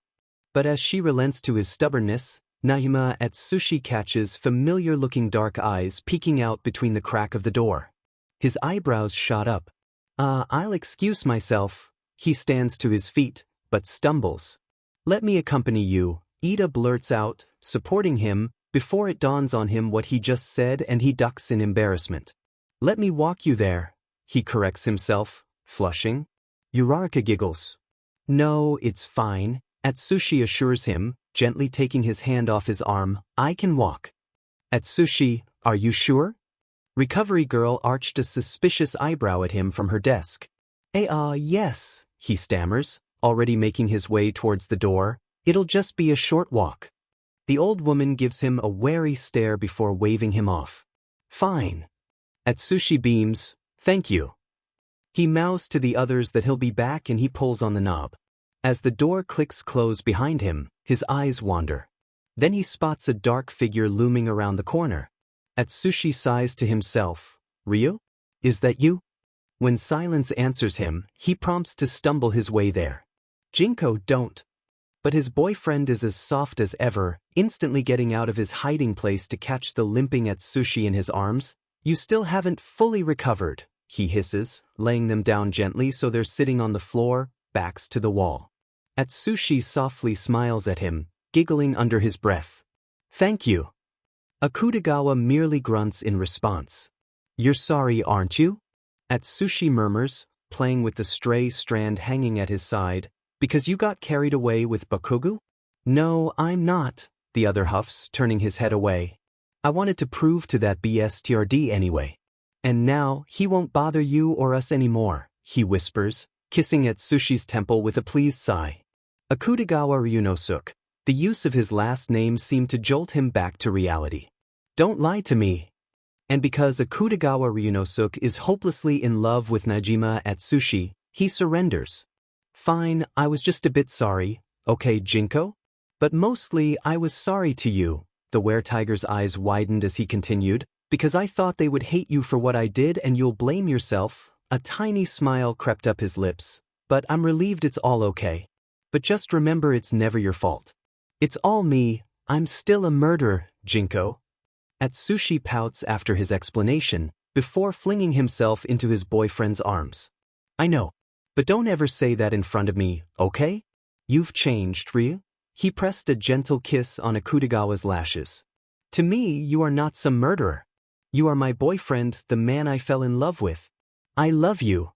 But as she relents to his stubbornness, Naima Atsushi catches familiar-looking dark eyes peeking out between the crack of the door. His eyebrows shot up. I'll excuse myself. He stands to his feet, but stumbles. Let me accompany you, Ida blurts out, supporting him, before it dawns on him what he just said and he ducks in embarrassment. Let me walk you there. He corrects himself, flushing. Uraraka giggles. No, it's fine, Atsushi assures him, gently taking his hand off his arm. I can walk. Atsushi, are you sure? Recovery girl arched a suspicious eyebrow at him from her desk. Yes, he stammers, already making his way towards the door. It'll just be a short walk. The old woman gives him a wary stare before waving him off. Fine. Atsushi beams, thank you. He mouths to the others that he'll be back and he pulls on the knob. As the door clicks close behind him, his eyes wander. Then he spots a dark figure looming around the corner. Atsushi sighs to himself. Ryu? Is that you? When silence answers him, he prompts to stumble his way there. Jinko, don't. But his boyfriend is as soft as ever, instantly getting out of his hiding place to catch the limping Atsushi in his arms. You still haven't fully recovered, he hisses, laying them down gently so they're sitting on the floor, backs to the wall. Atsushi softly smiles at him, giggling under his breath. Thank you. Akutagawa merely grunts in response. You're sorry, aren't you? Atsushi murmurs, playing with the stray strand hanging at his side. Because you got carried away with Bakugo? No, I'm not, the other huffs, turning his head away. I wanted to prove to that BSTRD anyway. And now, he won't bother you or us anymore, he whispers, kissing Atsushi's temple with a pleased sigh. Akutagawa Ryunosuke. The use of his last name seemed to jolt him back to reality. Don't lie to me. And because Akutagawa Ryunosuke is hopelessly in love with Najima Atsushi, he surrenders. Fine, I was just a bit sorry, okay, Jinko? But mostly I was sorry to you, the were-tiger's eyes widened as he continued, because I thought they would hate you for what I did and you'll blame yourself. A tiny smile crept up his lips, but I'm relieved it's all okay. But just remember it's never your fault. It's all me, I'm still a murderer, Jinko. Atsushi pouts after his explanation, before flinging himself into his boyfriend's arms. I know. But don't ever say that in front of me, okay? You've changed, Ryu. He pressed a gentle kiss on Akutagawa's lashes. To me, you are not some murderer. You are my boyfriend, the man I fell in love with. I love you.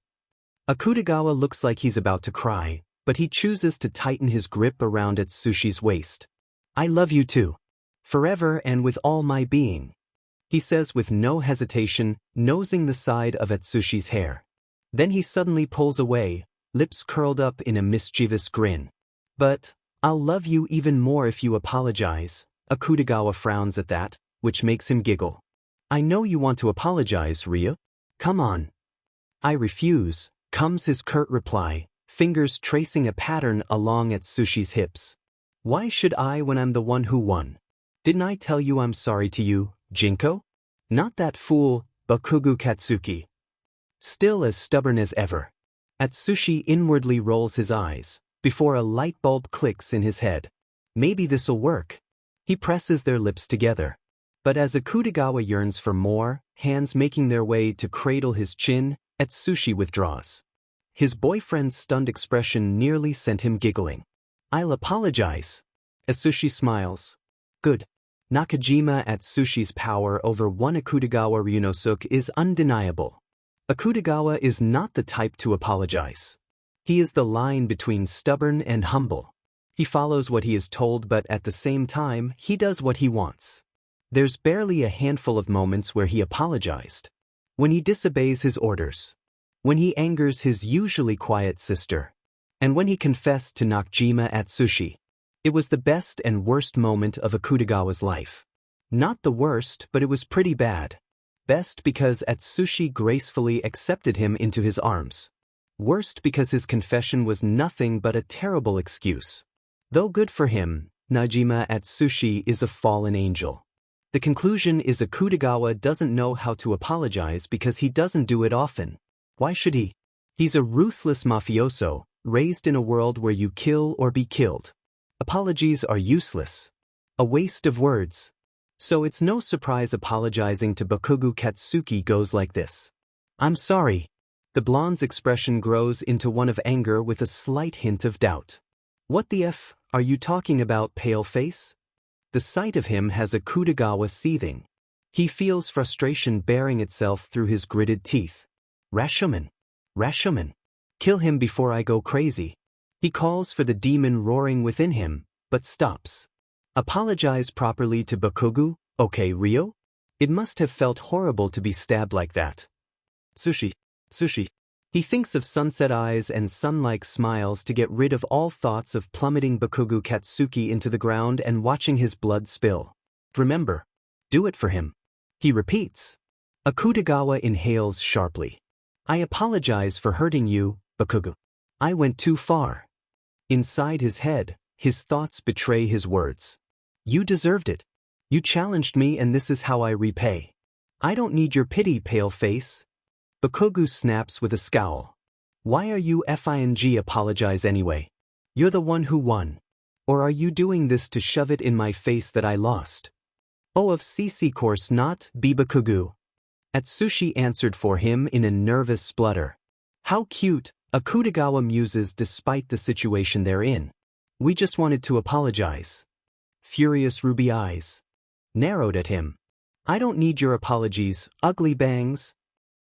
Akutagawa looks like he's about to cry, but he chooses to tighten his grip around Atsushi's waist. I love you too. Forever and with all my being. He says with no hesitation, nosing the side of Atsushi's hair. Then he suddenly pulls away, lips curled up in a mischievous grin. But, I'll love you even more if you apologize. Akutagawa frowns at that, which makes him giggle. I know you want to apologize, Ryu. Come on. I refuse, comes his curt reply, fingers tracing a pattern along Atsushi's hips. Why should I when I'm the one who won? Didn't I tell you I'm sorry to you, Jinko? Not that fool, Bakugo Katsuki. Still as stubborn as ever. Atsushi inwardly rolls his eyes, before a light bulb clicks in his head. Maybe this'll work. He presses their lips together. But as Akutagawa yearns for more, hands making their way to cradle his chin, Atsushi withdraws. His boyfriend's stunned expression nearly sent him giggling. I'll apologize. Atsushi smiles. Good. Nakajima Atsushi's power over one Akutagawa Ryunosuke is undeniable. Akutagawa is not the type to apologize. He is the line between stubborn and humble. He follows what he is told, but at the same time, he does what he wants. There's barely a handful of moments where he apologized. When he disobeys his orders. When he angers his usually quiet sister. And when he confessed to Nakajima Atsushi. It was the best and worst moment of Akutagawa's life. Not the worst, but it was pretty bad. Best because Atsushi gracefully accepted him into his arms. Worst because his confession was nothing but a terrible excuse. Though good for him, Nakajima Atsushi is a fallen angel. The conclusion is Akutagawa doesn't know how to apologize because he doesn't do it often. Why should he? He's a ruthless mafioso, raised in a world where you kill or be killed. Apologies are useless. A waste of words. So it's no surprise apologizing to Bakugo Katsuki goes like this. I'm sorry. The blonde's expression grows into one of anger with a slight hint of doubt. What the F are you talking about, pale face? The sight of him has Akutagawa seething. He feels frustration bearing itself through his gritted teeth. Rashomon. Rashomon. Kill him before I go crazy. He calls for the demon roaring within him, but stops. Apologize properly to Bakugo, okay Ryo? It must have felt horrible to be stabbed like that. Sushi. He thinks of sunset eyes and sun-like smiles to get rid of all thoughts of plummeting Bakugo Katsuki into the ground and watching his blood spill. Remember, do it for him. He repeats. Akutagawa inhales sharply. I apologize for hurting you, Bakugo. I went too far. Inside his head, his thoughts betray his words. You deserved it. You challenged me and this is how I repay. I don't need your pity, pale face. Bakugo snaps with a scowl. Why are you FING apologize anyway? You're the one who won. Or are you doing this to shove it in my face that I lost? Oh, of CC course not, be Bakugo. Atsushi answered for him in a nervous splutter. How cute, Akutagawa muses despite the situation they're in. We just wanted to apologize. Furious ruby eyes. Narrowed at him. I don't need your apologies, ugly bangs.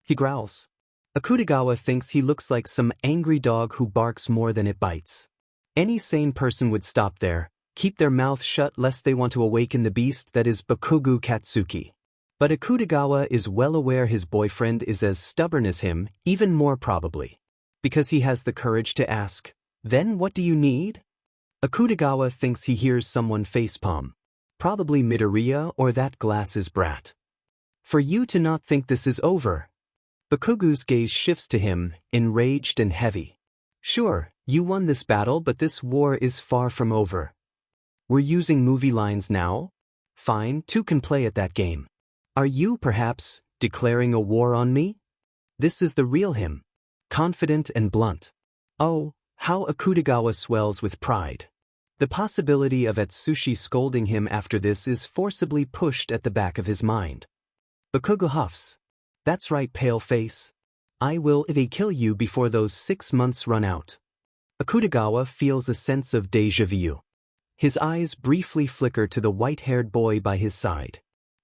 He growls. Akutagawa thinks he looks like some angry dog who barks more than it bites. Any sane person would stop there, keep their mouth shut lest they want to awaken the beast that is Bakugo Katsuki. But Akutagawa is well aware his boyfriend is as stubborn as him, even more probably. Because he has the courage to ask, then what do you need? Akutagawa thinks he hears someone facepalm. Probably Midoriya or that glasses brat. For you to not think this is over. Bakugo's gaze shifts to him, enraged and heavy. Sure, you won this battle, but this war is far from over. We're using movie lines now? Fine, two can play at that game. Are you, perhaps, declaring a war on me? This is the real him. Confident and blunt. Oh, how Akutagawa swells with pride. The possibility of Atsushi scolding him after this is forcibly pushed at the back of his mind. Bakugo huffs. That's right, pale face. I will kill you before those 6 months run out. Akutagawa feels a sense of déjà vu. His eyes briefly flicker to the white-haired boy by his side.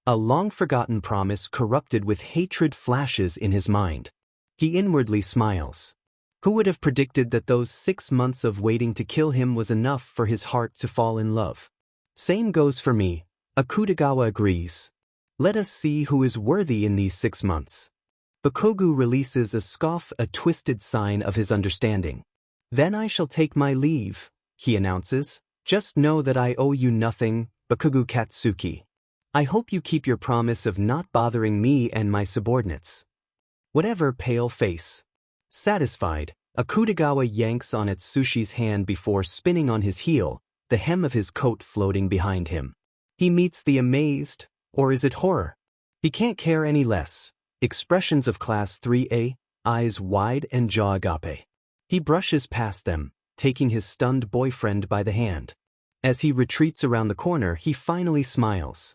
A long-forgotten promise corrupted with hatred flashes in his mind. He inwardly smiles. Who would have predicted that those 6 months of waiting to kill him was enough for his heart to fall in love? Same goes for me, Akutagawa agrees. Let us see who is worthy in these 6 months. Bakugo releases a scoff, a twisted sign of his understanding. Then I shall take my leave, he announces. Just know that I owe you nothing, Bakugo Katsuki. I hope you keep your promise of not bothering me and my subordinates. Whatever, pale face. Satisfied, Akutagawa yanks on Atsushi's hand before spinning on his heel, the hem of his coat floating behind him. He meets the amazed, or is it horror? He can't care any less. Expressions of Class 3A, eyes wide and jaw agape. He brushes past them, taking his stunned boyfriend by the hand. As he retreats around the corner, he finally smiles.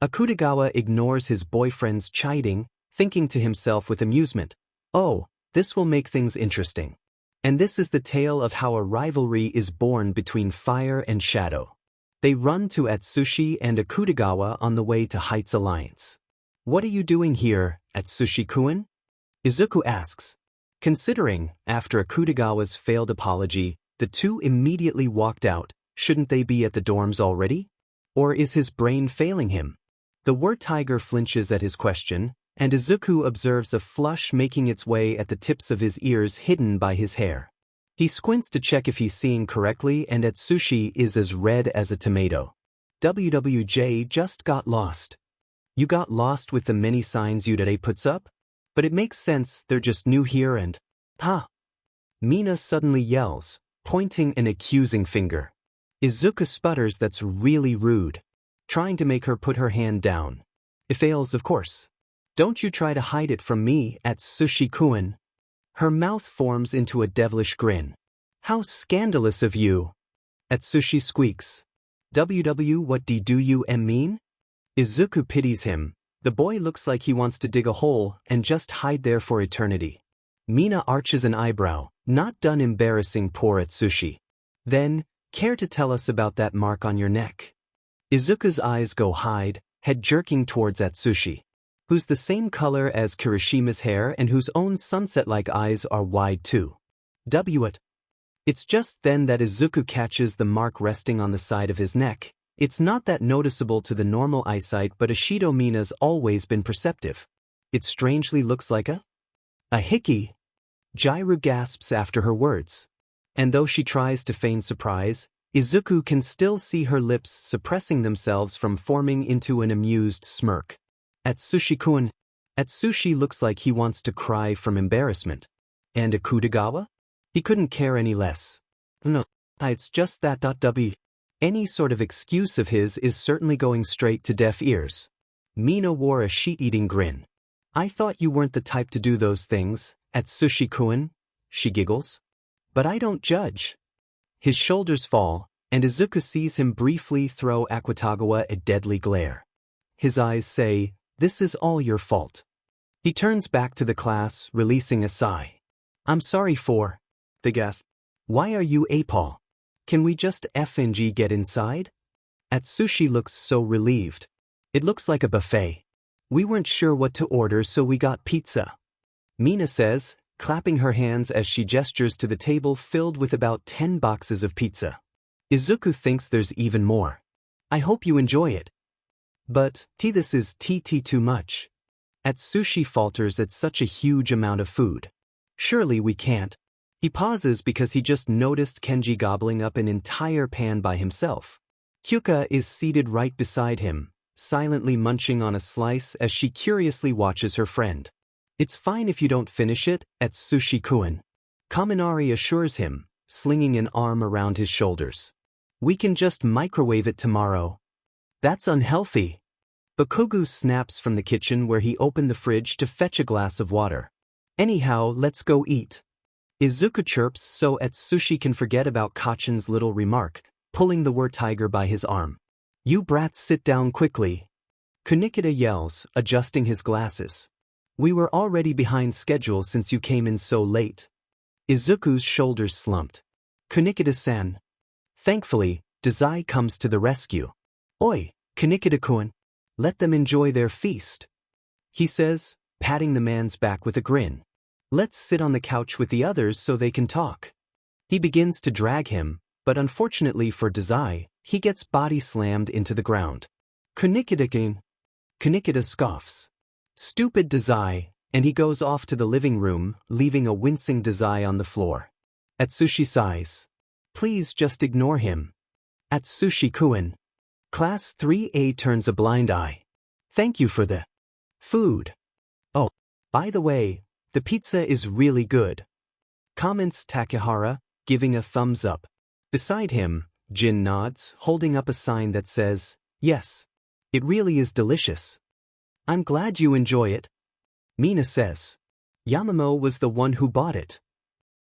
Akutagawa ignores his boyfriend's chiding, thinking to himself with amusement, "Oh, this will make things interesting." And this is the tale of how a rivalry is born between fire and shadow. They run to Atsushi and Akutagawa on the way to Heights Alliance. "What are you doing here, Atsushi-kun?" Izuku asks. Considering, after Akutagawa's failed apology, the two immediately walked out, shouldn't they be at the dorms already? Or is his brain failing him? The word tiger flinches at his question, and Izuku observes a flush making its way at the tips of his ears hidden by his hair. He squints to check if he's seeing correctly, and Atsushi is as red as a tomato. "WWJ just got lost." "You got lost with the many signs Udare puts up? But it makes sense, they're just new here and..." "Ha!" Mina suddenly yells, pointing an accusing finger. Izuku sputters, "That's really rude," trying to make her put her hand down. It fails, of course. "Don't you try to hide it from me, Atsushi-kun." Her mouth forms into a devilish grin. "How scandalous of you!" Atsushi squeaks. "WW, what do you mean?" Izuku pities him. The boy looks like he wants to dig a hole and just hide there for eternity. Mina arches an eyebrow, not done embarrassing poor Atsushi. Then, "Care to tell us about that mark on your neck?" Izuku's eyes go hide, head jerking towards Atsushi, who's the same color as Kirishima's hair and whose own sunset-like eyes are wide too. What? It's just then that Izuku catches the mark resting on the side of his neck. It's not that noticeable to the normal eyesight, but Ashido Mina's always been perceptive. It strangely looks like a hickey. Jairu gasps after her words. And though she tries to feign surprise, Izuku can still see her lips suppressing themselves from forming into an amused smirk. "Atsushi-kun." Atsushi looks like he wants to cry from embarrassment. And Akutagawa? He couldn't care any less. "No, it's just that. Any sort of excuse of his is certainly going straight to deaf ears. Mina wore a sheet-eating grin. "I thought you weren't the type to do those things, Atsushi-kun," she giggles. "But I don't judge." His shoulders fall, and Izuku sees him briefly throw Akutagawa a deadly glare. His eyes say, "This is all your fault." He turns back to the class, releasing a sigh. "I'm sorry for..." They gasp. "Why are you APOL? Can we just FNG get inside?" Atsushi looks so relieved. "It looks like a buffet. We weren't sure what to order, so we got pizza," Mina says, clapping her hands as she gestures to the table filled with about 10 boxes of pizza. Izuku thinks there's even more. "I hope you enjoy it." "But, this is too much." Atsushi falters at such a huge amount of food. "Surely we can't." He pauses because he just noticed Kenji gobbling up an entire pan by himself. Hyuka is seated right beside him, silently munching on a slice as she curiously watches her friend. "It's fine if you don't finish it, Atsushi-kun," Kaminari assures him, slinging an arm around his shoulders. "We can just microwave it tomorrow." "That's unhealthy." Bakugu snaps from the kitchen where he opened the fridge to fetch a glass of water. "Anyhow, let's go eat." Izuku chirps so Atsushi can forget about Kachin's little remark, pulling the word tiger by his arm. "You brats sit down quickly." Kunikida yells, adjusting his glasses. "We were already behind schedule since you came in so late." Izuku's shoulders slumped. "Kunikida-san." Thankfully, Dazai comes to the rescue. "Oi, Kunikida-kun. Let them enjoy their feast," he says, patting the man's back with a grin. "Let's sit on the couch with the others so they can talk." He begins to drag him, but unfortunately for Dazai, he gets body slammed into the ground. "Kunikida-kun." Kunikida scoffs. "Stupid Dazai," and he goes off to the living room, leaving a wincing Dazai on the floor. Atsushi sighs. "Please just ignore him." "Atsushi-kun." Class 3A turns a blind eye. "Thank you for the food. Oh, by the way, the pizza is really good," comments Takehara, giving a thumbs up. Beside him, Jin nods, holding up a sign that says, "Yes. It really is delicious." "I'm glad you enjoy it," Mina says. "Yamamo was the one who bought it."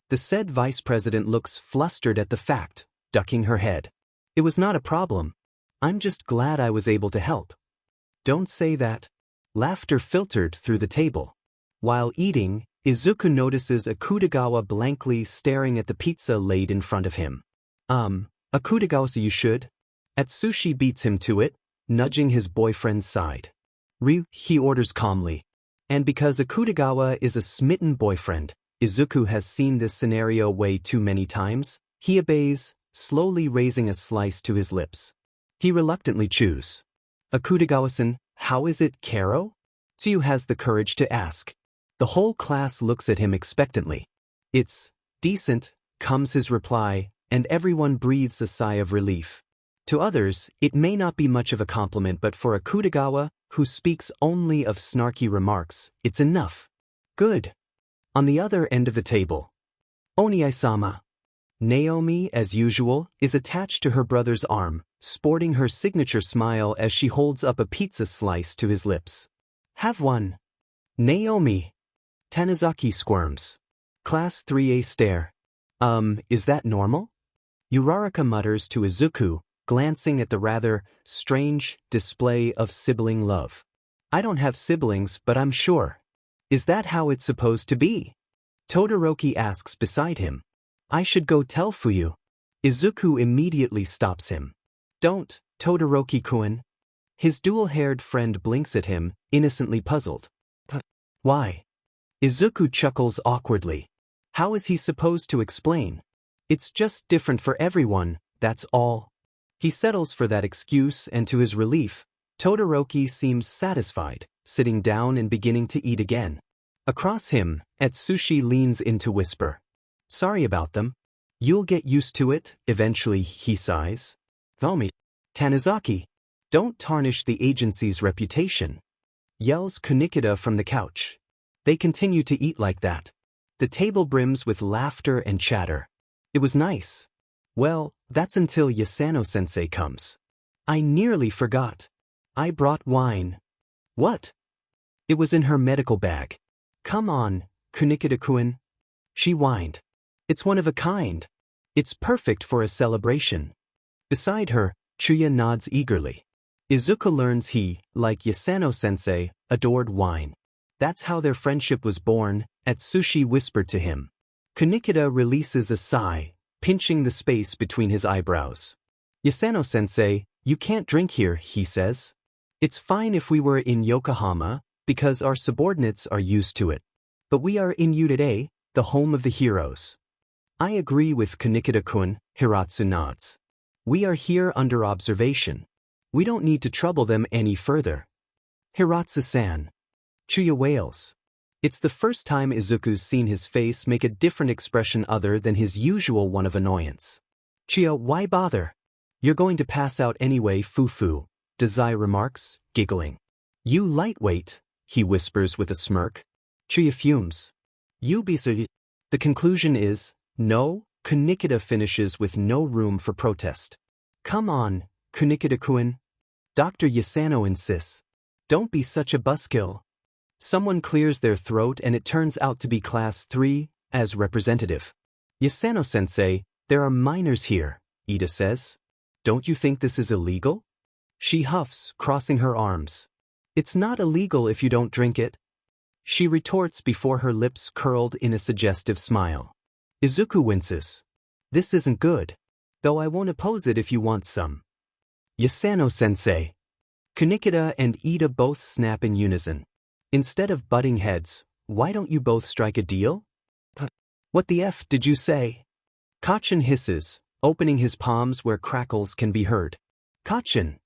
The said vice president looks flustered at the fact, ducking her head. It was not a problem. I'm just glad I was able to help. Don't say that. Laughter filtered through the table. While eating, Izuku notices Akutagawa blankly staring at the pizza laid in front of him. Akutagawa, you should. Atsushi beats him to it, nudging his boyfriend's side. He orders calmly. And because Akutagawa is a smitten boyfriend, Izuku has seen this scenario way too many times, he obeys, slowly raising a slice to his lips. He reluctantly chews. Akutagawa-san, how is it, Karo? Tsuyu has the courage to ask. The whole class looks at him expectantly. It's decent, comes his reply, and everyone breathes a sigh of relief. To others, it may not be much of a compliment, but for Akutagawa, who speaks only of snarky remarks, it's enough. Good. On the other end of the table, Onie-sama. Naomi, as usual, is attached to her brother's arm, sporting her signature smile as she holds up a pizza slice to his lips. Have one. Naomi. Tanizaki squirms. Class 3A stare. Is that normal? Uraraka mutters to Izuku, glancing at the rather strange display of sibling love. I don't have siblings, but I'm sure. Is that how it's supposed to be? Todoroki asks beside him. I should go tell Fuyu. Izuku immediately stops him. Don't, Todoroki-kun. His dual-haired friend blinks at him, innocently puzzled. Why? Izuku chuckles awkwardly. How is he supposed to explain? It's just different for everyone, that's all. He settles for that excuse, and to his relief, Todoroki seems satisfied, sitting down and beginning to eat again. Across him, Atsushi leans in to whisper. Sorry about them. You'll get used to it, eventually, he sighs. Vomi. Tanizaki. Don't tarnish the agency's reputation. Yells Kunikida from the couch. They continue to eat like that. The table brims with laughter and chatter. It was nice. Well, that's until Yasano-sensei comes. I nearly forgot. I brought wine. What? It was in her medical bag. Come on, Kunikida-kun. She whined. It's one of a kind. It's perfect for a celebration. Beside her, Chuya nods eagerly. Izuku learns he, like Yasano-sensei, adored wine. That's how their friendship was born, Atsushi whispered to him. Kunikida releases a sigh, pinching the space between his eyebrows. Yasano-sensei, you can't drink here, he says. It's fine if we were in Yokohama, because our subordinates are used to it. But we are in Utoday, the home of the heroes. I agree with Kunikida-kun, Hiratsu nods. We are here under observation. We don't need to trouble them any further. Hiratsu-san. Chuya wails. It's the first time Izuku's seen his face make a different expression other than his usual one of annoyance. Chuya, why bother? You're going to pass out anyway, Fufu, Dazai remarks, giggling. You lightweight, he whispers with a smirk. Chuya fumes. You be so. The conclusion is, no, Kunikida finishes with no room for protest. Come on, Kunikida-kun. Dr. Yasano insists. Don't be such a buzzkill. Someone clears their throat and it turns out to be Class 3, as representative. Yasano-sensei, there are minors here, Ida says. Don't you think this is illegal? She huffs, crossing her arms. It's not illegal if you don't drink it. She retorts before her lips curled in a suggestive smile. Izuku winces. This isn't good. Though I won't oppose it if you want some. Yasano-sensei. Kunikida and Ida both snap in unison. Instead of butting heads, why don't you both strike a deal? What the F did you say? Kachin hisses, opening his palms where crackles can be heard. Kachin!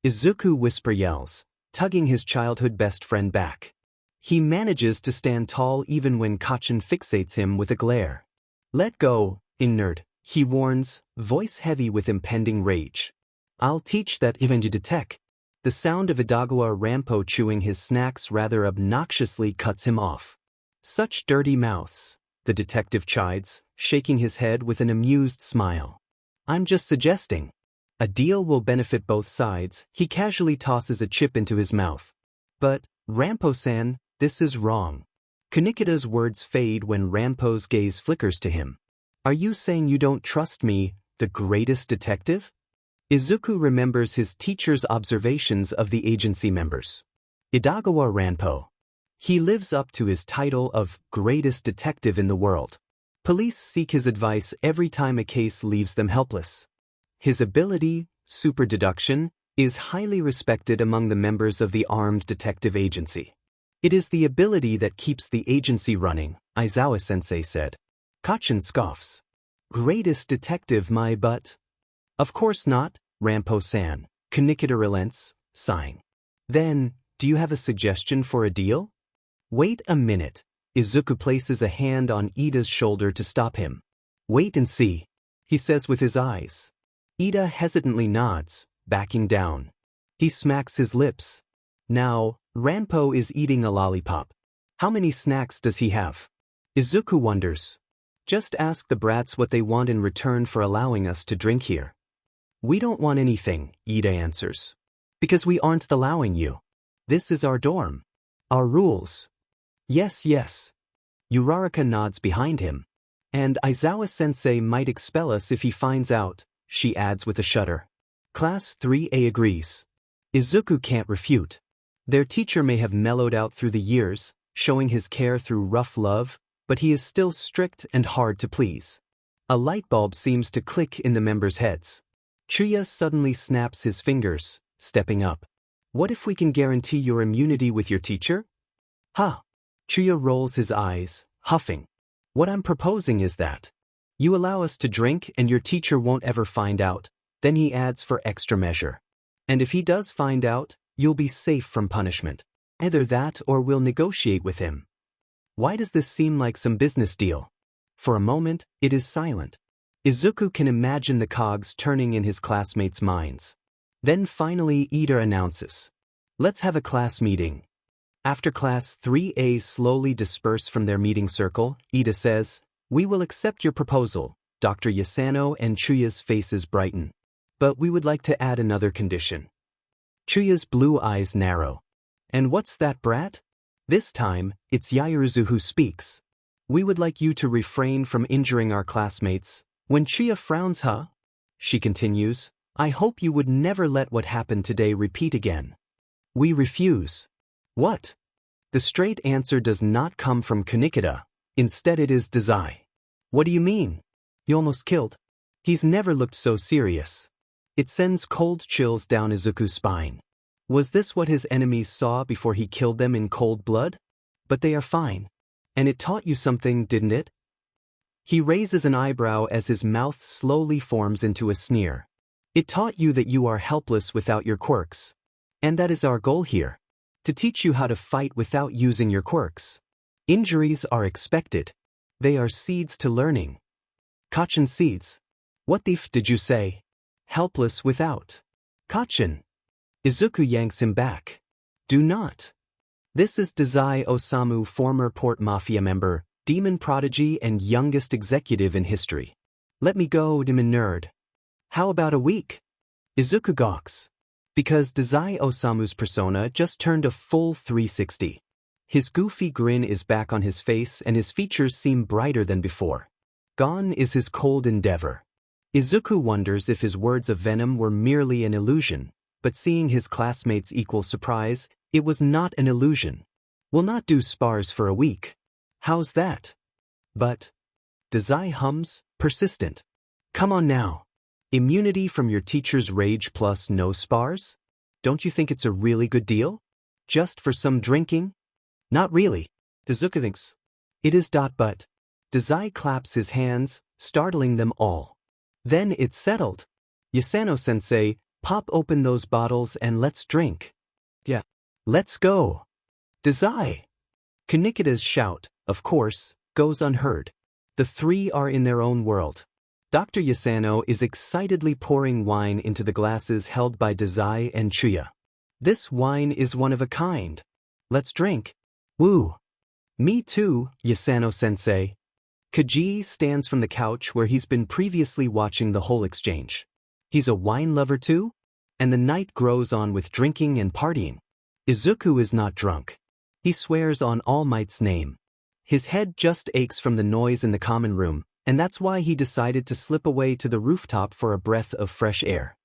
Izuku whisper yells, tugging his childhood best friend back. He manages to stand tall even when Kachin fixates him with a glare. Let go, nerd, he warns, voice heavy with impending rage. I'll teach that even you detect. The sound of Idagawa Rampo chewing his snacks rather obnoxiously cuts him off. Such dirty mouths, the detective chides, shaking his head with an amused smile. I'm just suggesting. A deal will benefit both sides, he casually tosses a chip into his mouth. But, Rampo-san, this is wrong. Kunikida's words fade when Rampo's gaze flickers to him. Are you saying you don't trust me, the greatest detective? Izuku remembers his teacher's observations of the agency members. Idagawa Ranpo. He lives up to his title of greatest detective in the world. Police seek his advice every time a case leaves them helpless. His ability, super deduction, is highly respected among the members of the armed detective agency. It is the ability that keeps the agency running, Aizawa-sensei said. Kacchan scoffs. Greatest detective my butt. Of course not, Rampo-san, Kanikita relents, sighing. Then, do you have a suggestion for a deal? Wait a minute. Izuku places a hand on Ida's shoulder to stop him. Wait and see, he says with his eyes. Ida hesitantly nods, backing down. He smacks his lips. Now, Ranpo is eating a lollipop. How many snacks does he have? Izuku wonders. Just ask the brats what they want in return for allowing us to drink here. We don't want anything, Ida answers. Because we aren't allowing you. This is our dorm. Our rules. Yes, yes. Uraraka nods behind him. And Aizawa-sensei might expel us if he finds out, she adds with a shudder. Class 3A agrees. Izuku can't refute. Their teacher may have mellowed out through the years, showing his care through rough love, but he is still strict and hard to please. A light bulb seems to click in the members' heads. Chuya suddenly snaps his fingers, stepping up. What if we can guarantee your immunity with your teacher? Ha! Chuya rolls his eyes, huffing. What I'm proposing is that you allow us to drink and your teacher won't ever find out, then he adds for extra measure. And if he does find out, you'll be safe from punishment. Either that or we'll negotiate with him. Why does this seem like some business deal? For a moment, it is silent. Izuku can imagine the cogs turning in his classmates' minds. Then finally Ida announces. Let's have a class meeting. After Class 3A slowly disperse from their meeting circle, Ida says, we will accept your proposal. Dr. Yasano and Chuya's faces brighten. But we would like to add another condition. Chuya's blue eyes narrow. And what's that, brat? This time, it's Yaoruzu who speaks. We would like you to refrain from injuring our classmates. When Chuya frowns, she continues, I hope you would never let what happened today repeat again. We refuse. What? The straight answer does not come from Kanikita. Instead it is Dazai. What do you mean? You almost killed. He's never looked so serious. It sends cold chills down Izuku's spine. Was this what his enemies saw before he killed them in cold blood? But they are fine. And it taught you something, didn't it? He raises an eyebrow as his mouth slowly forms into a sneer. It taught you that you are helpless without your quirks. And that is our goal here. To teach you how to fight without using your quirks. Injuries are expected. They are seeds to learning. Kacchan seeds. What the f did you say? Helpless without. Kacchan. Izuku yanks him back. Do not. This is Dazai Osamu, former Port Mafia member, demon prodigy and youngest executive in history. Let me go, demon nerd. How about a week? Izuku gawks. Because Dazai Osamu's persona just turned a full 360. His goofy grin is back on his face and his features seem brighter than before. Gone is his cold endeavor. Izuku wonders if his words of venom were merely an illusion, but seeing his classmates' equal surprise, it was not an illusion. We'll not do spars for a week. How's that? But Dazai hums, persistent. Come on now. Immunity from your teacher's rage plus no spars? Don't you think it's a really good deal? Just for some drinking? Not really. Izuku thinks. It is. But Dazai claps his hands, startling them all. Then it's settled. Yasano-sensei, pop open those bottles and let's drink. Yeah. Let's go. Dazai. Kanikita's shout, of course, goes unheard. The three are in their own world. Dr. Yasano is excitedly pouring wine into the glasses held by Dazai and Chuya. This wine is one of a kind. Let's drink. Woo. Me too, Yasano-sensei. Kaji stands from the couch where he's been previously watching the whole exchange. He's a wine lover too? And the night grows on with drinking and partying. Izuku is not drunk. He swears on All Might's name. His head just aches from the noise in the common room, and that's why he decided to slip away to the rooftop for a breath of fresh air.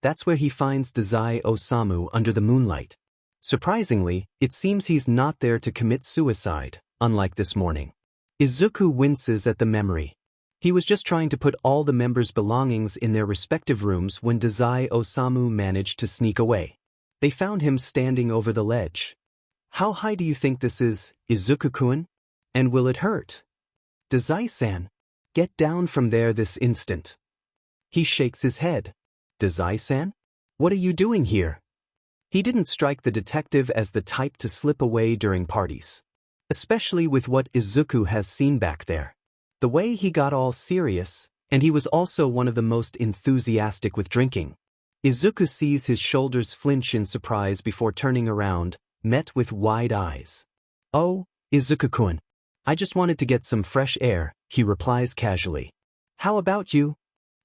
That's where he finds Dazai Osamu under the moonlight. Surprisingly, it seems he's not there to commit suicide, unlike this morning. Izuku winces at the memory. He was just trying to put all the members' belongings in their respective rooms when Dazai Osamu managed to sneak away. They found him standing over the ledge. How high do you think this is, Izuku-kun? And will it hurt? Dazai-san, get down from there this instant. He shakes his head. Dazai-san? What are you doing here? He didn't strike the detective as the type to slip away during parties. Especially with what Izuku has seen back there. The way he got all serious, and he was also one of the most enthusiastic with drinking. Izuku sees his shoulders flinch in surprise before turning around, met with wide eyes. Oh, Izuku-kun. I just wanted to get some fresh air, he replies casually. How about you?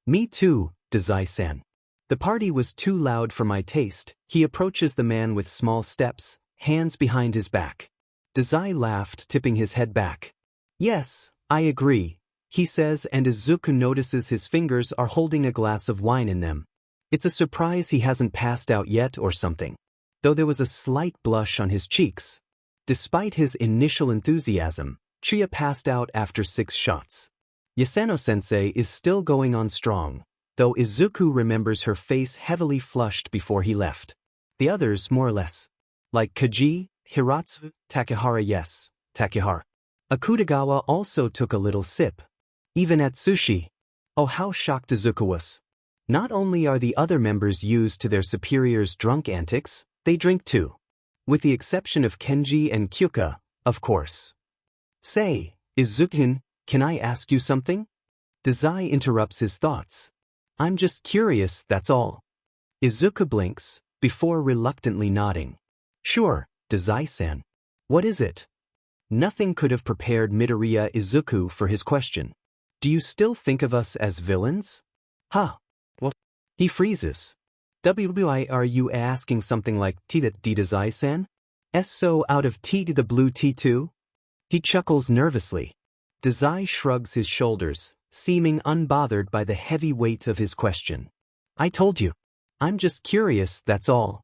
Me too, Dazai-san. The party was too loud for my taste. He approaches the man with small steps, hands behind his back. Dazai laughed, tipping his head back. Yes, I agree, he says, and Izuku notices his fingers are holding a glass of wine in them. It's a surprise he hasn't passed out yet or something. Though there was a slight blush on his cheeks. Despite his initial enthusiasm, Chiya passed out after 6 shots. Yasano-sensei is still going on strong, though Izuku remembers her face heavily flushed before he left. The others more or less. Like Kaji, Hiratsu, Takehara yes, Takehara. Akutagawa also took a little sip. Even Atsushi. Oh, how shocked Izuku was. Not only are the other members used to their superiors' drunk antics, they drink too. With the exception of Kenji and Kyuka, of course. Say, Izuku, can I ask you something? Dazai interrupts his thoughts. I'm just curious, that's all. Izuku blinks, before reluctantly nodding. Sure, Dazai-san. What is it? Nothing could have prepared Midoriya Izuku for his question. Do you still think of us as villains? Huh. What? He freezes. Why are you asking something like T that D Dazai-san? So out of T to the blue T2? He chuckles nervously. Dazai shrugs his shoulders, seeming unbothered by the heavy weight of his question. I told you. I'm just curious, that's all.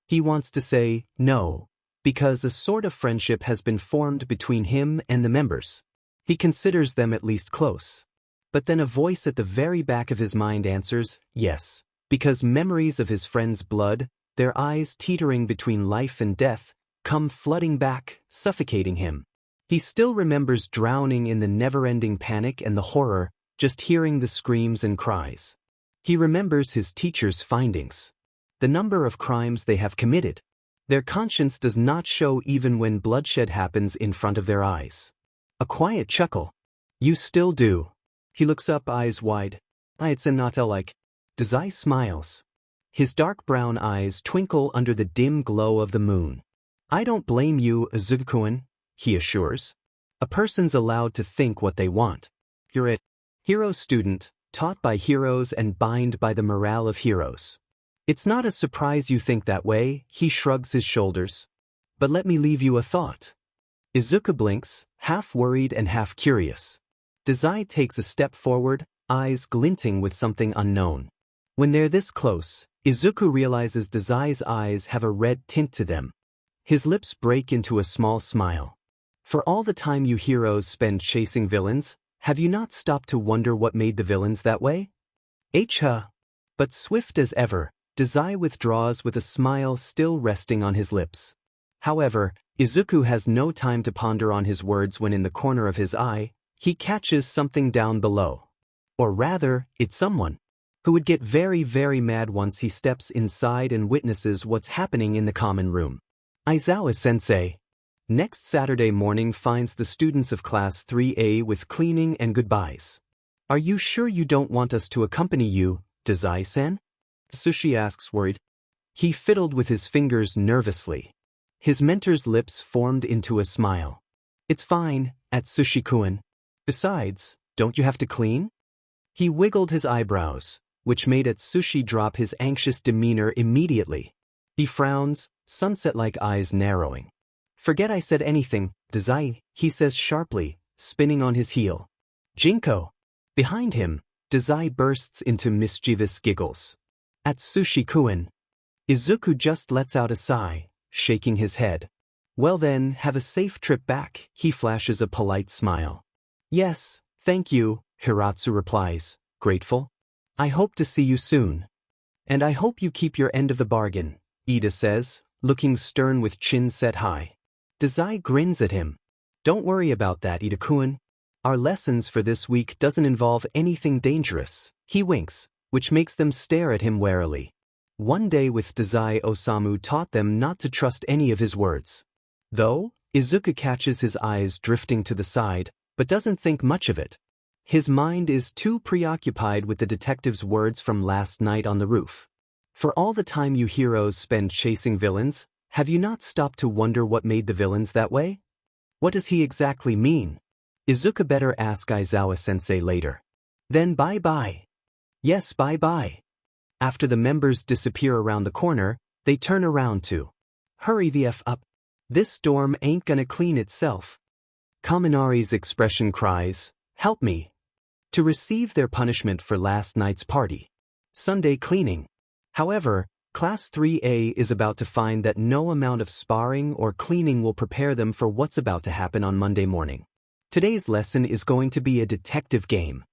He wants to say no, because a sort of friendship has been formed between him and the members. He considers them at least close. But then a voice at the very back of his mind answers, yes, because memories of his friend's blood, their eyes teetering between life and death, come flooding back, suffocating him. He still remembers drowning in the never-ending panic and the horror, just hearing the screams and cries. He remembers his teacher's findings. The number of crimes they have committed. Their conscience does not show even when bloodshed happens in front of their eyes. A quiet chuckle. You still do. He looks up, eyes wide. It's not like. Dazai smiles. His dark brown eyes twinkle under the dim glow of the moon. I don't blame you, Izuku-kun, he assures. A person's allowed to think what they want. You're a hero student, taught by heroes and bound by the morale of heroes. It's not a surprise you think that way, he shrugs his shoulders. But let me leave you a thought. Izuku blinks, half worried and half curious. Dazai takes a step forward, eyes glinting with something unknown. When they're this close, Izuku realizes Dazai's eyes have a red tint to them. His lips break into a small smile. For all the time you heroes spend chasing villains, have you not stopped to wonder what made the villains that way? But swift as ever, Dazai withdraws with a smile still resting on his lips. However, Izuku has no time to ponder on his words when in the corner of his eye, he catches something down below. Or rather, it's someone who would get very, very mad once he steps inside and witnesses what's happening in the common room. Aizawa-sensei. Next Saturday morning finds the students of Class 3A with cleaning and goodbyes. Are you sure you don't want us to accompany you, Dazai-san? Sushi asks worried. He fiddled with his fingers nervously. His mentor's lips formed into a smile. It's fine, Atsushi-kun. Besides, don't you have to clean? He wiggled his eyebrows, which made Atsushi drop his anxious demeanor immediately. He frowns, sunset-like eyes narrowing. Forget I said anything, Dazai, he says sharply, spinning on his heel. Jinko. Behind him, Dazai bursts into mischievous giggles. Atsushi-kun. Izuku just lets out a sigh, shaking his head. Well then, have a safe trip back, he flashes a polite smile. Yes, thank you, Hiratsu replies, grateful. I hope to see you soon. And I hope you keep your end of the bargain, Ida says, looking stern with chin set high. Dazai grins at him. Don't worry about that, Ida-kun. Our lessons for this week doesn't involve anything dangerous, he winks, which makes them stare at him warily. One day with Dazai Osamu taught them not to trust any of his words. Though, Izuku catches his eyes drifting to the side, but doesn't think much of it. His mind is too preoccupied with the detective's words from last night on the roof. For all the time you heroes spend chasing villains, have you not stopped to wonder what made the villains that way? What does he exactly mean? Izuku better ask Aizawa-sensei later. Then bye-bye. Yes, bye-bye. After the members disappear around the corner, they turn around to hurry the F up. This storm ain't gonna clean itself. Kaminari's expression cries, help me. To receive their punishment for last night's party. Sunday cleaning. However, Class 3A is about to find that no amount of sparring or cleaning will prepare them for what's about to happen on Monday morning. Today's lesson is going to be a detective game.